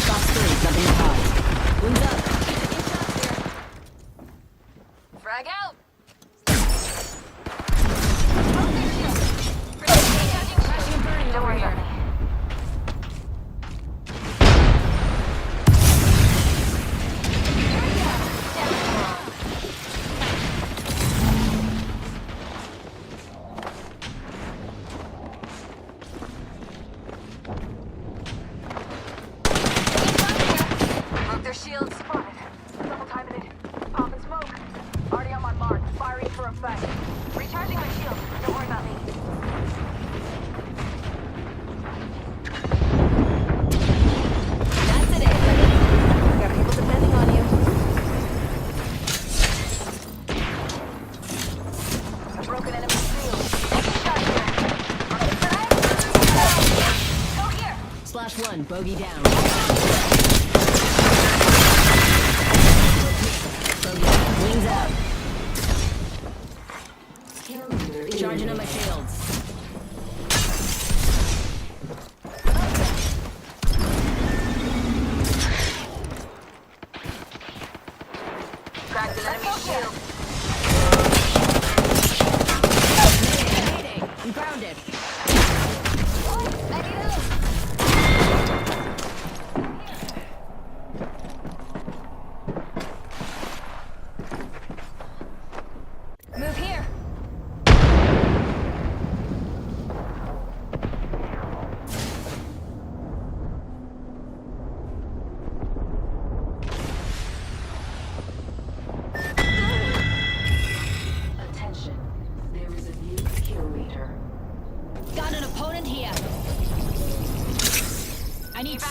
Box 3, jumping the pod. Wings up. Frag out! Don't worry about me. Broke their shields. Spotted. Double timing it. Popping smoke. Already on my mark. Firing for effect. Recharging my shield. Don't worry about me. That's it, buddy. Got people depending on you. A broken enemy shield. Go here! Slash 1, bogey down. Bogey, wings up. Charging on my shields.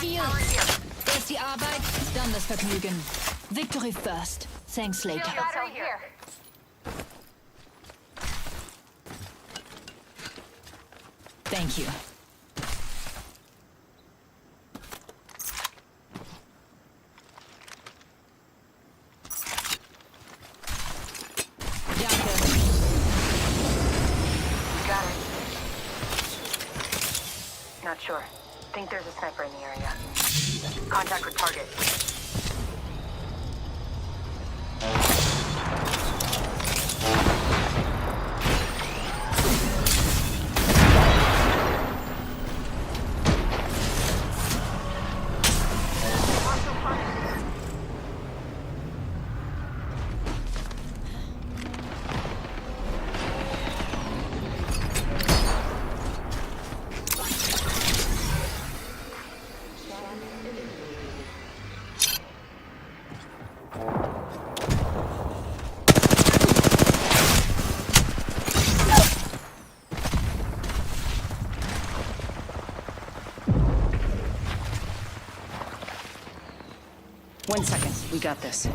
Shield! Erst die Arbeit, dann das Vergnügen. Victory first. Thanks later. Battery here. Thank you. Got it. Not sure. Think there's a sniper in the area. Contact with target. One second. We got this.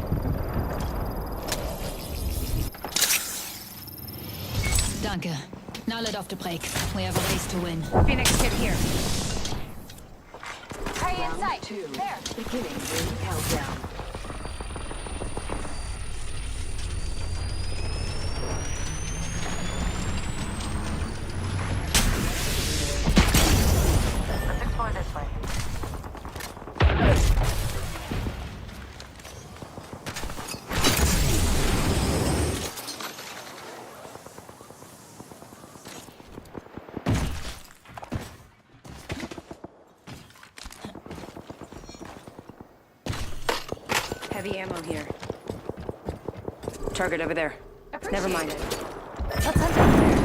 Danke. Now let off the brake. We have a race to win. Phoenix kit here. Hey, inside. There. Beginning ring countdown. Let's explore this way. Heavy ammo here. Target over there. Never mind it. Let's hunt over there.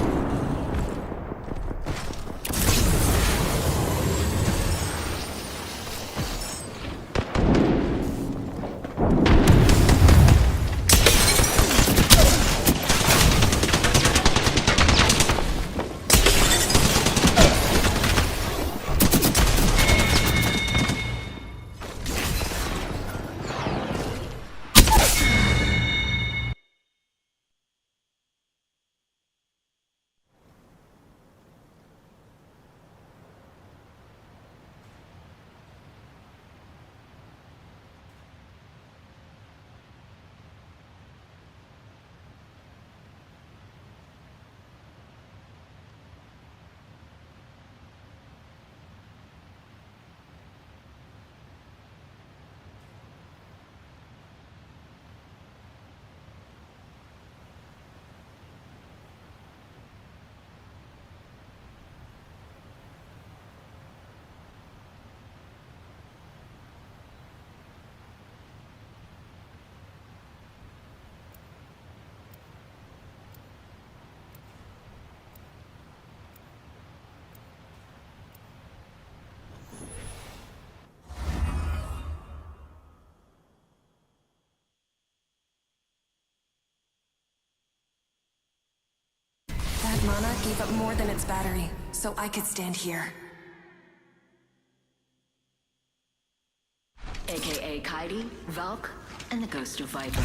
That mana gave up more than its battery, so I could stand here. AKA Kaidi, Valk, and the Ghost of Viper.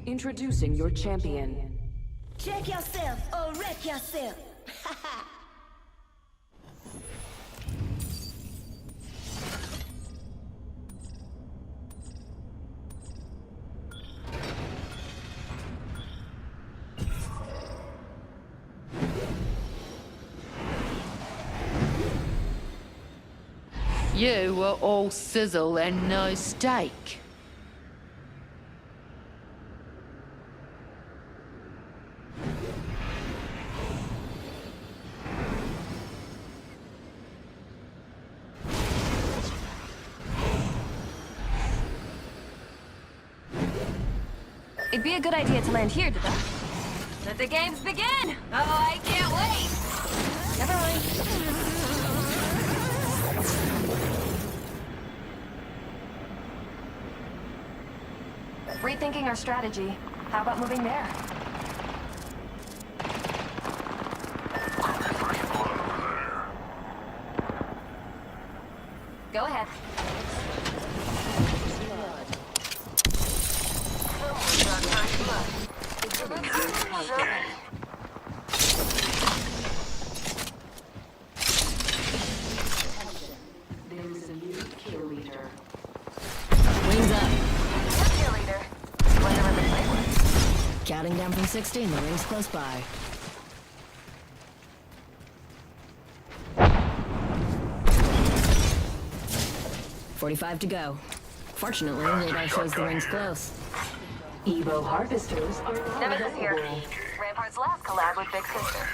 Introducing your champion. Check yourself or wreck yourself. You were all sizzle and no steak. It'd be a good idea to land here, Dada. Let the games begin! Oh, I can't wait! Never mind. rethinking our strategy. How about moving there? Go ahead. There's a new kill leader. Wings up. Kill leader. Whatever the play was. Counting down from 60 and the ring's close by. $45 to go. Fortunately, radar shows the ring's close. Evo harvesters are Nemesis here. Rampart's last collab with Big Sister.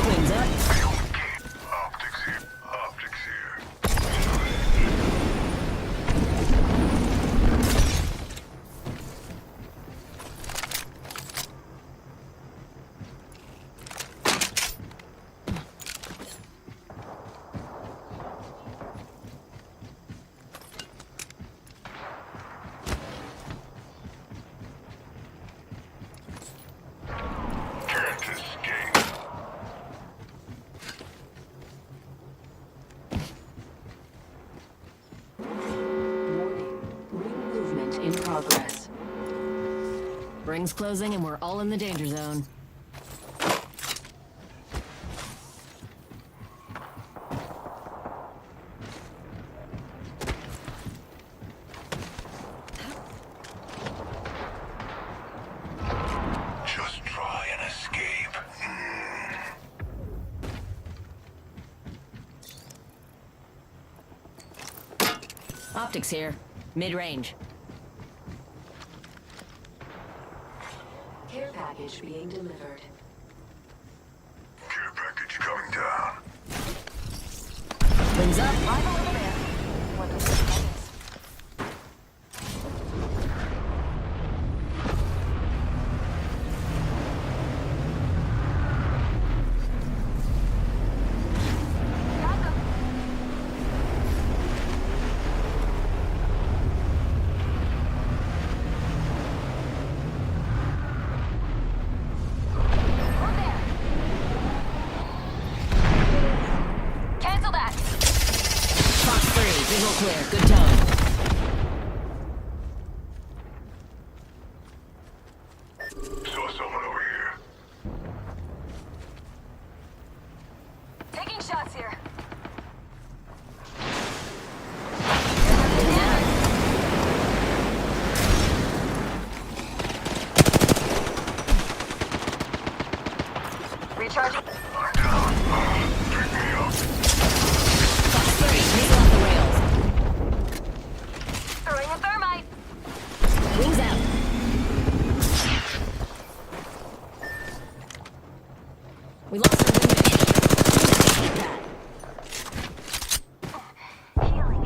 Wings up. Optics here. Optics here. Can't escape. warning. Ring movement in progress. Ring's closing and we're all in the danger zone. Just try and escape. Optics here. Mid-range. Care package being delivered. Care package coming down. Wings up. Live over there. What the fuck is? Got them. We're there. Cancel that. Fox 3. Visual clear. Good tone. Saw someone over here. Taking shots here. Recharging. I'm down. Pick me up. Fox 3. Missile off the rails. Throwing a thermite. Wings out. We lost our wingman. Keep that. Healing.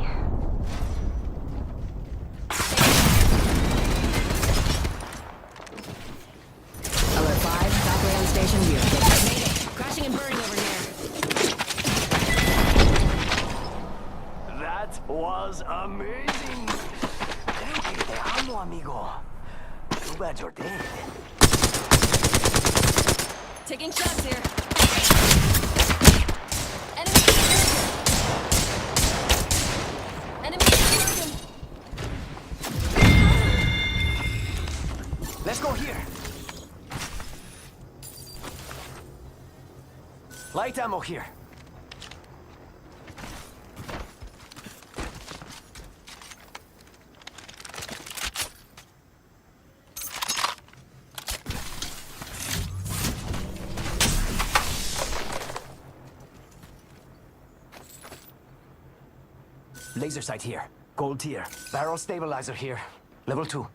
Alert 5. Valkyrie on station view. Crashing and burning over here. That was amazing. Te amo, amigo. Too bad you're dead. Taking shots here. Enemy explosion. Let's go here. Light ammo here. Laser sight here. Gold tier. Barrel stabilizer here. Level 2.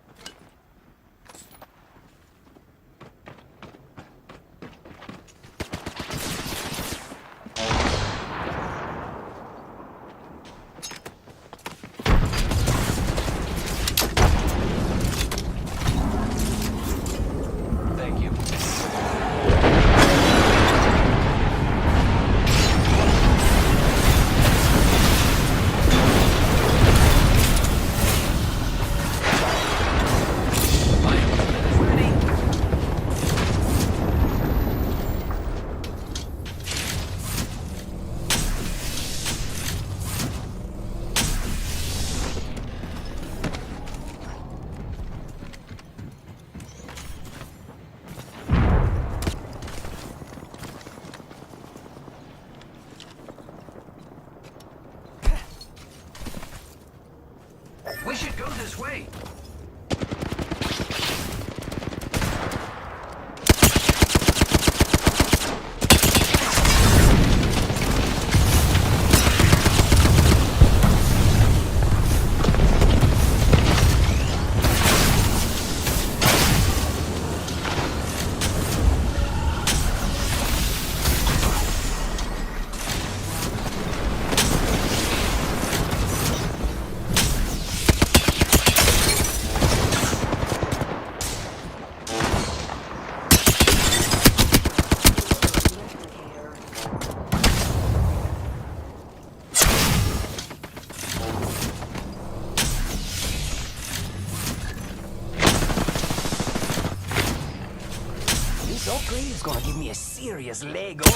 Thank you. way. This upgrade is gonna give me a serious leg up.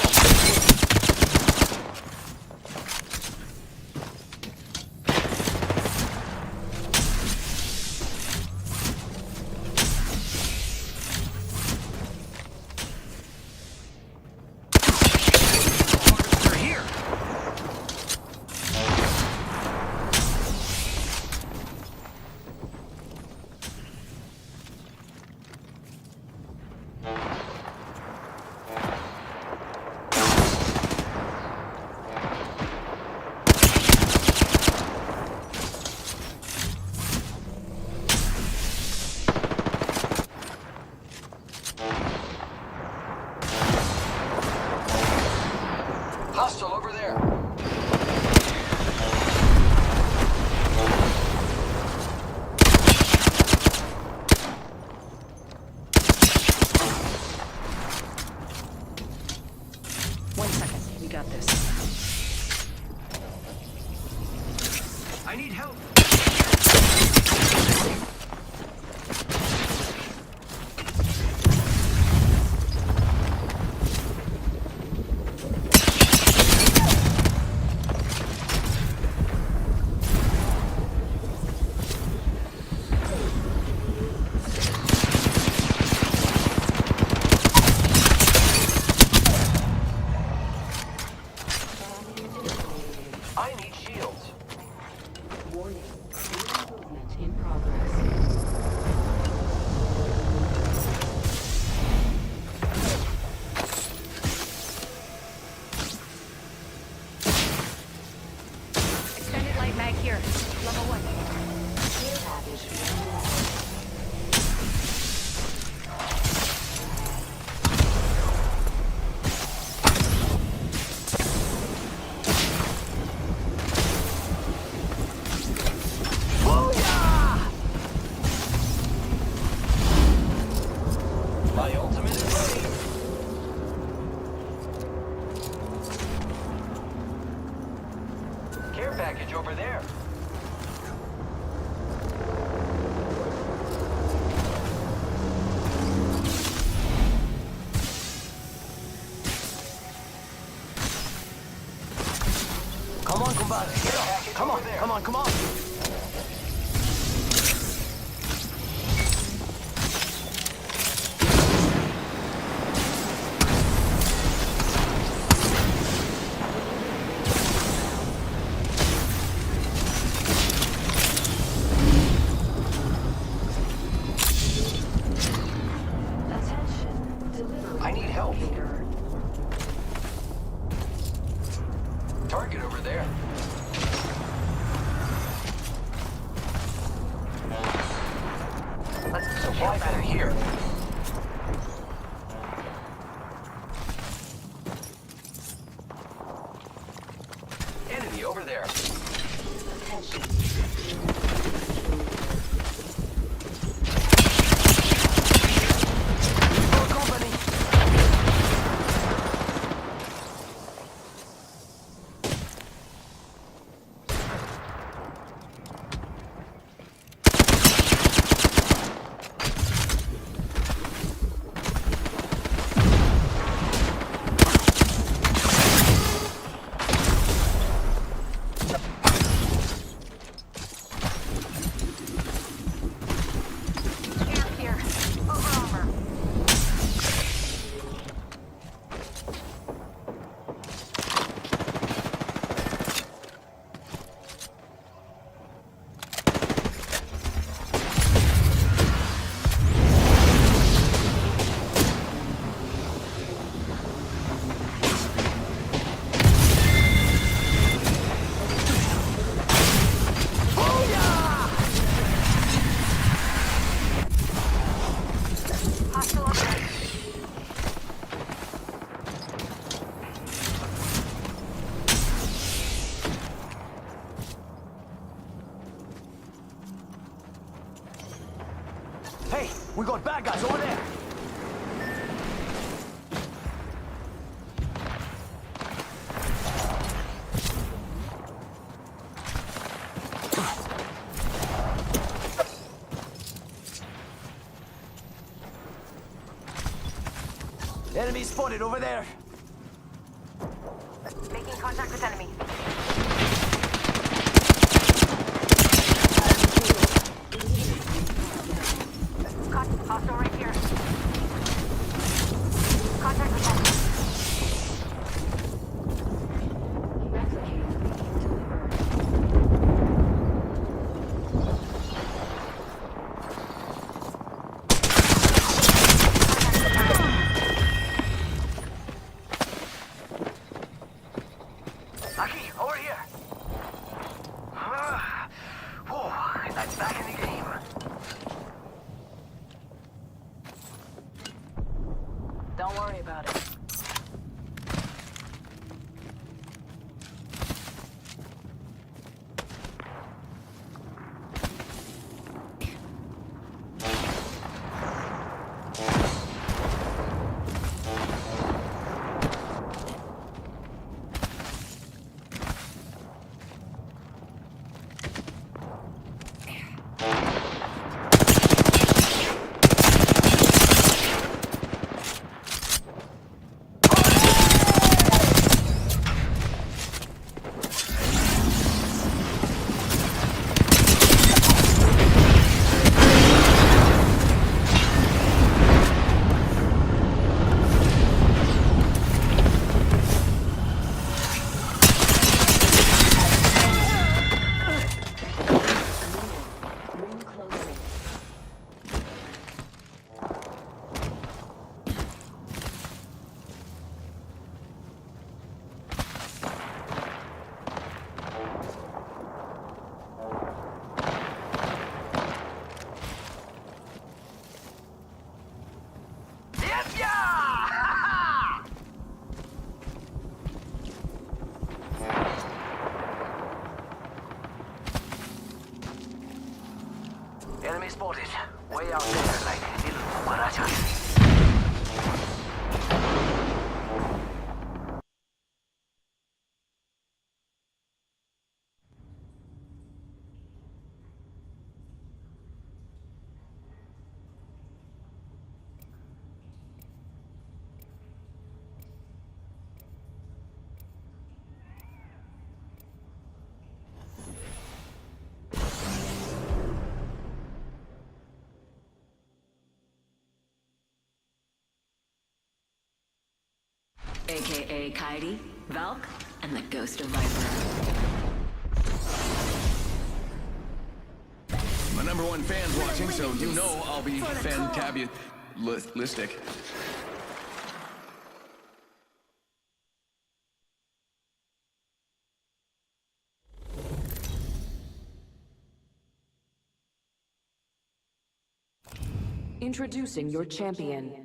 Hostile over there. One second. We got this. I need help. I need shields. Warning. Movement in progress. Extended light mag here. Level 1. Care package. My ultimate is ready. Care package over there. Come on, compadre. Get up. Come on, come on, come on. I need help. Target over there. Let's supply better here. Enemy over there. We got bad guys over there. Enemy spotted over there. Making contact with enemy. Hostile right here. Contact with hostile. Aki, over here. Whoa, that's back in the game. Don't worry about it. Enemy spotted. Way out there, like little cucarachas. AKA Kaidi, Valk, and the Ghost of Viper. My #1 fan's watching, so you know I'll be fantabulalistic. Introducing your champion.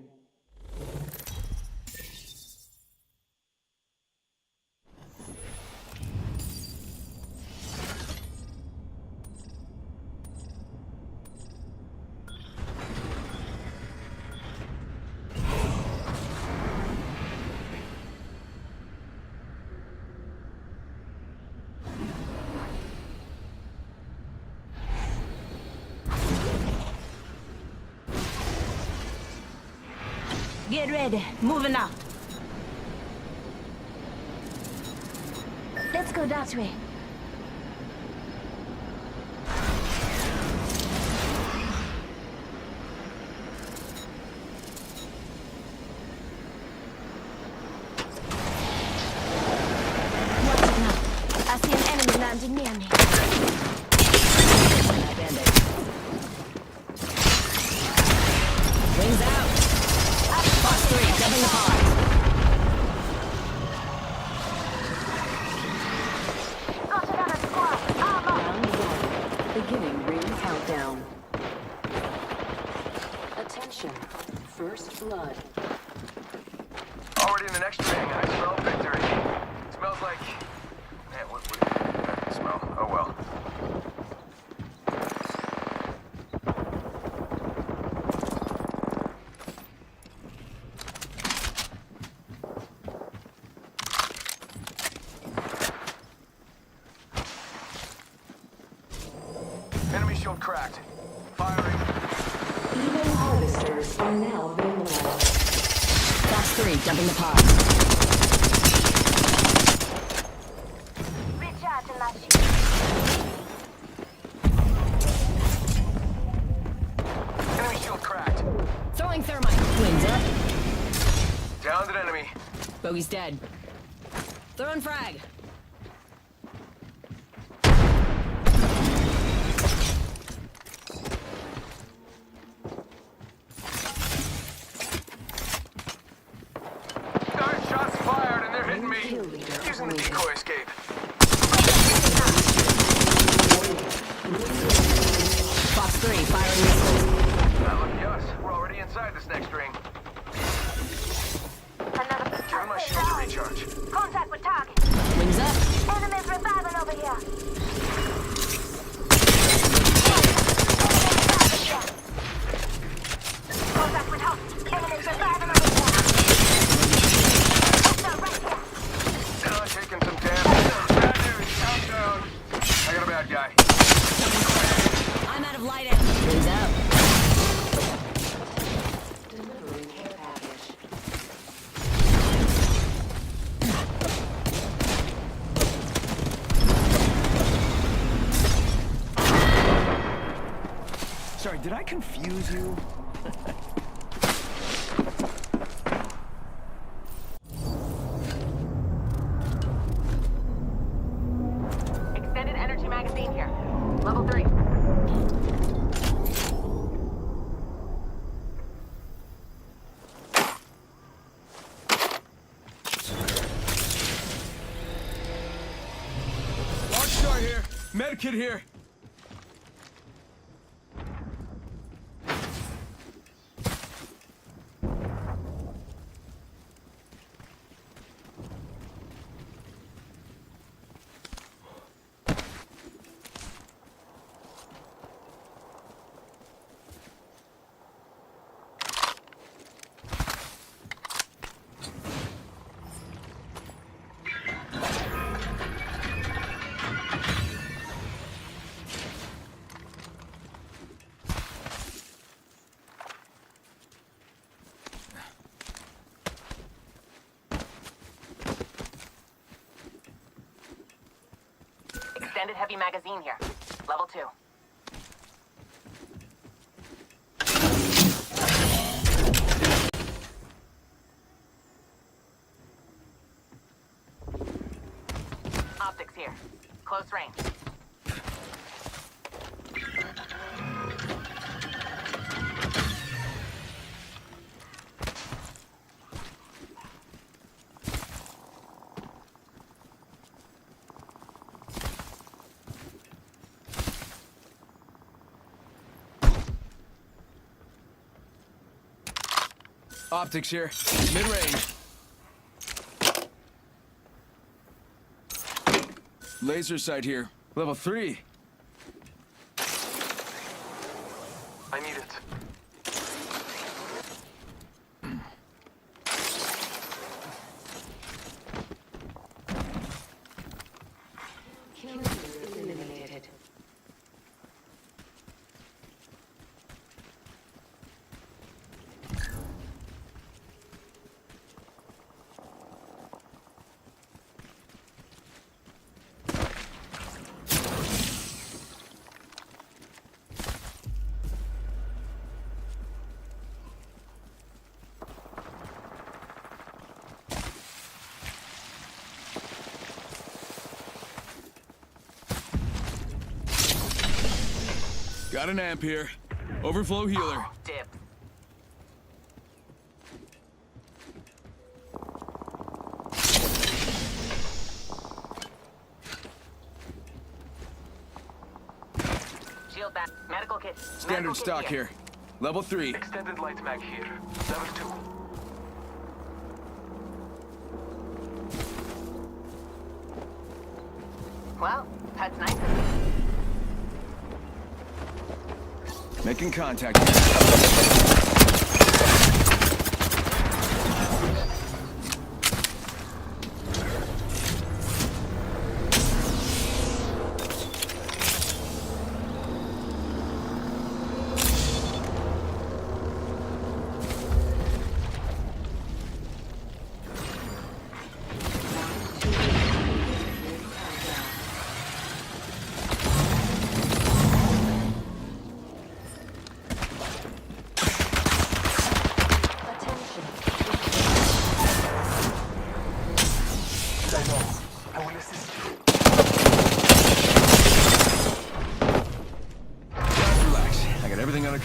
Get ready. Moving out. Let's go that way. Watch it now. I see an enemy landing near me. Wings out. Box 3, jumping hard. Got another squad. Armor. Round 1. Beginning ring countdown. Attention. First blood. Already in the next ring. I smell victory. Smells like... Man, what did that smell? Oh well. shield cracked. Firing. Even harvesters are now available. Fox 3, jumping the pod. Recharging my shield. Enemy shield cracked. Throwing thermite. Wings up. Downed an enemy. Bogey's dead. Throwing frag. Darn shots fired and they're hitting me. Using the decoy escape. Fox 3, firing missiles. Not lucky us. We're already inside this next ring. Another Give my shield to recharge. contact with target. Wings up. Enemies reviving over here. Contact with host. Enemies reviving over here. Hostile right here. Taking some damage. Bad news. Countdown. I got a bad guy. I'm out of light ammo. Wings up. Delivering care package. Sorry, did I confuse you? Extended energy magazine here. Level 3. Launch star here. Medkit here. Extended heavy magazine here. Level 2. Optics here. Close range. Optics here. Mid-range. Laser sight here. Level 3. I need it. Eliminated. Got an amp here. Overflow healer. Dip. Shield back. Medical kit. Standard Medical kit stock here. Level 3. Extended light mag here. Level 2. Well, that's nice. Making contact.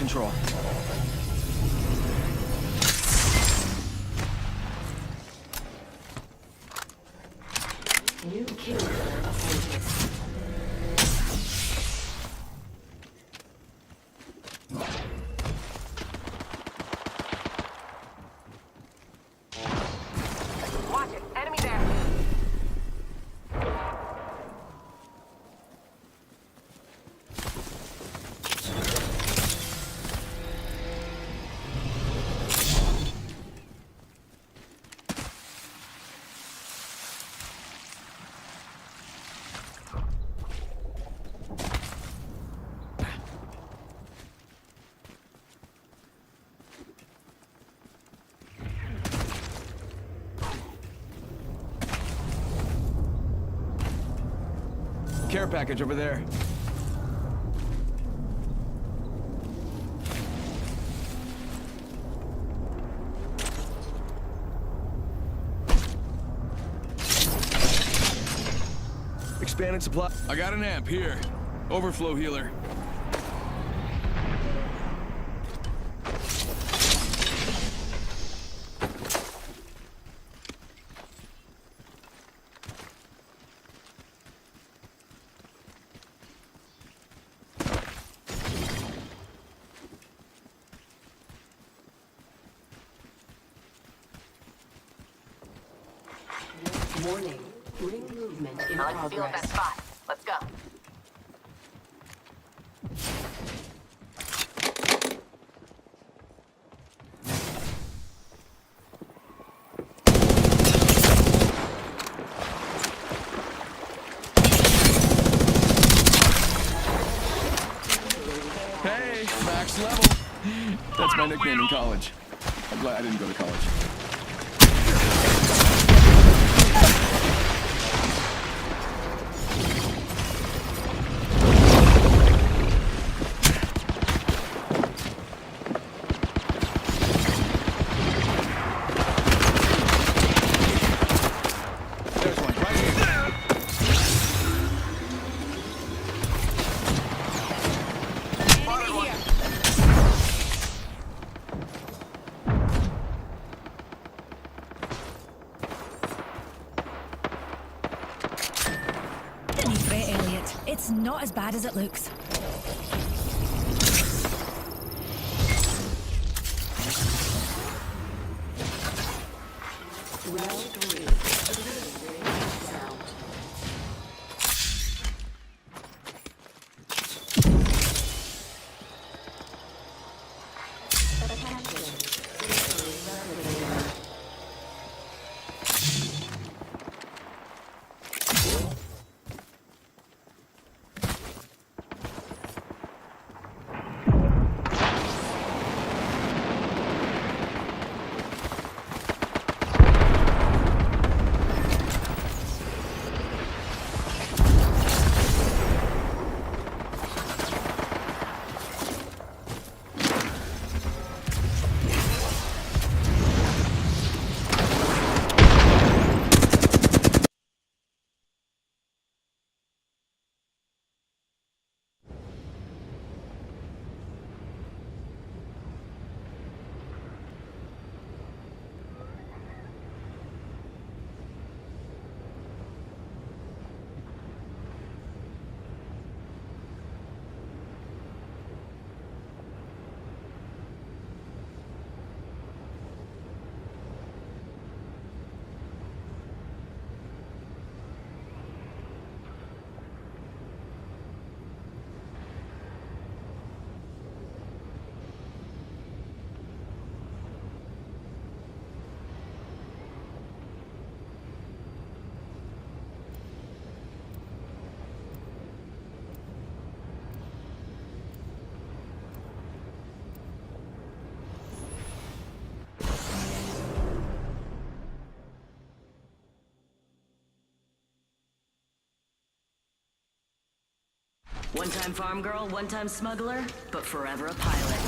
control. New kill appointed. Watch it. Enemy there. Care package over there. Expanded supply. I got an amp here. Overflow healer. Warning. Ring movement in I like the feel of progress. that spot. Let's go. Hey, max level. That's my nickname in college. I'm glad I didn't go to college. There's one right here. Don't need fret, Elliot. It's not as bad as it looks. Round 3. Sound. One-time farm girl, one-time smuggler, but forever a pilot.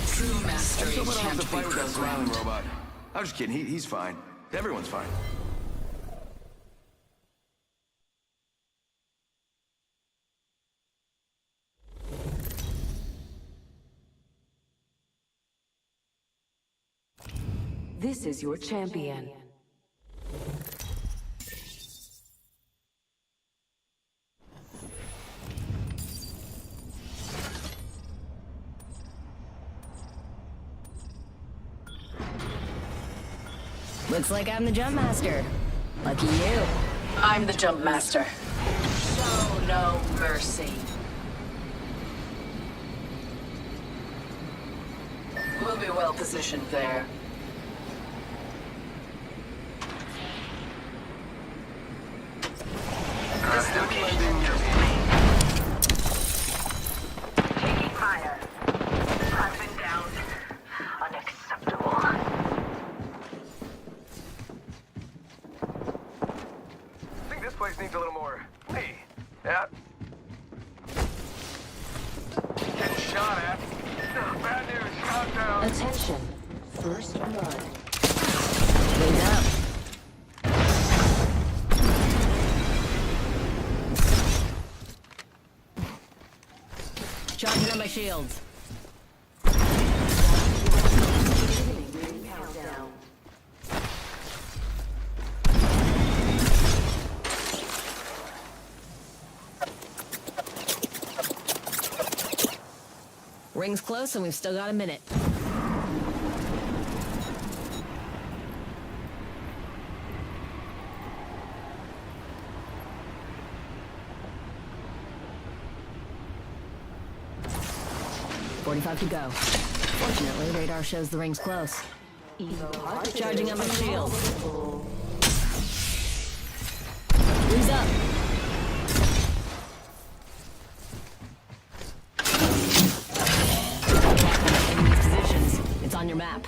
True mastery. Someone will have can't to be fight with that smiling programmed. robot. I was just kidding. He's fine. Everyone's fine. This is your champion. Looks like I'm the jump master. Lucky you. I'm the jump master. Show no mercy. We'll be well positioned there. Taking fire. I've been down. Unacceptable. I think this place needs a little more. Hey, yeah. Getting shot at. Bad news. Shot down. Attention. First blood. Wings up. Charging on my shields. Countdown. Ring's close and we've still got a minute. .45 to go. Fortunately, radar shows the ring's close. Charging up my shield. Who's up? Enemy's positions. It's on your map.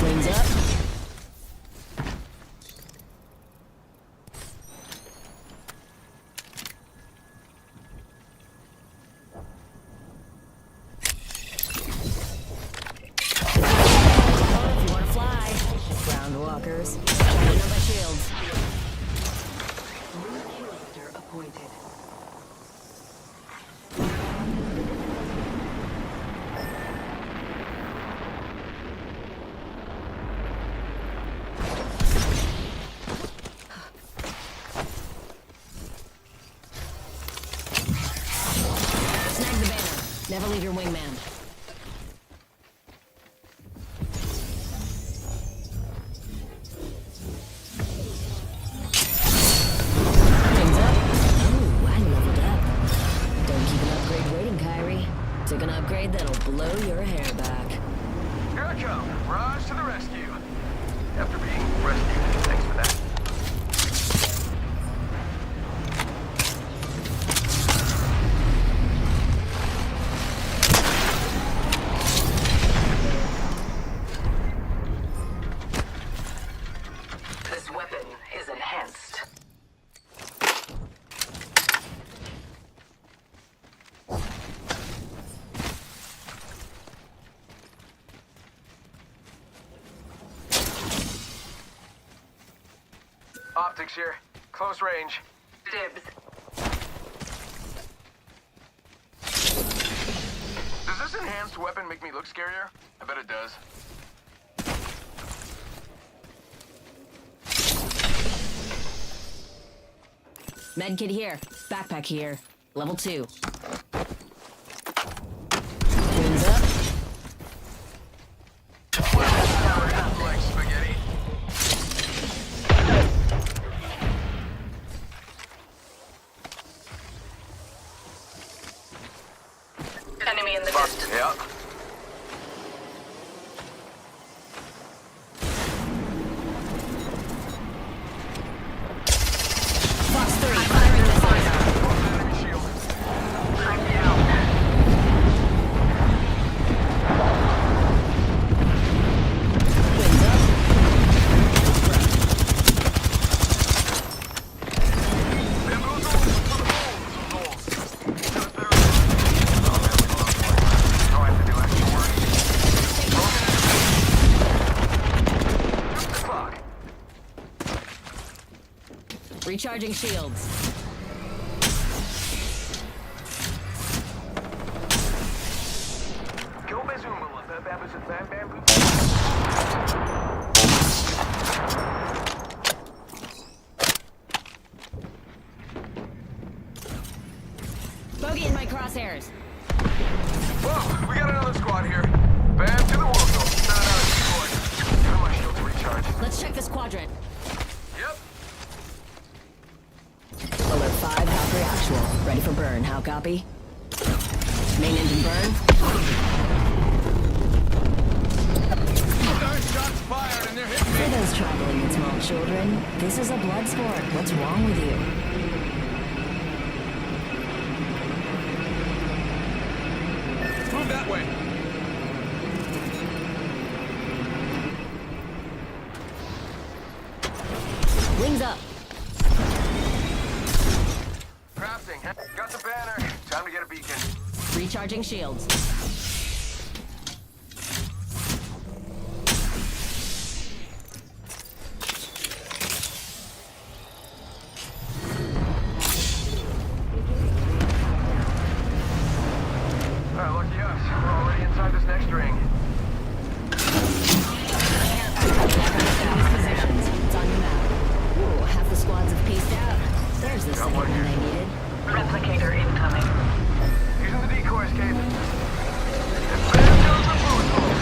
Wings up. If you want to fly, ground walkers. Charging up my shields. Character appointed. Snag the banner. Never leave your wingman. Wings up. Ooh, I leveled up. Don't keep an upgrade waiting, Kyrie. Took an upgrade that'll blow your hair back. Here I come. Rise to the rescue. After being rescued. Thanks for that. This weapon is enhanced. Optics here. Close range. Dibs. Does this enhanced weapon make me look scarier? I bet it does. Medkit here. Backpack here. Level 2. Wings up. Like spaghetti. Enemy in the distance. Yeah. Recharging shields. Bogey in my crosshairs. Whoa, we got another squad here. Bam to the wall. Not out of keyboard. Give my shield to recharge. Let's check this quadrant. Yep. Alert 5, Valkyrie actual. Ready for burn. How copy? Main engine burn. Shots fired and they're hitting me. For those traveling with small children, this is a blood sport. What's wrong with you? Move that way. Wings up. Crafting. Got the banner. Time to get a beacon. Recharging shields. Lucky us. We're already inside this next ring. Positions. It's on your map. Ooh, half the squads have pieced out. There's the second one they needed. Replicator incoming. Using the decoy escape. And bam goes the food hole.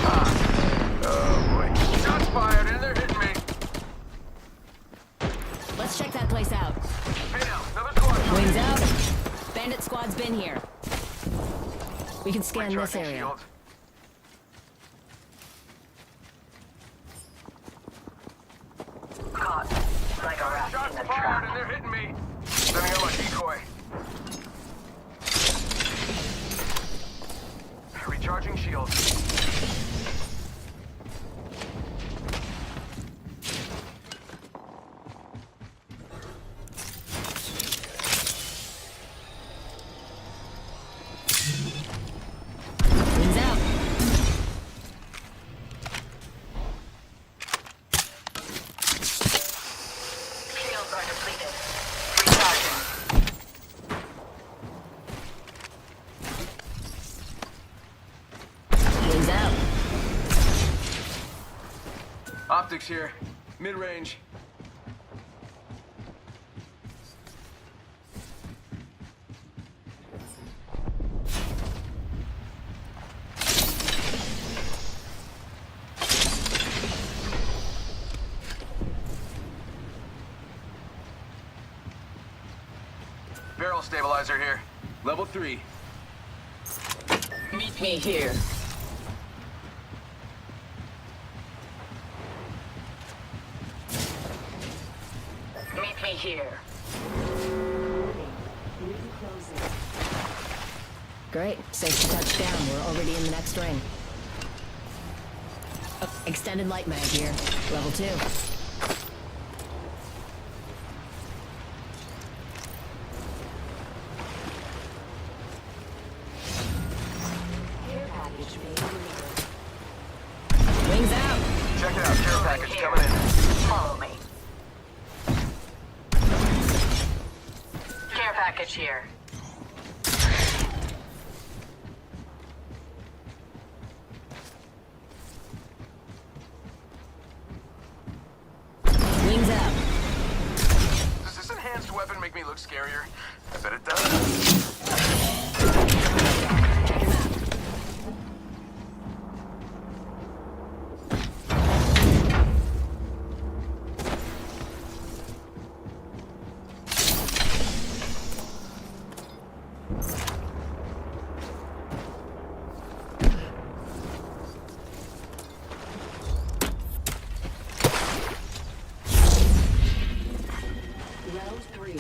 Oh boy. Shots fired and they're hitting me. Let's check that place out. Hey now, another squad. Wings out. Bandit squad's been here. We can scan this Recharging area. shields. Caught. Like a rat Shots in a fired trap. and they're hitting me. Sending out my decoy. Recharging shields. Wings out. Shields are depleted. Recharging. Wings out. Optics here. Mid-range. Barrel stabilizer here. Level 3. Meet me here. Meet me here. Great. Safe to touch down. We're already in the next ring. Extended light mag here. Level 2. Wings out. Check it out. Care package coming in. Follow me. Care package here. Wings out. Does this enhanced weapon make me look scarier? I bet it does. Check your map. Round 3.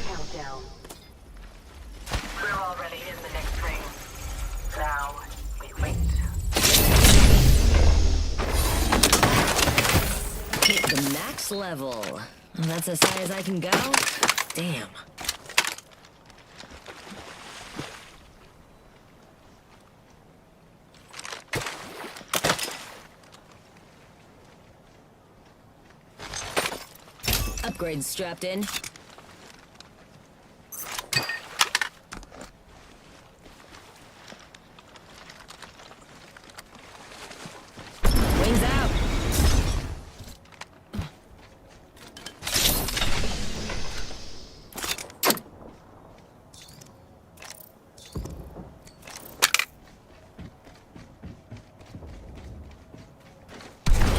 Countdown. We're already in the next ring. Now, we wait. Hit the max level. That's as high as I can go? Damn. Upgrades strapped in. Wings out.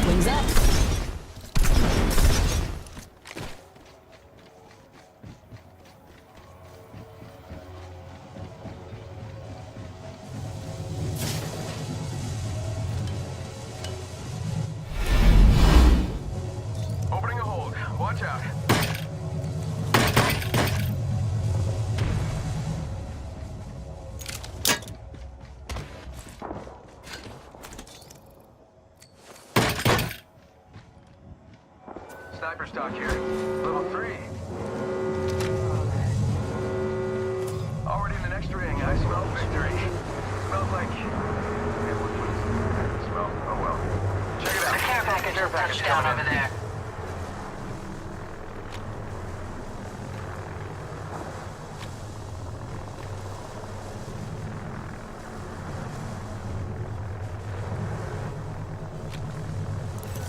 Wings up. Opening a hold. Watch out. Sniper stock here. Level 3. Already in the next ring. I smell victory. Smells like... Smell. Oh well. Check it out. The care package will touch down over there.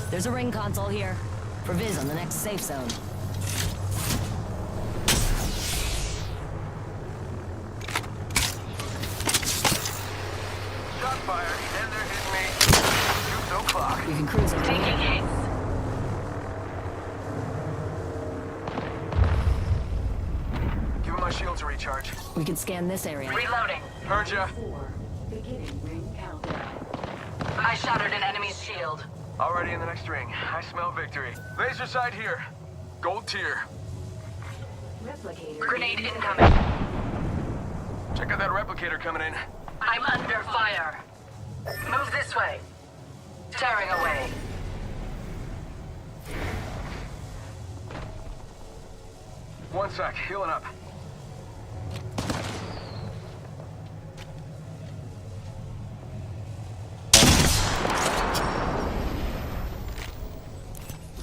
There's a ring console here. For Viz on the next safe zone. Shot fired, and they're hitting me. Shoot, no clock. We can cruise over Taking here. hits. Give him my shield to recharge. We can scan this area. Reloading. Heard ya. Beginning ring countdown. I shattered an enemy's shield. Already in the next ring. I smell victory. Laser sight here. Gold tier. Replicator. Grenade incoming. Check out that replicator coming in. I'm under fire. Move this way. Tearing away. One sec. Healing up.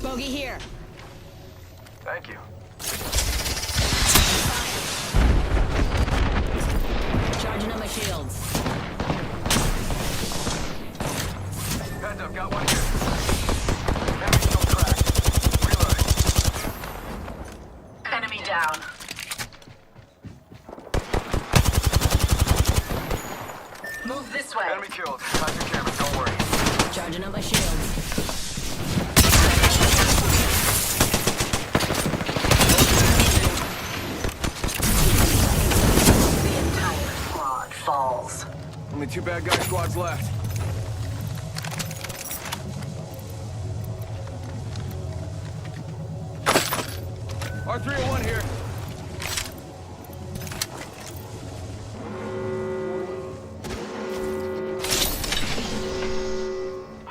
Bogey here. Thank you. Charging on my shields. Heads up, got one here. Enemy shield cracked. Reloading. Enemy down. Move this way. Enemy killed. Got your cameras, don't worry. Charging on my shields. The entire squad falls. Only 2 bad guy squads left. R301 here.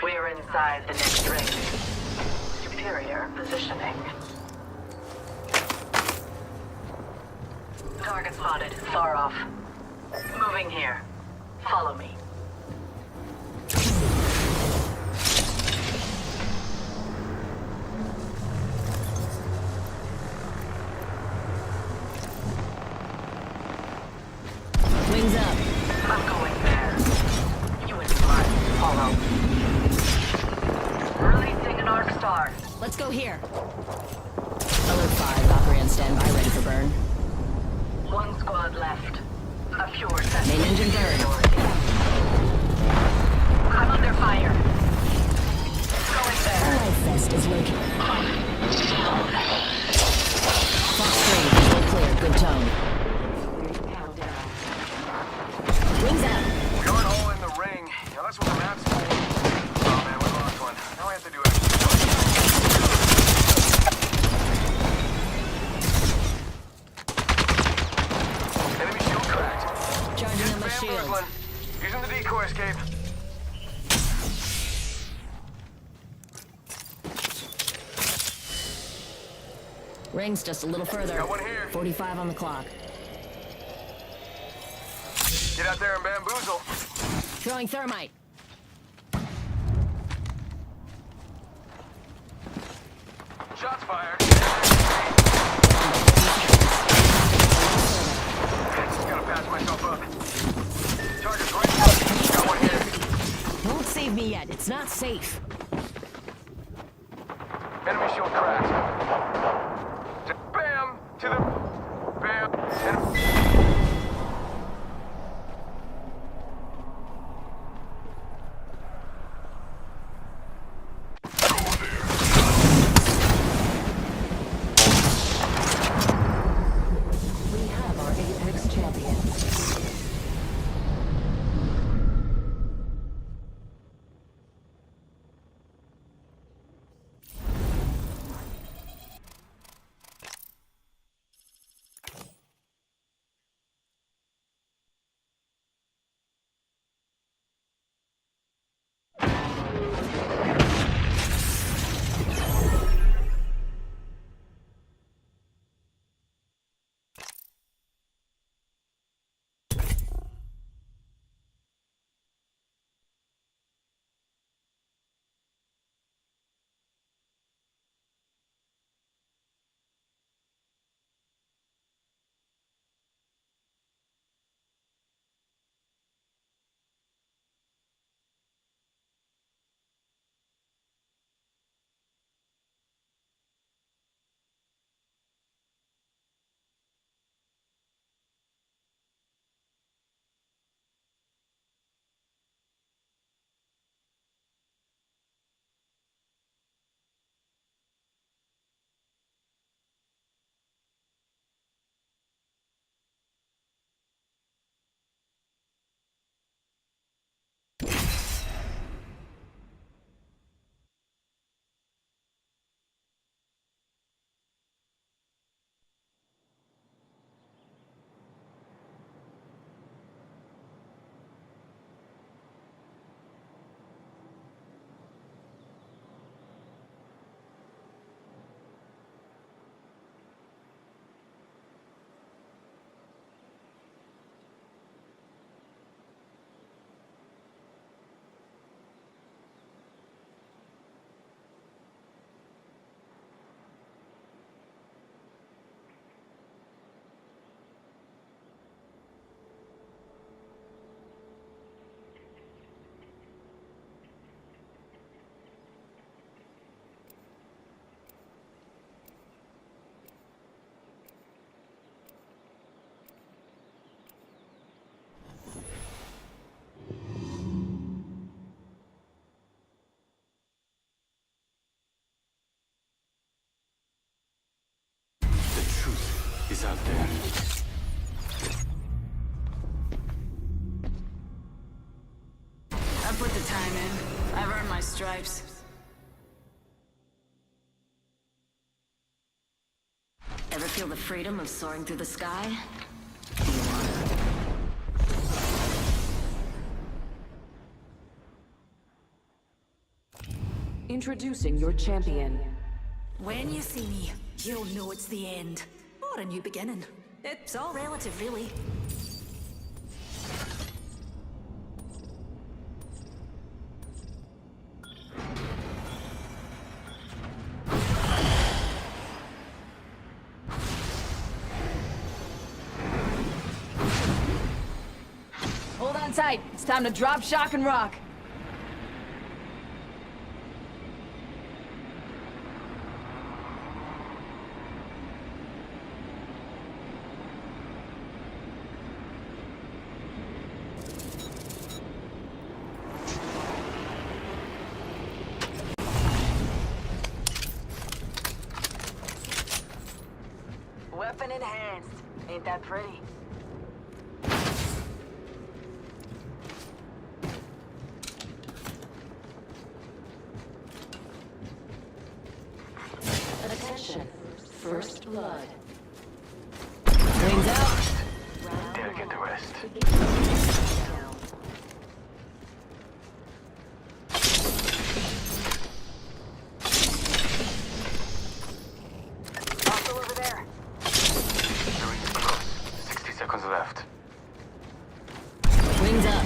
We're inside the next ring. Superior positioning. Target spotted. Far off. Moving here. Follow me. Wings up. I'm going there. You and mine follow. Releasing an arc star. Let's go here. Alert 5, Valkyrie on standby, ready for burn. One squad left. A pure set. Main engine third. I'm under fire. Going there. Life vest is located. Fox 3, full clear, good tone. Wings out. Going all in the ring. Now that's what the map's for. Oh man, we lost one. Now I have to do extra. Enemy shield cracked. Charging on my shield. Bamboozling. Using the decoy escape. Ring's just a little further. Got one here. 45 on the clock. Get out there and bamboozle. Throwing thermite. Shots fired. gonna patch myself up. Target's right here. Got one here. Don't save me yet. It's not safe. Enemy shield cracked. Bam! To the... Bam! And... We have our Apex champion. Is out there. I put the time in. I've earned my stripes. Ever feel the freedom of soaring through the sky? Introducing your champion. When you see me, you'll know it's the end. Or a new beginning. It's all relative, really. Hold on tight. It's time to drop, shock, and rock. Weapon enhanced. Ain't that pretty? Attention. First blood. Wings out. Dare get the rest. Hostile over there. The ring is close. 60 seconds left. Wings up.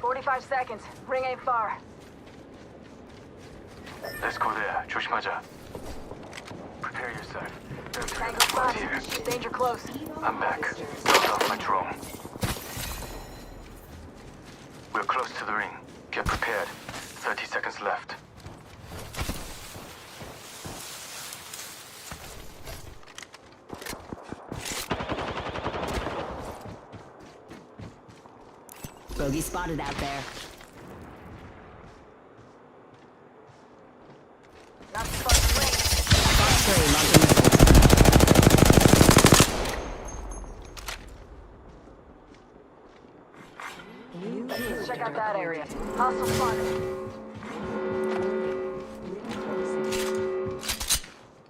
$45 seconds. Ring ain't far. Let's go there. 조심하자. Prepare yourself. Tango spotted. Danger close. I'm back. Load off my drone. We're close to the ring. Get prepared. 30 seconds left. Bogey spotted out there. Not too far from range. Fox 3 launching missiles. Let's check out that area. Hostile spotted.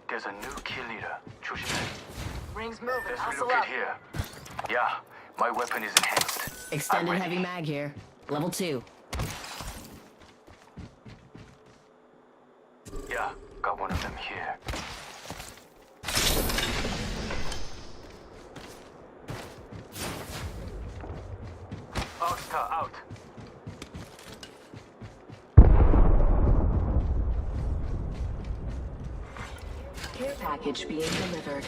There's a new kill leader. 조심해. Ring's moving. Let's Hustle relocate up. here. Yeah, my weapon is enhanced. Extended I'm heavy ready. mag here. Level 2. Yeah, got one of them here. Oxstar out. Care package being delivered.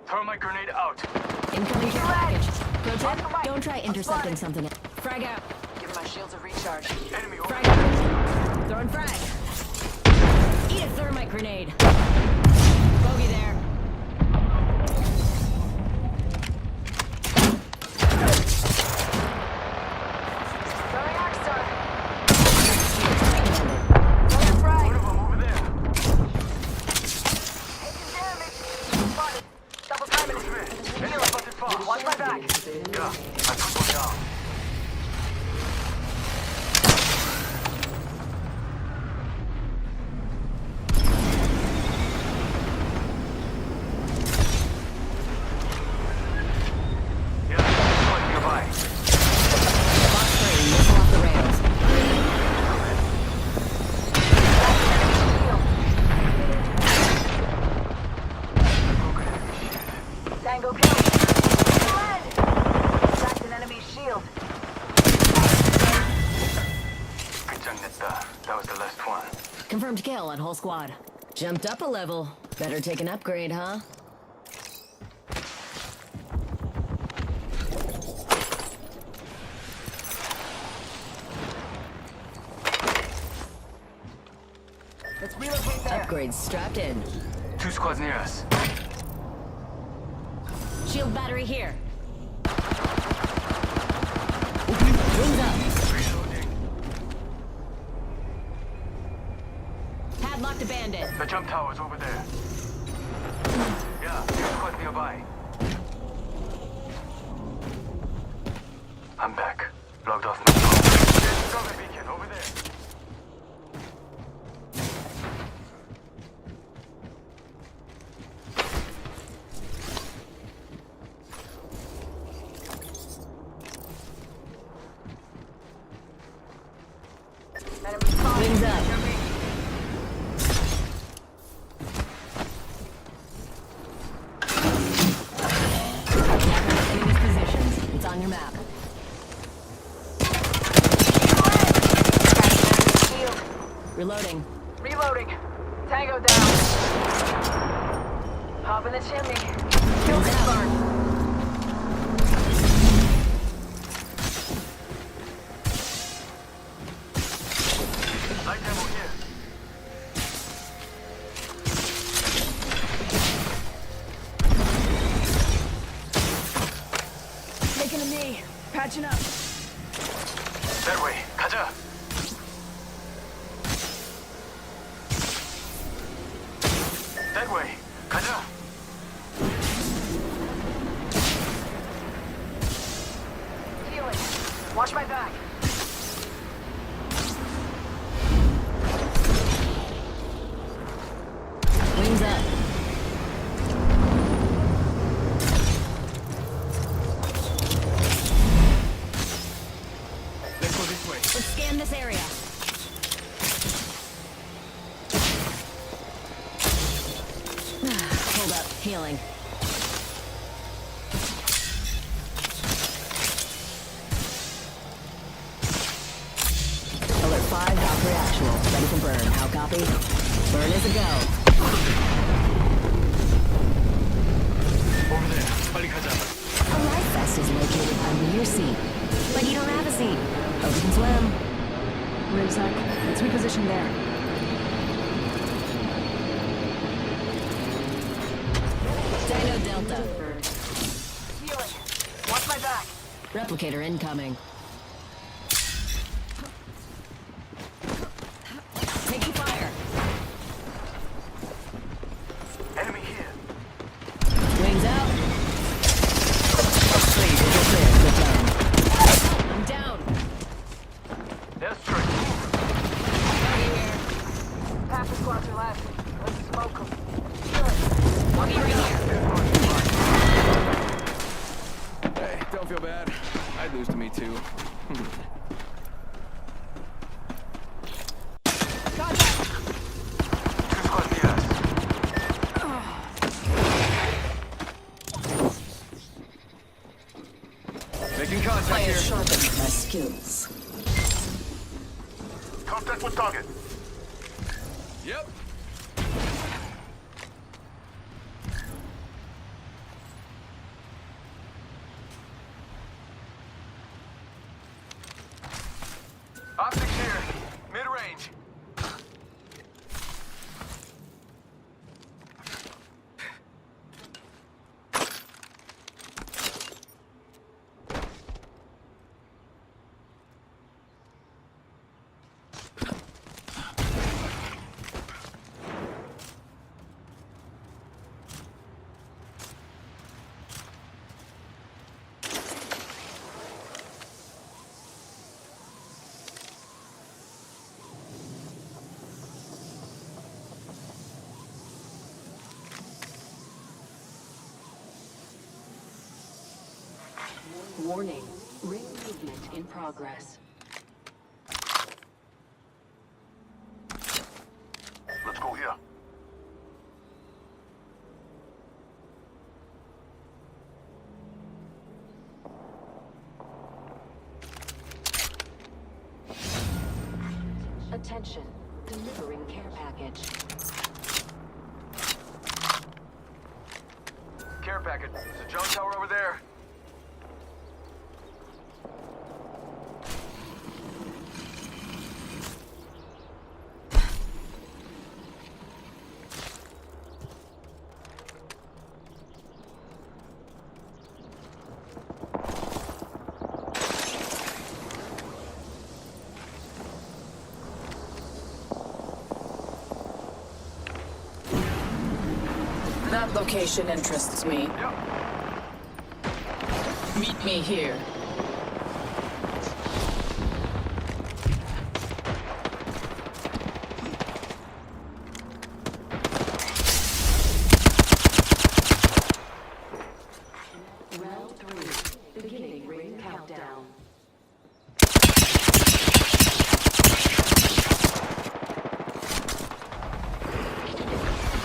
Thermite grenade out. Incoming care package. Pro tip, don't try intercepting something. Frag out. Give my shields a recharge. Enemy over. Frag out. Throwing frag. Eat a thermite grenade. Bogey there. Throwing Oxstar. Throwing frag. One of them over there. Taking damage. Spotted. Double timing it. Enemy spotted far. Watch my back. Yeah, I put one down. Yeah, deployed nearby. Fox 3, missile off the rails. Tango kill. Red. Cracked an enemy shield. 끝장냈다. That was the last one. Confirmed kill on whole squad. Jumped up a level. Better take an upgrade, huh? Let's relocate there. Upgrades strapped in. 2 squads near us. Shield battery here. Wings up. Reloading. Padlocked a bandit. The jump tower's over there. Yeah, 2 squads nearby. I'm back. Logged off my phone. There's another beacon over there. Enemy spotted. Wings up. Enemy's positions. It's on your map. Shield. Reloading. Reloading. Tango down. Hop in the chimney. Kill confirmed. Light ammo here. Taking a knee. Patching up. That way. 가자. That way. 가자. Healing. Watch my back. Wings up. Let's go this way. Let's scan this area. Hold up. Healing. Alert 5, Valkyrie actual. Ready for burn. How copy? Copy. Burn is a go. Over there. 빨리 가자. A life vest is located under your seat. But you don't have a seat. Hope you can swim. Wait a sec. Let's reposition there. Dino Delta. Healing. Watch my back. Replicator incoming. Taking fire. Enemy here. Wings out. Please, if you're clear, good time. I'm down. Airstrike. Half the squads are left. Let's smoke them. Hey, don't feel bad. I'd lose to me too. Making contact Fire here. sharpens my skills. Contact with target. Yep. Optics here. Mid-range. Warning. Ring movement in progress. Let's go here. Attention. Delivering care package. Care packet. There's a jump tower over there. That location interests me. Meet me here. Round 3. Beginning ring countdown.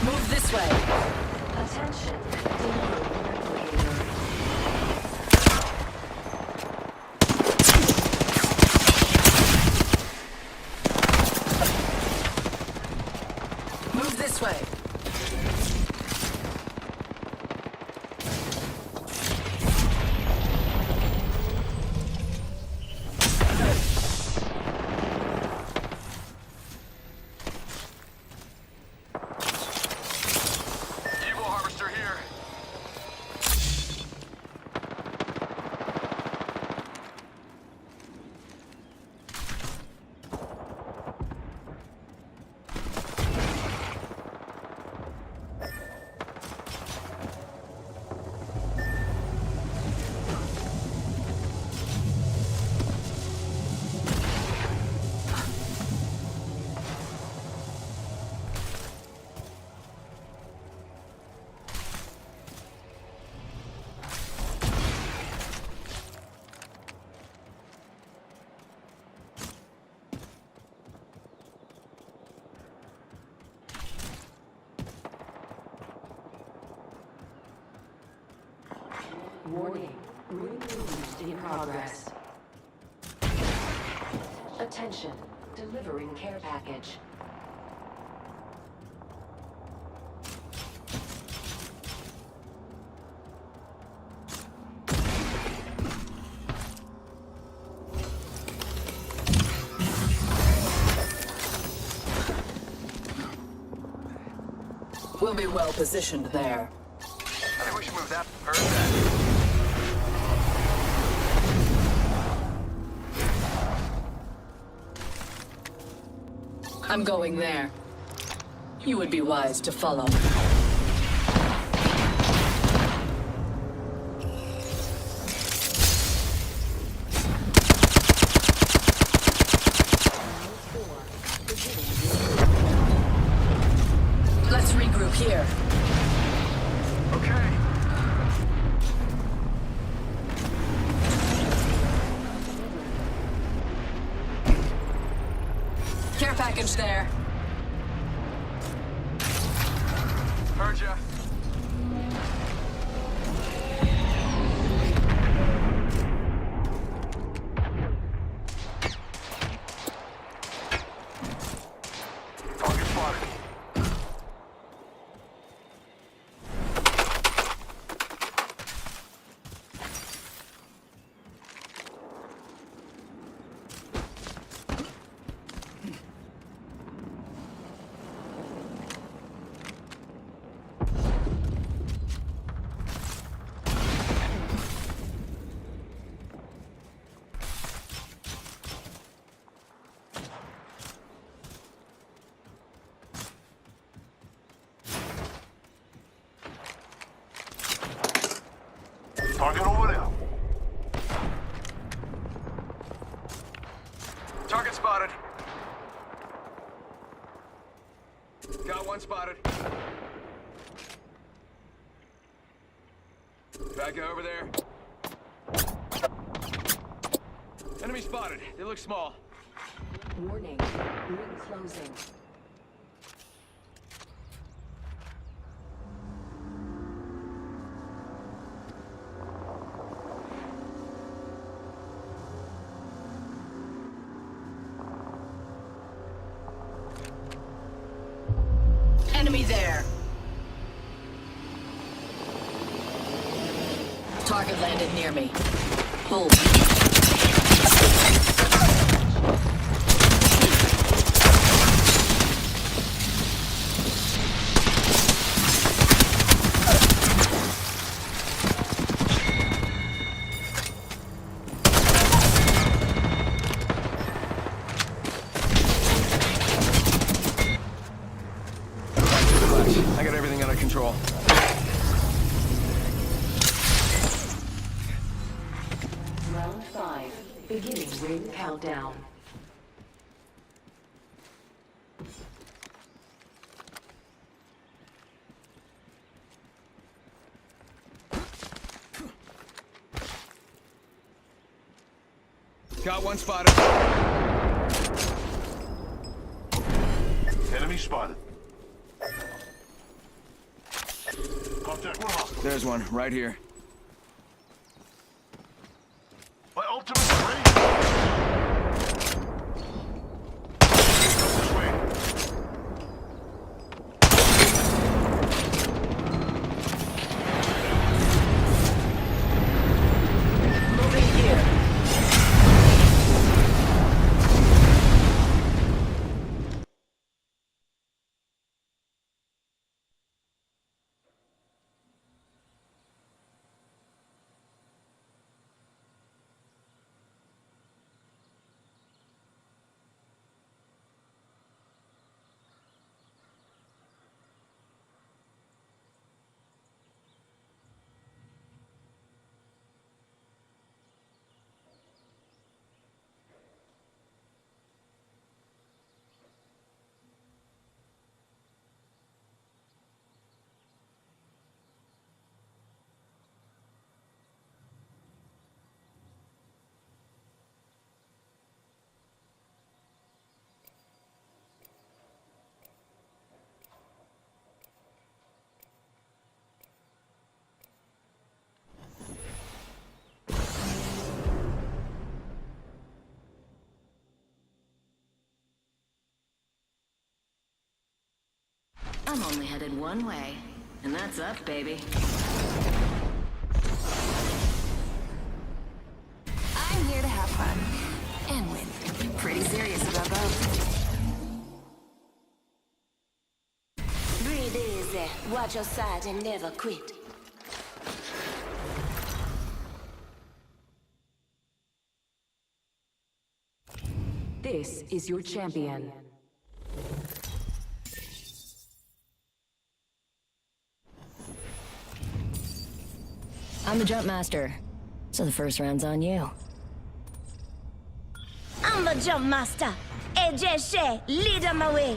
Move this way. Attention. Move this way. Evo harvester here. Warning. Ring movement in progress. Attention. Delivering care package. We'll be well positioned there. I think we should move that. Heard that. I'm going there. You would be wise to follow. Let's regroup here. Okay. Care package there. Heard ya. Target spotted. Target over there. Target spotted. Got one spotted. Back over there. Enemy spotted. They look small. Warning. Ring closing. Enemy there. Target landed near me. Hold. I got everything under control. Round 5. Beginning ring countdown. Got one spotted. Enemy spotted. Contact one hostile. There's one, right here. My ultimate is ready. This way. Moving here. I'm only headed one way, and that's up, baby. I'm here to have fun. And win. Pretty serious about both. 3 days Easy. Watch your side and never quit. This is your champion. I'm the jump master, so the first round's on you. I'm the jump master. AJ, lead on my way.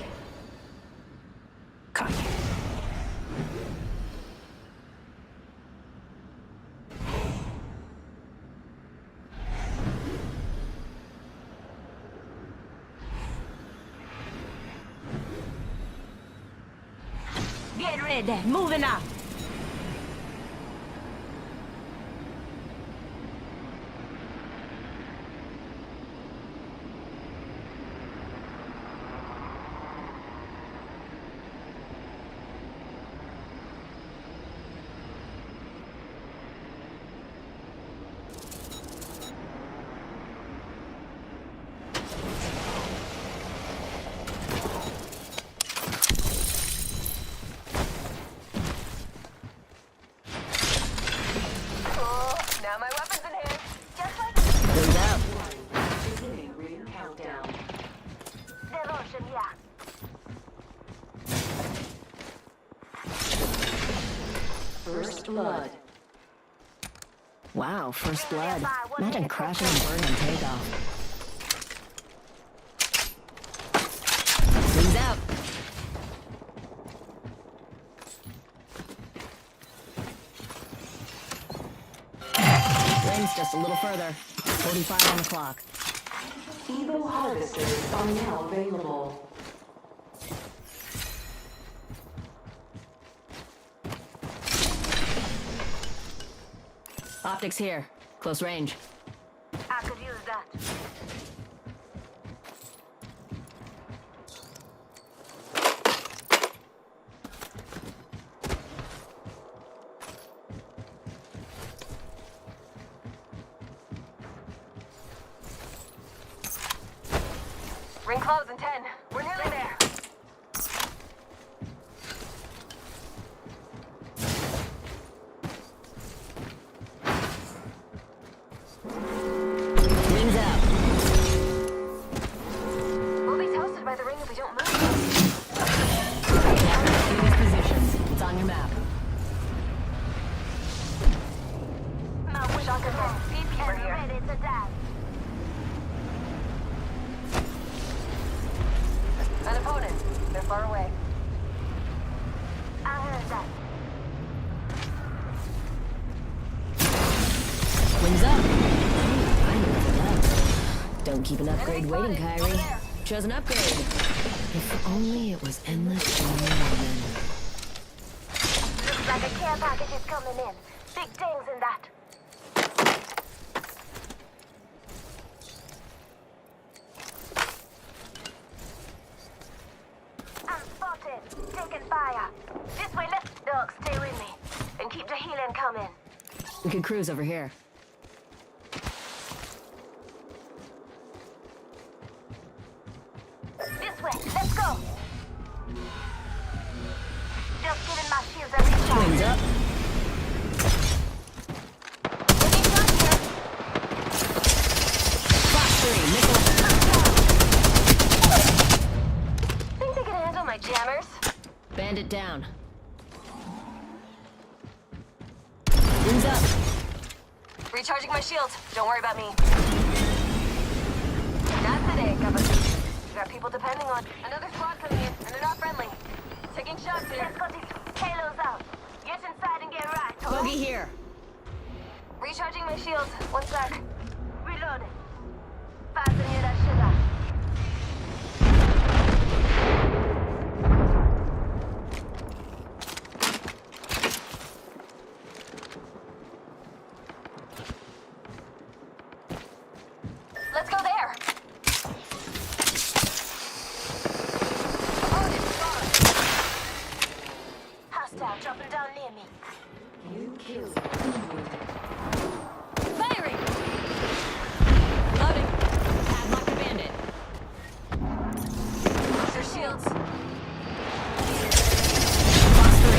Get ready. Moving up. Now my weapon's in hand. Just like Goes out. beginning ring countdown. Devotion, yeah. First blood. Wow, first blood. Imagine crashing and burning on takeoff. Wings out. Rings just a little further. 45 on the clock. Evo harvesters are now available. Optics here. Close range. I could use that. Ring close in 10. We're nearly there. Wings out. We'll be toasted by the ring if we don't move. See these positions. It's on your map. I wish I could go. Peacekeeper here. Ready to die. An opponent. They're far away. I heard that. Wings up. I know what's up. Don't keep an upgrade waiting, Kyrie. Chose an upgrade. If only it was endless woman. Looks like a care package is coming in. Big things in that. I'm spotted. Taking fire. This way, left. Dogs, stay with me. And keep the healing coming. We could cruise over here. This way. Let's go. Just giving my shields a recharge. Wings up. Class 3, missile. Think they can handle my jammers? Bandit down. Wings up. Recharging my shields. Don't worry about me. That's it, Governor. We got people depending on. Another squad coming in, and they're not friendly. Taking shots here. Let's got these halos out. Get inside and get right. Bogey here. Recharging my shields. One sec. Reloading. Fasten you that shit up. Let's go there. Hostile dropping down near me. You killed. Firing! Loading. Padlock the bandit. Use your shields. Class 3.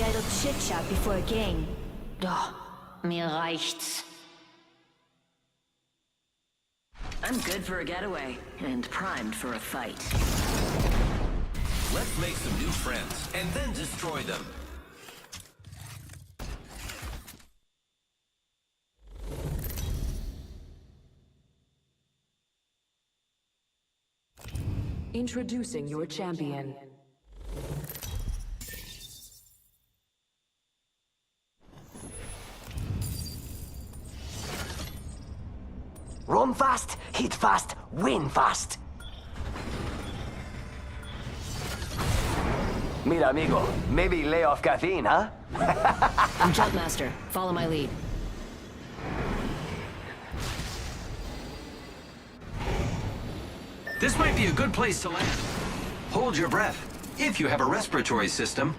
little chit-chat before a game. Doch, mir reicht's. I'm good for a getaway, and primed for a fight. Let's make some new friends, and then destroy them. Introducing your champion. Run fast, hit fast, win fast. Mira, amigo, maybe lay off caffeine, huh? I'm Jumpmaster. Follow my lead. This might be a good place to land. Hold your breath, if you have a respiratory system.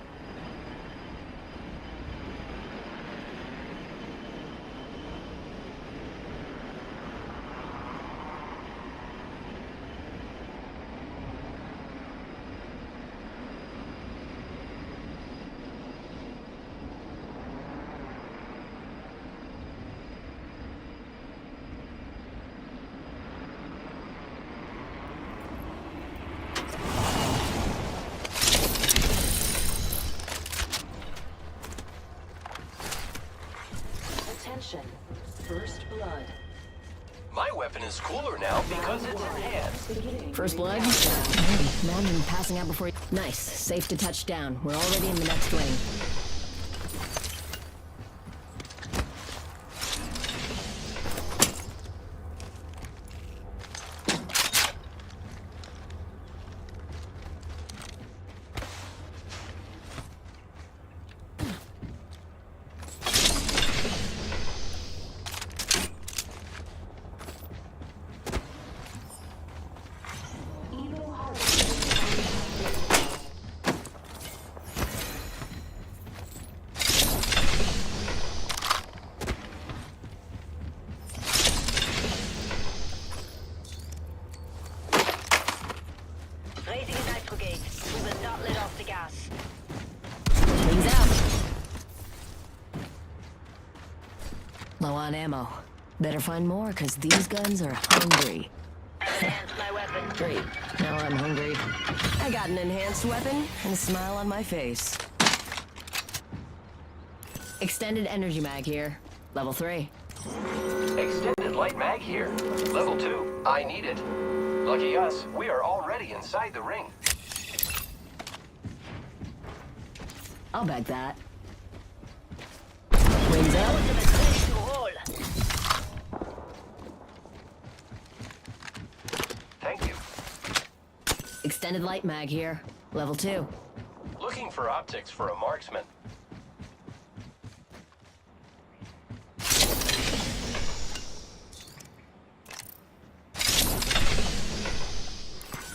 Attention. First blood. My weapon is cooler now because it's enhanced. First blood? Man, passing out before... Nice. Safe to touch down. We're already in the next ring. Raising a nitro gauge. We will not let off the gas. Wings out. Low on ammo. Better find more, because these guns are hungry. Enhance my weapon. Great. Now I'm hungry. I got an enhanced weapon and a smile on my face. Extended energy mag here. Level 3. Extended light mag here. Level 2. I need it. Lucky us, we are already inside the ring. I'll bag that. Wings up. Thank you. Extended light mag here. Level 2. Looking for optics for a marksman.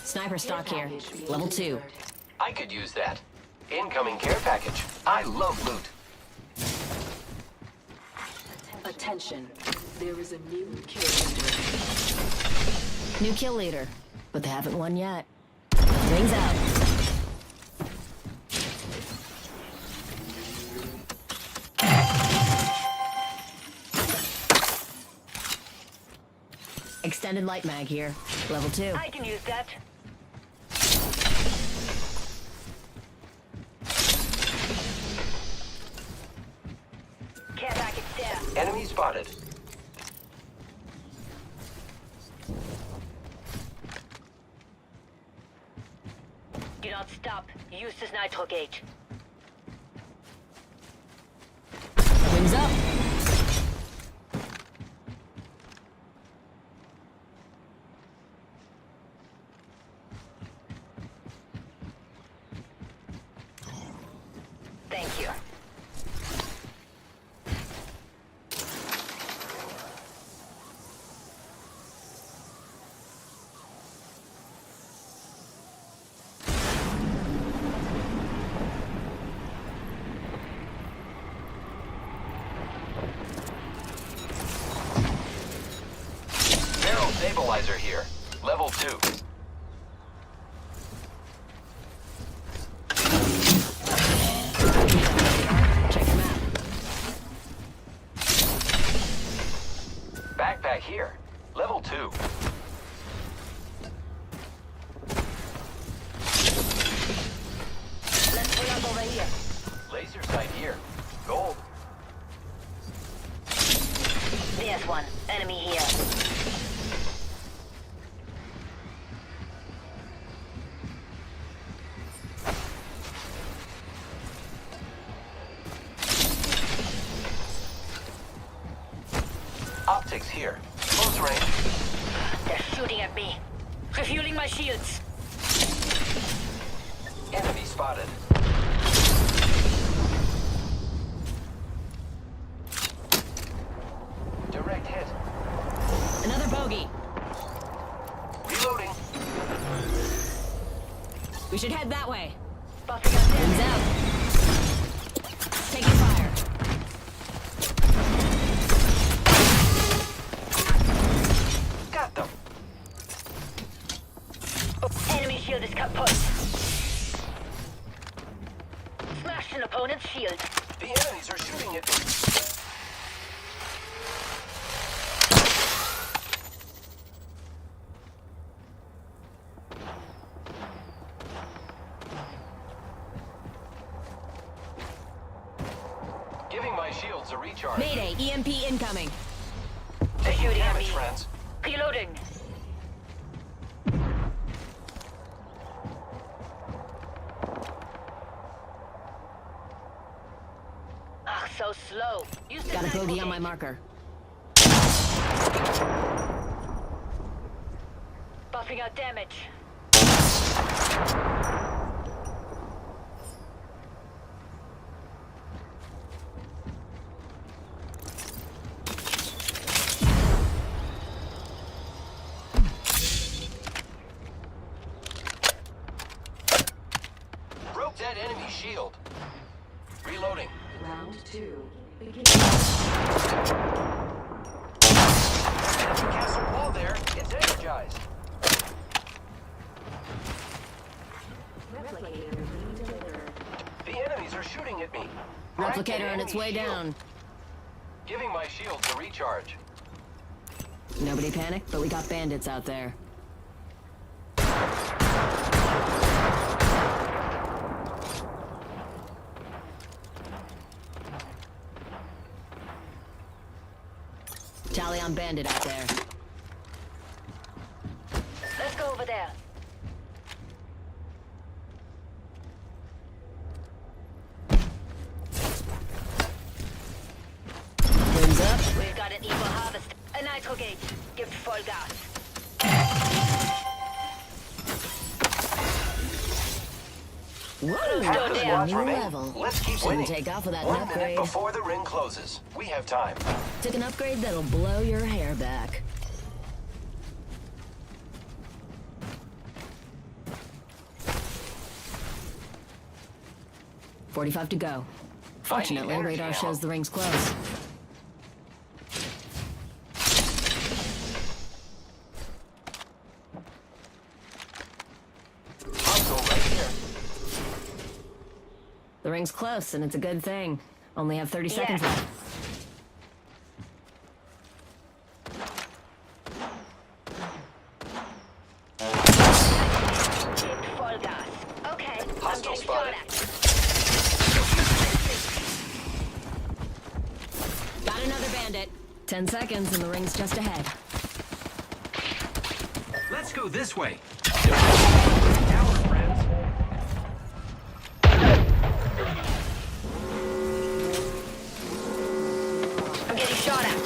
Sniper stock here. Level 2. I could use that. Incoming care package. I love loot. Attention. There is a new kill leader. New kill leader. But they haven't won yet. Wings out. Extended light mag here. Level 2. I can use that. Care package there. Enemy spotted. Do not stop. Use this nitro gauge. Wings up. Thank you. Barrel stabilizer here. Level 2. here. Gold. There's one. Enemy here. Optics here. Close range. They're shooting at me. Refueling my shields. Enemy spotted. Direct hit. Another bogey. Reloading. We should head that way. Buffing us Guns in. out. Taking fire. Got them. Enemy shield is kaput. Smashed an opponent's shield. The enemies are shooting at me. Giving my shields a recharge. Mayday, EMP incoming. They're shooting at me. Damage, friends. Reloading. Ah, so slow. Use the Got a sniper bogey on gauge. my marker. Buffing out damage. Broke that enemy shield. Reloading. Round 2. Begin. Enemy castle wall there. It's energized. Replicator being delivered. The enemies are shooting at me. Replicator on its way Shield. down. Giving my shields a recharge. Nobody panic, but we got bandits out there. Tally on bandit out there. Let's go over there. Wings up. We've got an evil harvest. A nitro gauge. Give full gas. Whoa, Half the squads new remain. level. Let's keep Shouldn't winning. take off without 1 an minute upgrade. before the ring closes. We have time. Took an upgrade that'll blow your hair back. $45 to go. Fortunately, energy radar ammo. shows the ring's close. Hostile right here. The ring's close, and it's a good thing. Only have 30 seconds left. Give full gas. Okay, I'm Hostile getting spotted. shot at. Got another bandit. 10 seconds, and the ring's just ahead. Let's go this way. Tower, friends. I'm getting shot at.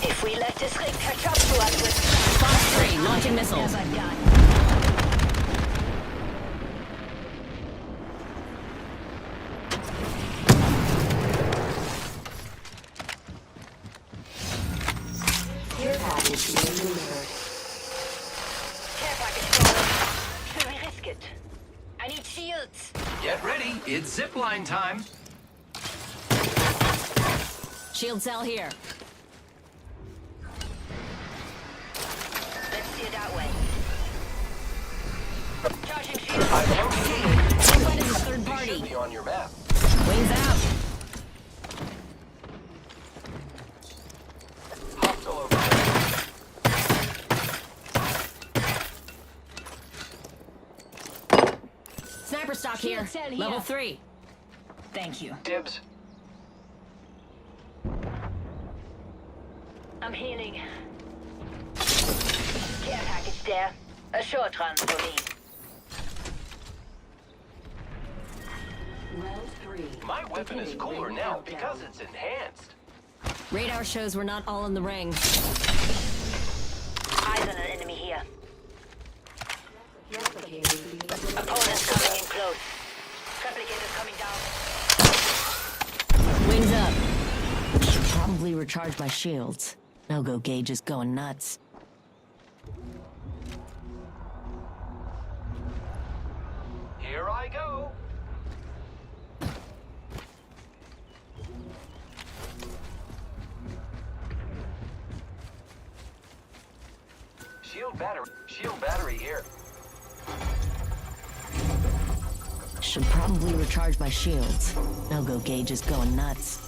If we let this ring catch up to us with... Fox 3, launching missiles. Never done. Care package being delivered. Care package stolen. Should we risk it? I need shields. Get ready. It's zipline time. Shield cell here. Let's see it that way. Charging shield. I've located. Zipline is a third They should party. be on your map. Wings out. Hostile over there. Sniper stock here. Shield cell here. Level 3. Thank you. Dibs. I'm healing. Care package there. A short run for me. Round 3. My weapon is cooler now because it's enhanced. Radar shows we're not all in the ring. Eyes on an enemy here. Opponents coming in close. Replicators coming down. Wings up. Should probably recharge my shields. No-go gauge is going nuts. Here I go. Shield battery here. Should probably recharge my shields. No-go gauge is going nuts.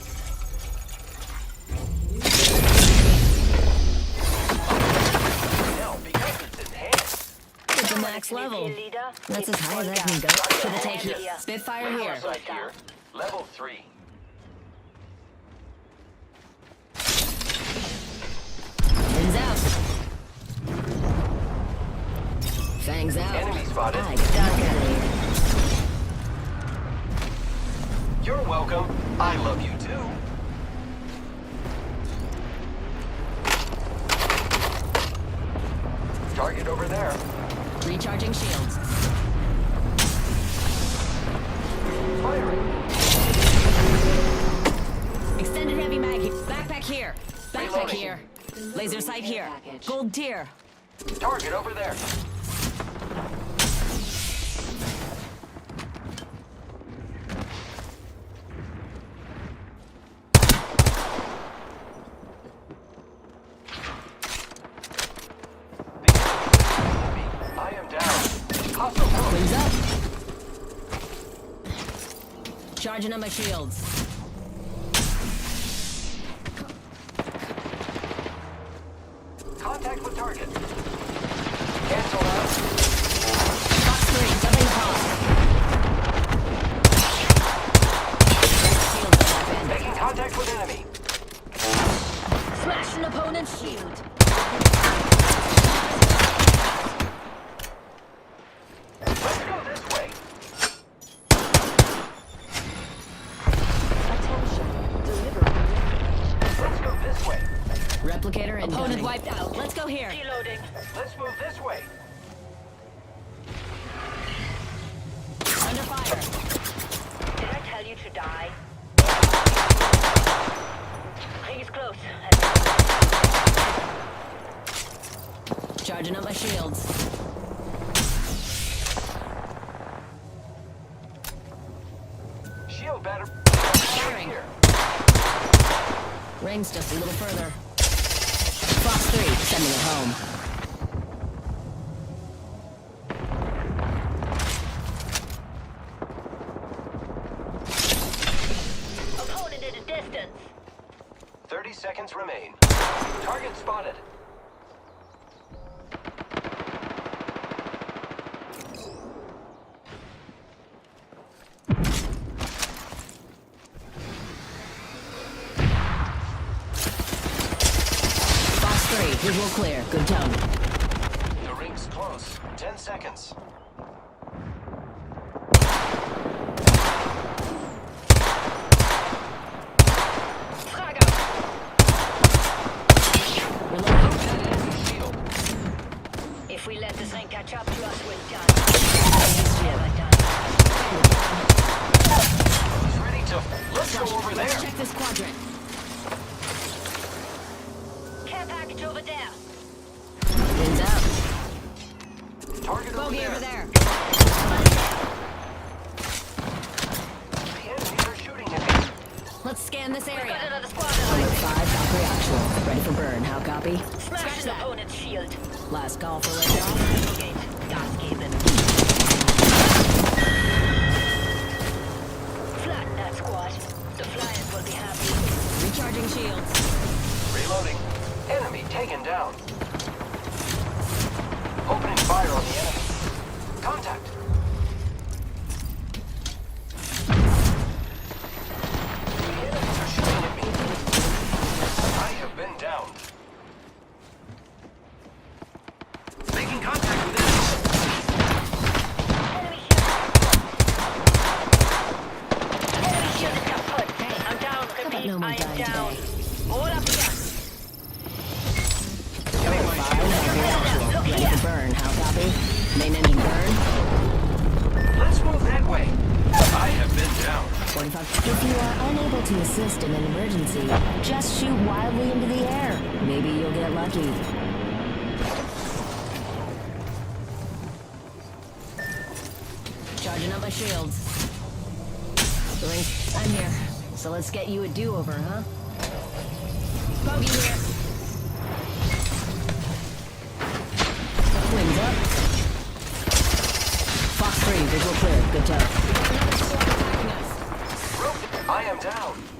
Now, because it's enhanced. It's the max level. That's as high as I can go. Should have taken Spitfire here. Right here. Level 3. Fins out. Fangs out. Enemy spotted. I got it. You're welcome. I love you too. Target over there. Recharging shields. Firing. Extended heavy mag. Backpack here. Backpack Reloading. here. Laser sight here. Gold tier. Target over there. I am down. Hostile Wings up. Charging on my shields. Contact with target. Cancel out. Box 3, doubling the pop. Making contact with enemy. Smash an opponent's shield. Let's go this way. Let's go this way. Replicator and Opponent wiped out. Let's go here. Reloading. Let's move this way. Under fire. Did I tell you to die? Ring is close. Charging up my shields. Shield battery. Firing. Here. Ring's just a little further. Fox 3, sending it home. Opponent at a distance. 30 seconds remain. Target spotted. Fox 3, visual clear. Good tone. The ring's close. 10 seconds. Shield. If we let this ring catch up to us, we're done. Never done. He's ready to. Let's go over there. Let's check this quadrant. Care package over there. Wings up. Target over Bogey there. over there. The enemies are shooting at me. Let's scan this area. Got another squad Alert alive. 5, Valkyrie actual. Ready for burn. How copy? Smash the opponent's shield. Last call for liftoff. Okay, gas cable. Flatten that squad. The flyers will be happy. Recharging shields. Reloading. Enemy taken down. Opening fire on the enemy. Contact. dying today. All up here. Ready to burn, how copy? Main engine burn. Let's move that way. I have been down. 45. If you are unable to assist in an emergency, just shoot wildly into the air. Maybe you'll get lucky. Charging up my shields. I'm here. So let's get you a do-over, huh? Bogey here. Wings up. Fox 3, visual clear. Good job. I am down.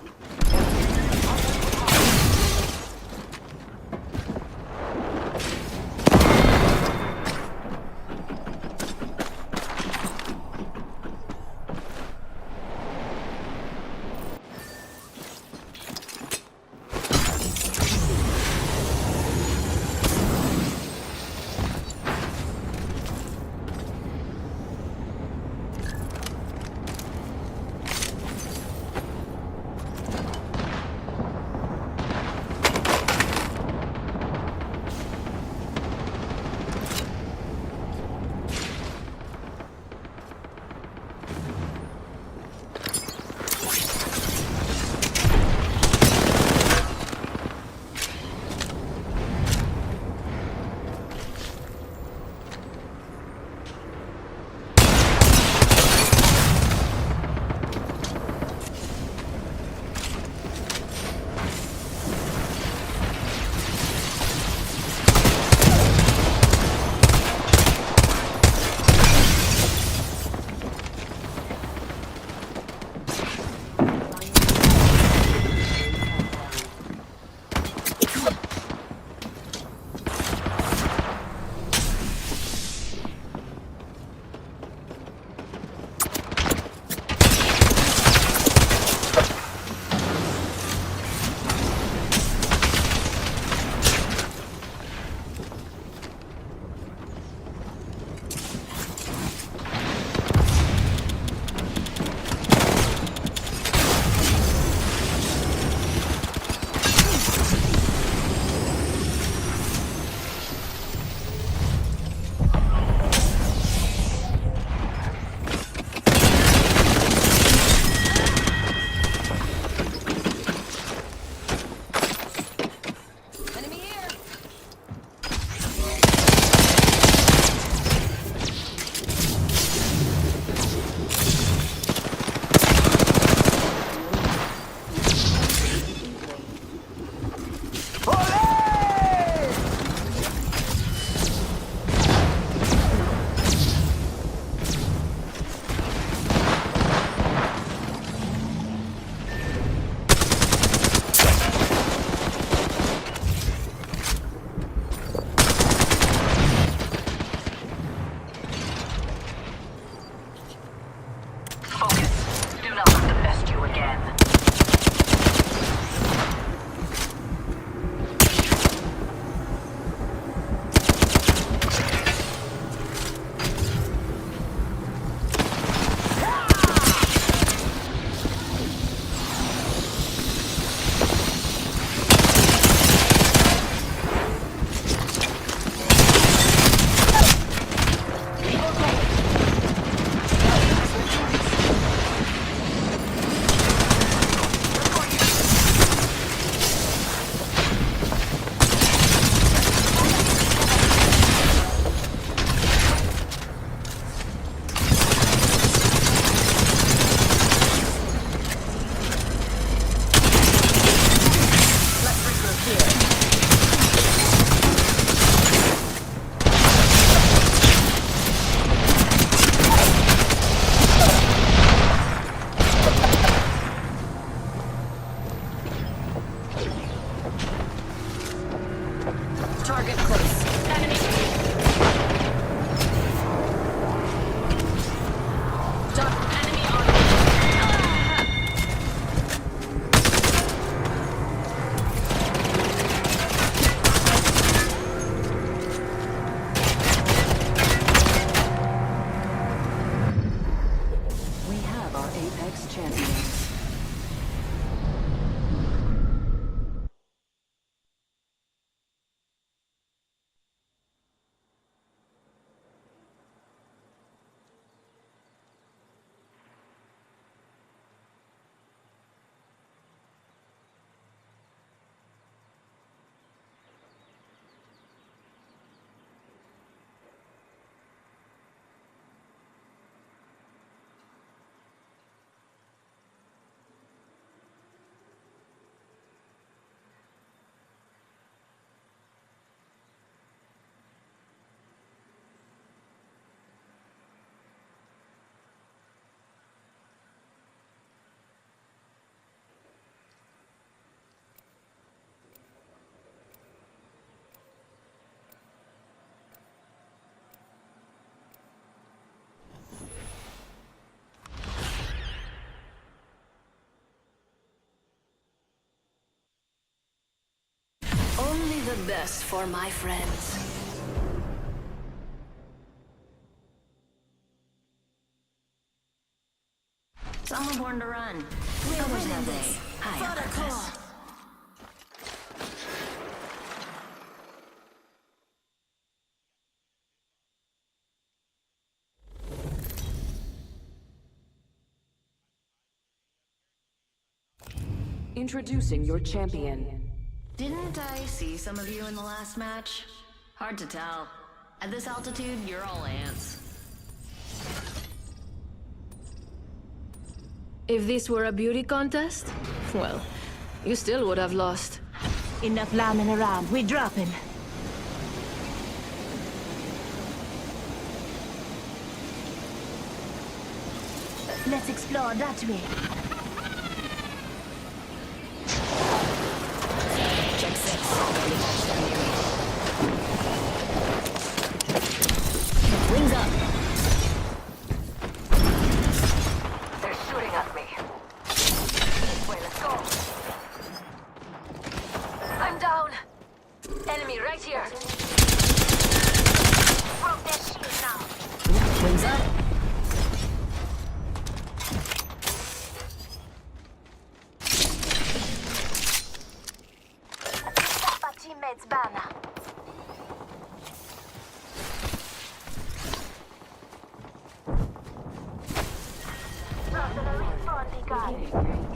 the best for my friends. Someone born to run. We're winning this. Higher purpose. Introducing your champion. Didn't I see some of you in the last match? Hard to tell. At this altitude, you're all ants. If this were a beauty contest, well, you still would have lost. Enough lambing around. We're dropping. Let's explore that way. Check 6. Wings up. They're shooting at me. This way, let's go. I'm down. Enemy right here. Broke their shield now. Wings up. Stop our teammates' banner.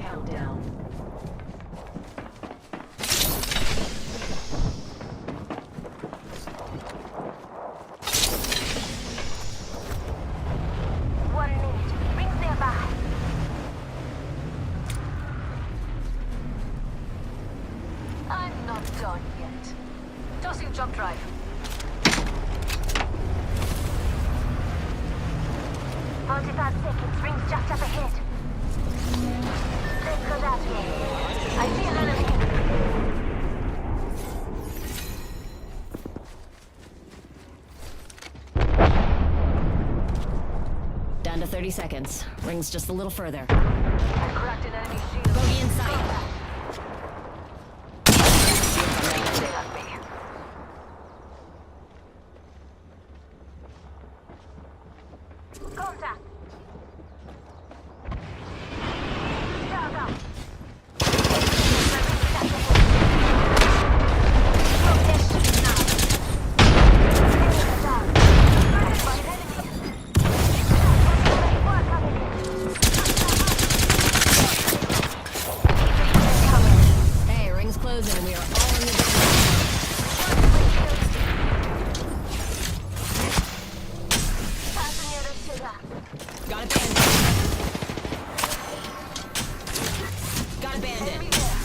Countdown. Rings nearby. I'm not done yet. Tossing jump drive. 45 seconds. Rings just up ahead. Let's go that way. I see an enemy. Down to 30 seconds. Rings just a little further. I cracked an enemy shield. Bogey in sight. Shooting at me. Contact. Down, down. Broke their shield now. Down. By an enemy. More coming in. Hey, rings closing and we are all in the game. Passing near the sugar. Got a bandit. Got a bandit. Enemy there.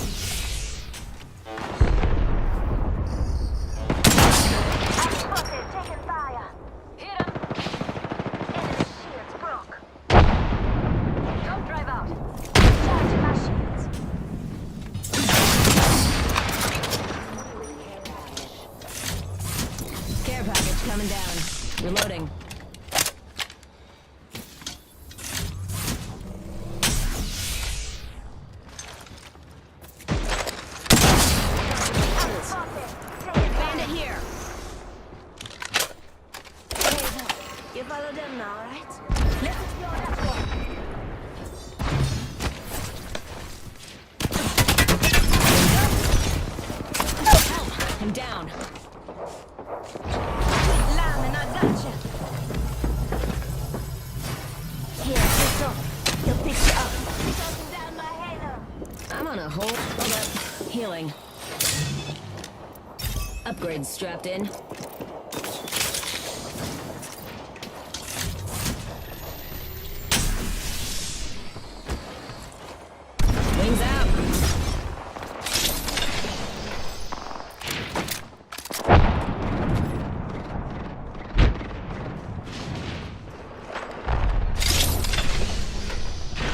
I'm spotted, taking fire. Hit him. Enemy shields broke. Don't drive out. Charging my shields. Care package coming down. Reloading. I'm spotted, taking fire. Bandit here. You follow them now, right? Let's explore that way. I'm down. Lyman, I gotcha. Here, get up. He'll pick you up. Tossing down my halo. I'm on a hold. Hold up. Healing. Upgrades strapped in. Wings out.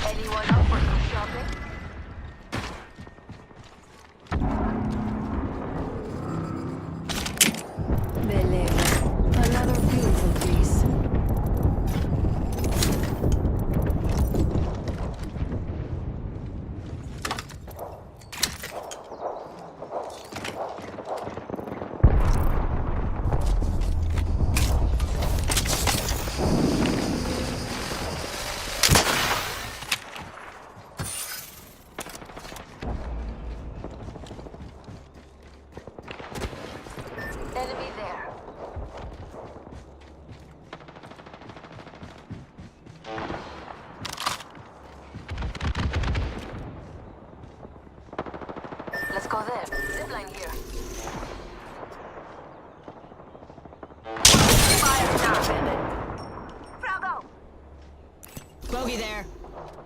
Anyone up for some shopping? Belle Let's go there. Zipline here. Fire now. Froggo! Bogey there.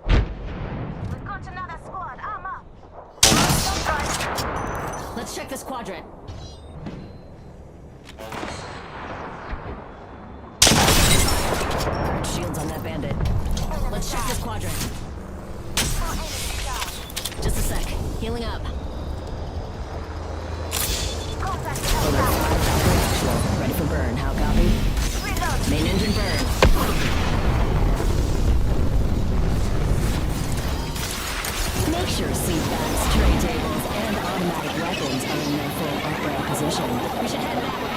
We've got another squad. I'm up. Let's check this quadrant. Shields on that bandit. Let's check this quadrant. Just a sec. Healing up. Ready for burn. How copy? Main engine burn. Make sure seatbelts, tray tables, and automatic weapons are in their full upright position. We should head that way.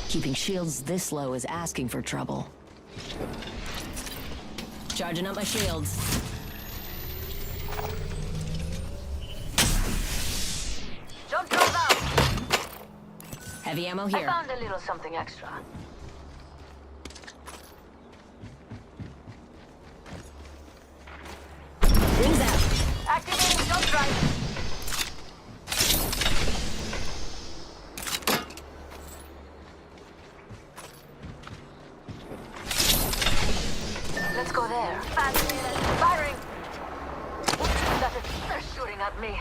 Keeping shields this low is asking for trouble. Charging up my shields. Jump drove out. Heavy ammo I here. found a little something extra. Rings out. Activating jump drive. Let's go there. Firing. They're shooting at me.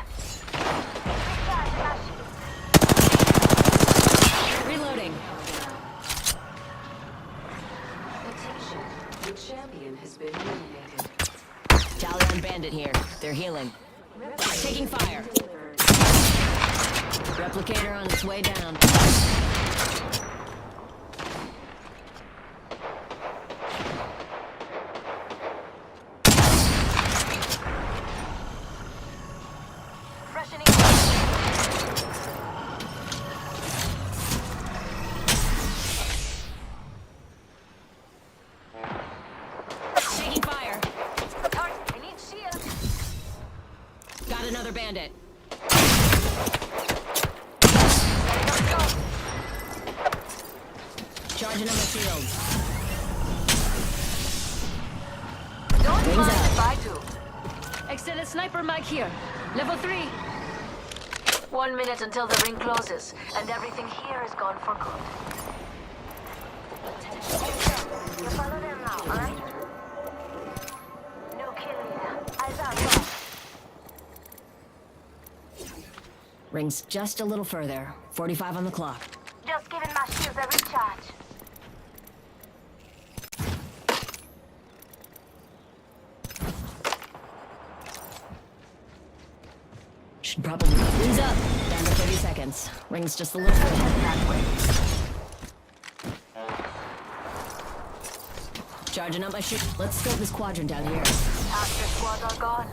Reloading. Attention. The champion has been eliminated. Tally on bandit here. They're healing. Taking fire. Replicator on its way down. Taking fire. I need shield. Got another bandit. Charging on my shields. Don't Wings mind out. if I do. Extended sniper mag here. Level 3. 1 minute until the ring closes, and everything here is gone for good. You follow them now, alright? No killing. Eyes out. Rings just a little further. 45 on the clock. Just giving my shields a recharge. Should probably rings up. Down to 30 seconds. Rings just a little further. Charging up my shield. Let's scope this quadrant down here. After squads are gone,